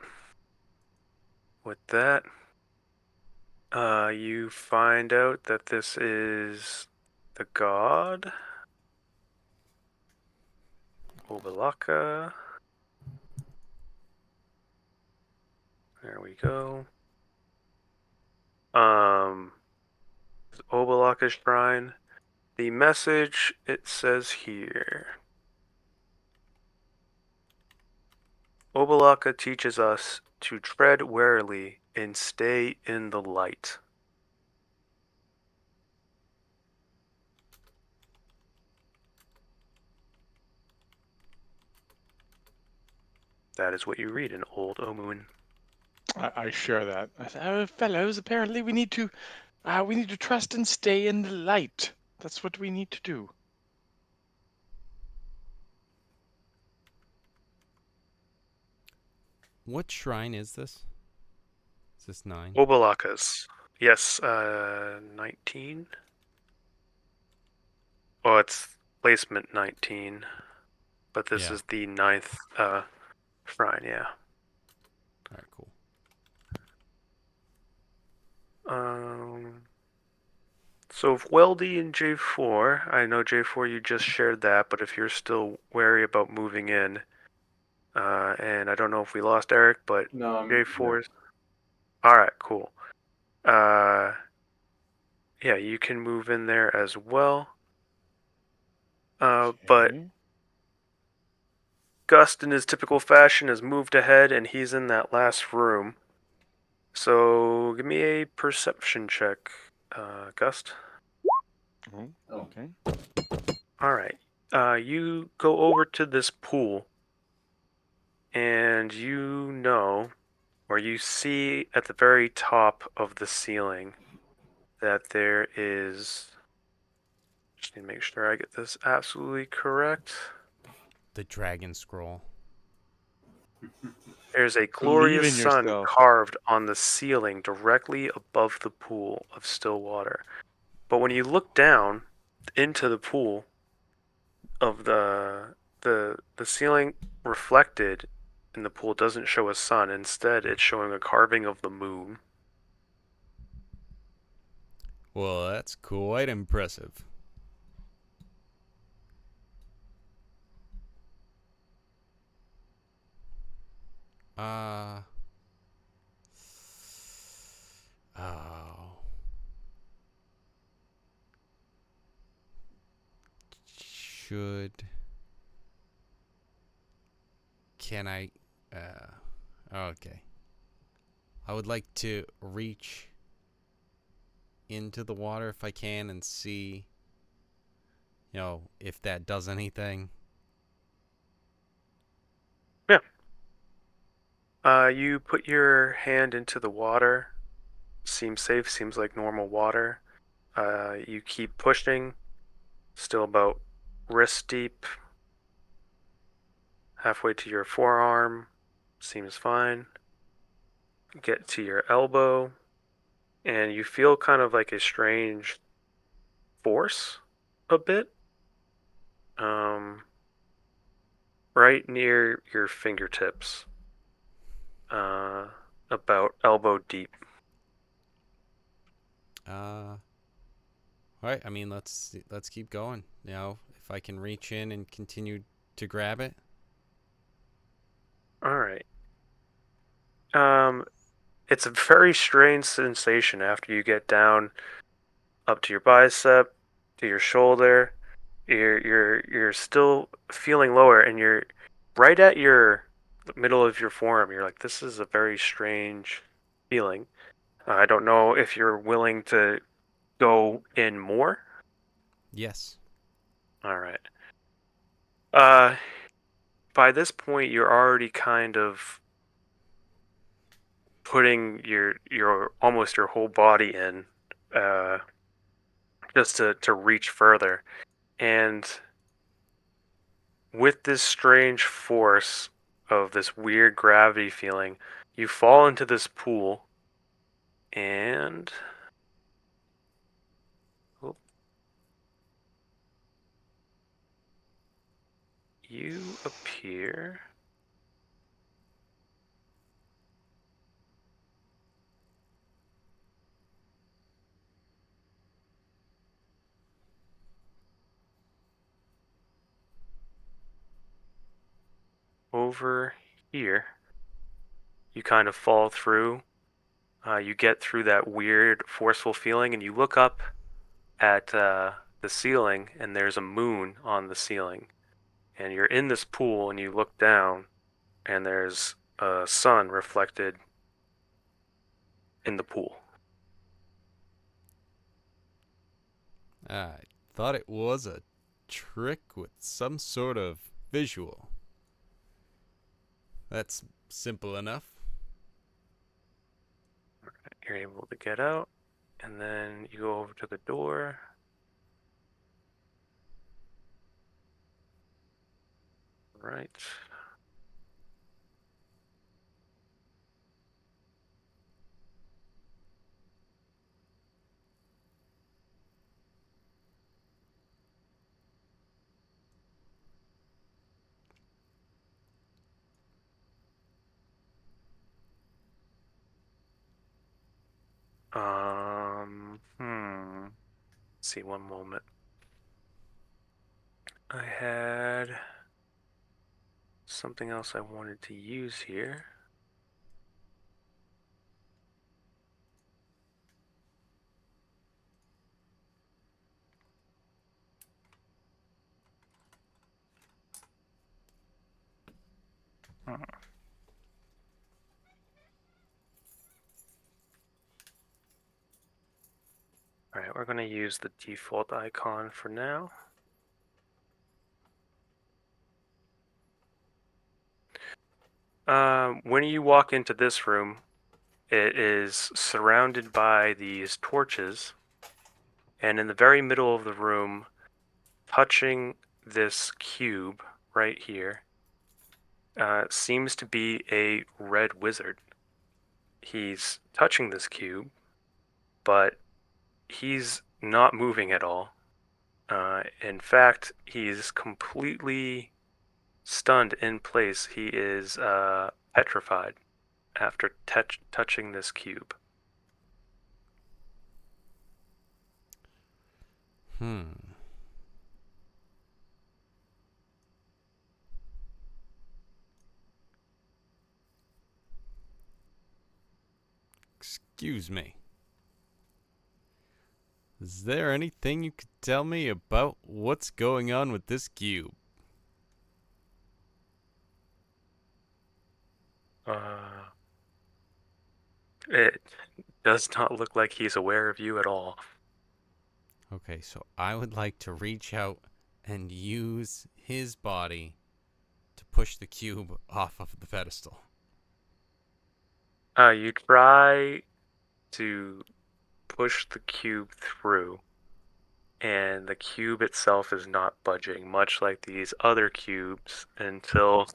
With that, you find out that this is the god Obalaka. There we go. Um, Obalaka Shrine. The message it says here. Obalaka teaches us to tread warily and stay in the light. That is what you read in Old Omuin. I share that. Fellows, apparently we need to trust and stay in the light. That's what we need to do. What shrine is this? Is this 9? Obalakas. Yes, 19. Oh, it's placement 19, but this Yeah. is the ninth shrine, yeah. All right, cool. So if Weldy and J4, I know J4 you just shared that, but if you're still wary about moving in, and I don't know if we lost Eric, but No, I'm here. J4's. Alright, cool. Uh, yeah, you can move in there as well. But Okay. Gust, in his typical fashion, has moved ahead and he's in that last room. So give me a perception check, Gust. Oh, Oh, okay. Alright. You go over to this pool and you know, or you see at the very top of the ceiling that there is. Just need to make sure I get this absolutely correct. The dragon scroll. There's a Believe glorious in sun yourself. carved on the ceiling directly above the pool of still water. But when you look down into the pool of the ceiling reflected in the pool doesn't show a sun. Instead, it's showing a carving of the moon. Well, that's quite impressive. Uh. Oh. Should. Can I. Okay. I would like to reach into the water if I can and see, if that does anything. Yeah. You put your hand into the water. Seems safe. Seems like normal water. You keep pushing. Still about wrist deep. Halfway to your forearm. Seems fine. Get to your elbow, and you feel kind of like a strange force, a bit. Um, right near your fingertips. Uh, about elbow deep. All right. I mean, let's keep going. If I can reach in and continue to grab it. All right. Um, it's a very strange sensation after you get down up to your bicep. to your shoulder. You're still feeling lower, and you're right at your middle of your forearm. You're like, this is a very strange feeling. I don't know if you're willing to go in more. Yes. All right. Uh, by this point, you're already kind of putting your almost your whole body in, uh, just to reach further. And with this strange force of this weird gravity feeling, you fall into this pool, and oh, you appear over here. You kind of fall through. You get through that weird, forceful feeling, and you look up at the ceiling, and there's a moon on the ceiling. And you're in this pool, and you look down, and there's a sun reflected in the pool. I thought it was a trick with some sort of visual. That's simple enough. You're able to get out, and then you go over to the door. Right. Let's see, one moment. I had something else I wanted to use here. Hmm. Alright, we're going to use the default icon for now. When you walk into this room, it is surrounded by these torches, and in the very middle of the room, touching this cube right here, seems to be a red wizard. He's touching this cube, but he's not moving at all. In fact, he's completely stunned in place. He is petrified after touching this cube. Hmm. Excuse me. Is there anything you could tell me about what's going on with this cube? Uh, it does not look like he's aware of you at all. Okay, so I would like to reach out and use his body to push the cube off of the pedestal. You try to push the cube through, and the cube itself is not budging, much like these other cubes, until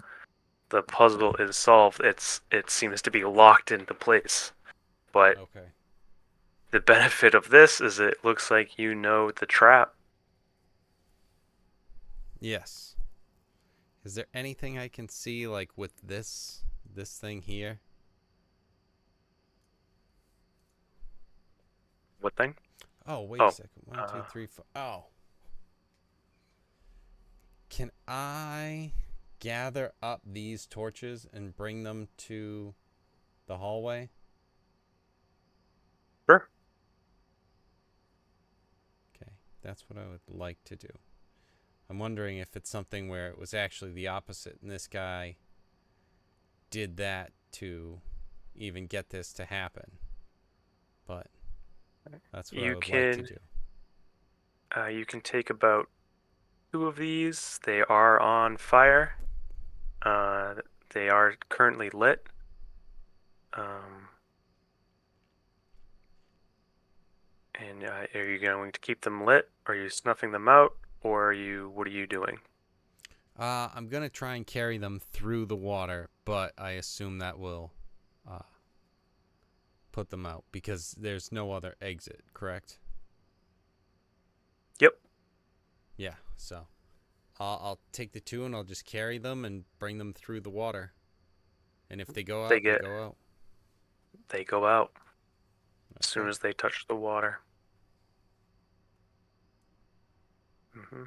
the puzzle is solved. It seems to be locked into place. But Okay. the benefit of this is it looks like you know the trap. Yes. Is there anything I can see like with this thing here? What thing? Oh, wait a Oh, second. 1, 2, 3, 4. Oh. Can I gather up these torches and bring them to the hallway? sure. Okay. That's what I would like to do. I'm wondering if it's something where it was actually the opposite, and this guy did that to even get this to happen. But that's what I You would like to can do. you can take about 2 of these. They are on fire. Uh, they are currently lit. Um, and are you going to keep them lit? Are you snuffing them out, or are you? What are you doing? I'm gonna try and carry them through the water, but I assume that will uh, put them out because there's no other exit. Correct? Yep. Yeah. So I'll take the two and I'll just carry them and bring them through the water. And if they go They out, they get go out. they go out as soon Okay. as they touch the water. Hmm.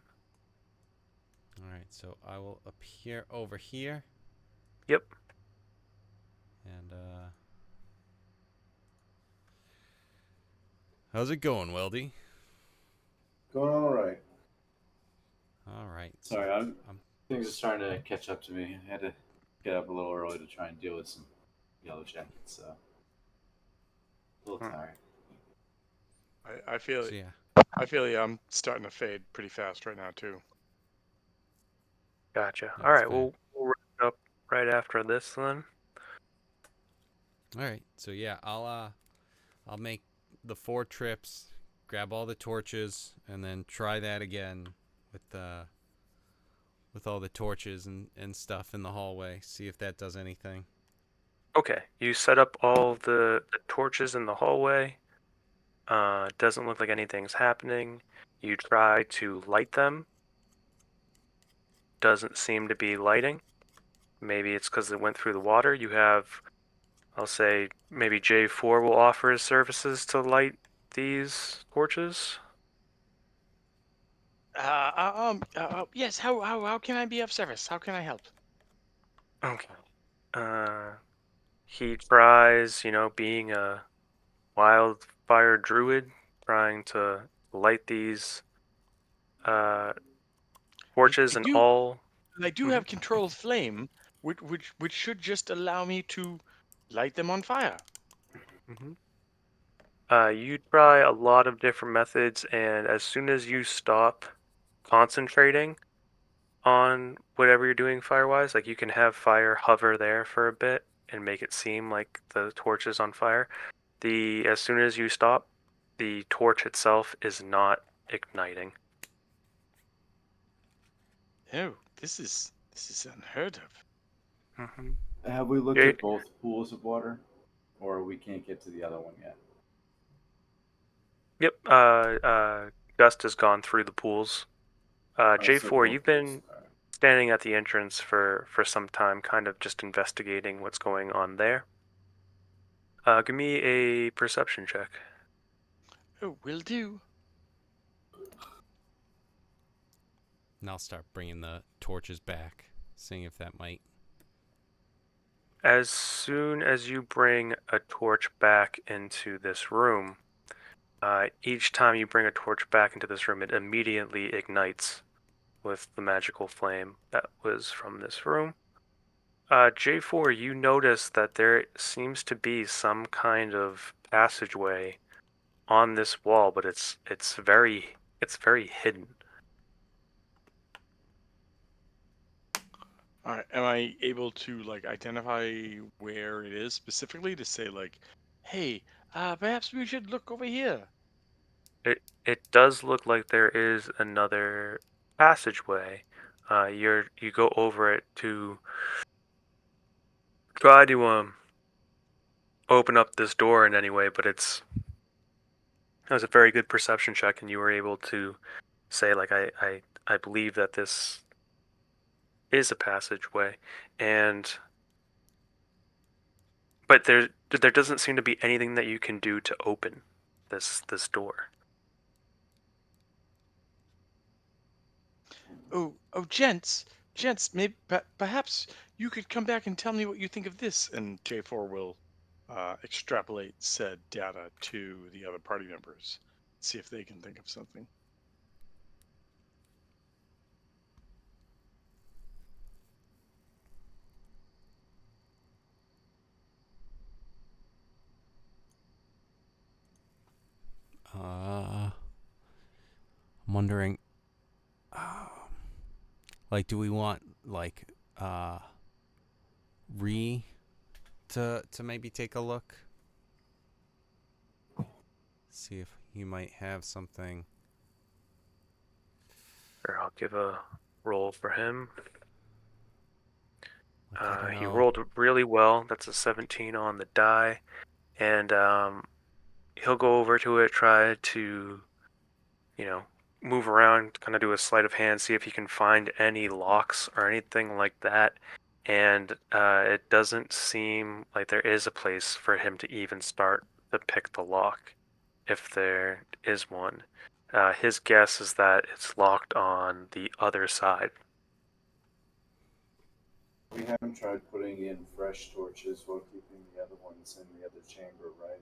All right. So I will appear over here Yep. and how's it going, Weldy? Going all right. All right. So Sorry, I'm things are starting to catch up to me. I had to get up a little early to try and deal with some yellow jackets, so a little Hmm. tired. I feel so yeah. I feel yeah, I'm starting to fade pretty fast right now too. Gotcha. All That's right. fair. We'll wrap it up right after this then. All right. So yeah, I'll make the 4 trips, grab all the torches, and then try that again with all the torches and stuff in the hallway. See if that does anything. Okay. You set up all the torches in the hallway. Doesn't look like anything's happening. You try to light them. Doesn't seem to be lighting. Maybe it's because it went through the water. You have, I'll say, maybe J4 will offer his services to light these torches. Yes. How can I be of service? How can I help? Okay. Uh, he tries, being a wildfire druid, trying to light these uh, I, torches I and do all. I do Mhm, have control flame, which should just allow me to light them on fire. mhm. You try a lot of different methods, and as soon as you stop concentrating on whatever you're doing fire-wise, like you can have fire hover there for a bit and make it seem like the torch is on fire. As soon as you stop, the torch itself is not igniting. Oh, this is unheard of. Hmm. Have we looked J- at both pools of water, or we can't get to the other one yet? yep. Gust has gone through the pools. Oh, so J4, both you've pools. been All right. standing at the entrance for some time, kind of just investigating what's going on there. Give me a perception check. Oh, will do. And I'll start bringing the torches back, seeing if that might. As soon as you bring a torch back into this room, each time you bring a torch back into this room, it immediately ignites with the magical flame that was from this room. J4, you notice that there seems to be some kind of passageway on this wall, but it's very hidden. All right. Am I able to like identify where it is specifically to say like, hey, perhaps we should look over here? It does look like there is another passageway. You go over it to try to open up this door in any way, but it was a very good perception check, and you were able to say like I believe that this is a passageway, and but there doesn't seem to be anything that you can do to open this door. Oh, gents, maybe perhaps you could come back and tell me what you think of this, and J4 will extrapolate said data to the other party members, see if they can think of something. wondering, like, do we want like Ree to maybe take a look, see if he might have something. Or I'll give a roll for him. Like, I don't He know. rolled really well. That's a 17 on the die, and he'll go over to it, try to, you know, move around, kind of do a sleight of hand, see if he can find any locks or anything like that. And it doesn't seem like there is a place for him to even start to pick the lock, if there is one. His guess is that it's locked on the other side. We haven't tried putting in fresh torches while keeping the other ones in the other chamber, right?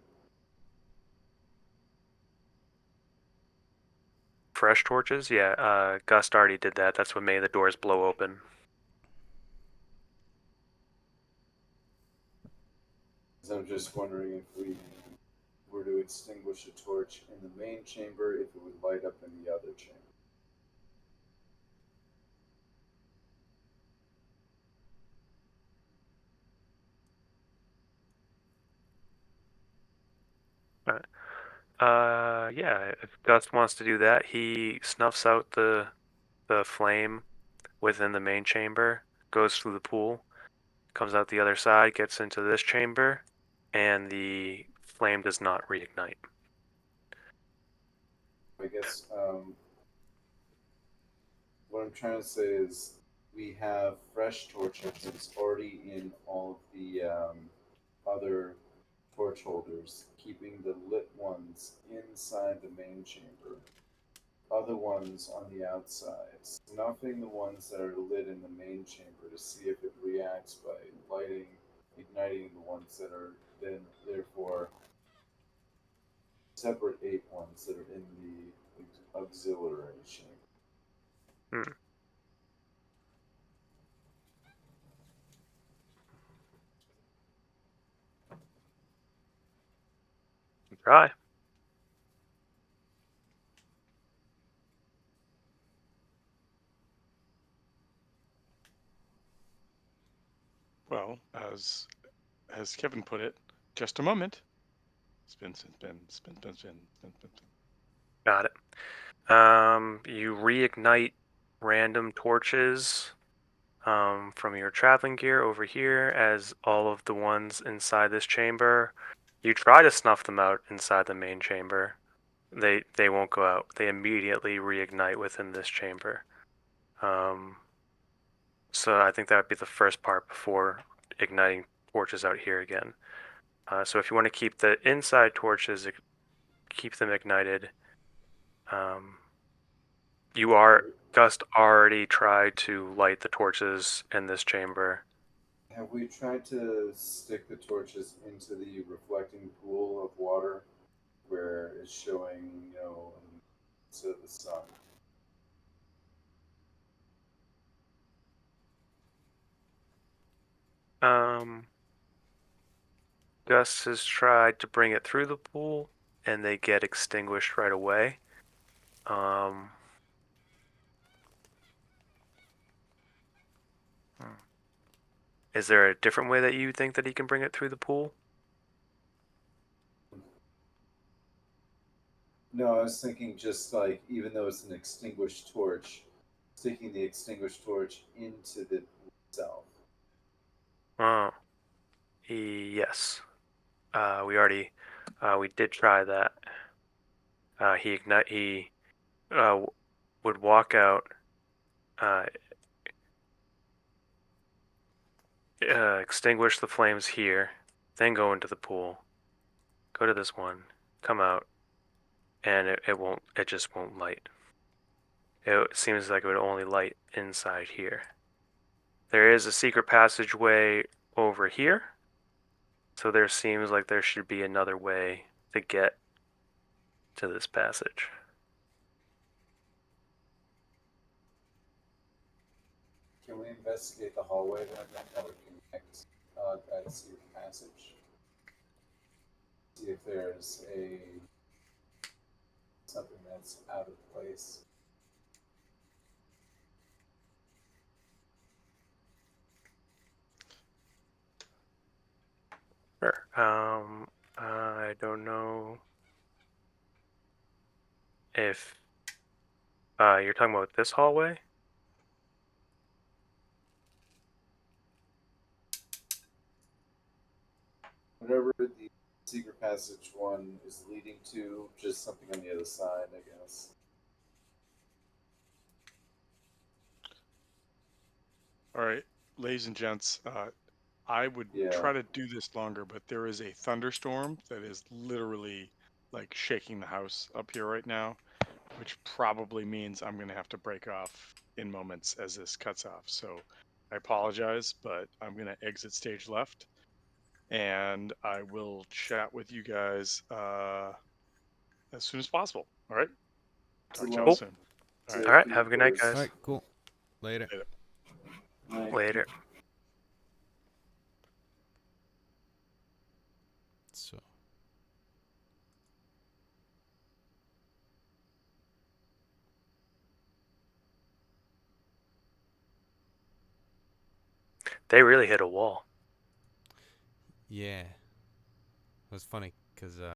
Fresh torches? Yeah, Gust already did that. That's what made the doors blow open. So I'm just wondering if we were to extinguish a torch in the main chamber, if it would light up in the other chamber. Yeah, if Gust wants to do that, he snuffs out the flame within the main chamber, goes through the pool, comes out the other side, gets into this chamber, and the flame does not reignite. I guess what I'm trying to say is we have fresh torches that's already in all of the other torch holders, keeping the lit ones inside the main chamber, other ones on the outside, snuffing the ones that are lit in the main chamber to see if it reacts by igniting the ones that are then therefore separate 8 ones that are in the auxiliary chamber. Hmm. Try. Well, as Kevin put it, just a moment. Spin, spin, spin, spin, spin, spin, spin, spin, spin. Got it. You reignite random torches from your traveling gear over here as all of the ones inside this chamber. You try to snuff them out inside the main chamber. They won't go out. They immediately reignite within this chamber. Um, so I think that would be the first part before igniting torches out here again. So if you want to keep the inside torches, keep them ignited. Um, Gust already tried to light the torches in this chamber. Have we tried to stick the torches into the reflecting pool of water where it's showing, to the sun? Um, Gus has tried to bring it through the pool, and they get extinguished right away. Um, is there a different way that you think that he can bring it through the pool? No, I was thinking just like, even though it's an extinguished torch, sticking the extinguished torch into the pool itself. Oh, yes. We did try that. He would walk out, uh, extinguish the flames here, then go into the pool, go to this one, come out, and it just won't light. It seems like it would only light inside here. There is a secret passageway over here, so there seems like there should be another way to get to this passage. Can we investigate the hallway then? That would connect that secret passage. See if there's something that's out of place. I don't know if you're talking about this hallway. Whatever the secret passage one is leading to, just something on the other side, I guess. All right, ladies and gents, I would Yeah. try to do this longer, but there is a thunderstorm that is literally like shaking the house up here right now, which probably means I'm going to have to break off in moments as this cuts off. So I apologize, but I'm going to exit stage left and I will chat with you guys as soon as possible. All right. Talk to y'all Cool. soon. All right. All right. Have a good night, All guys. right, cool. Later. Later. Later. So, They really hit a wall. yeah. It was funny because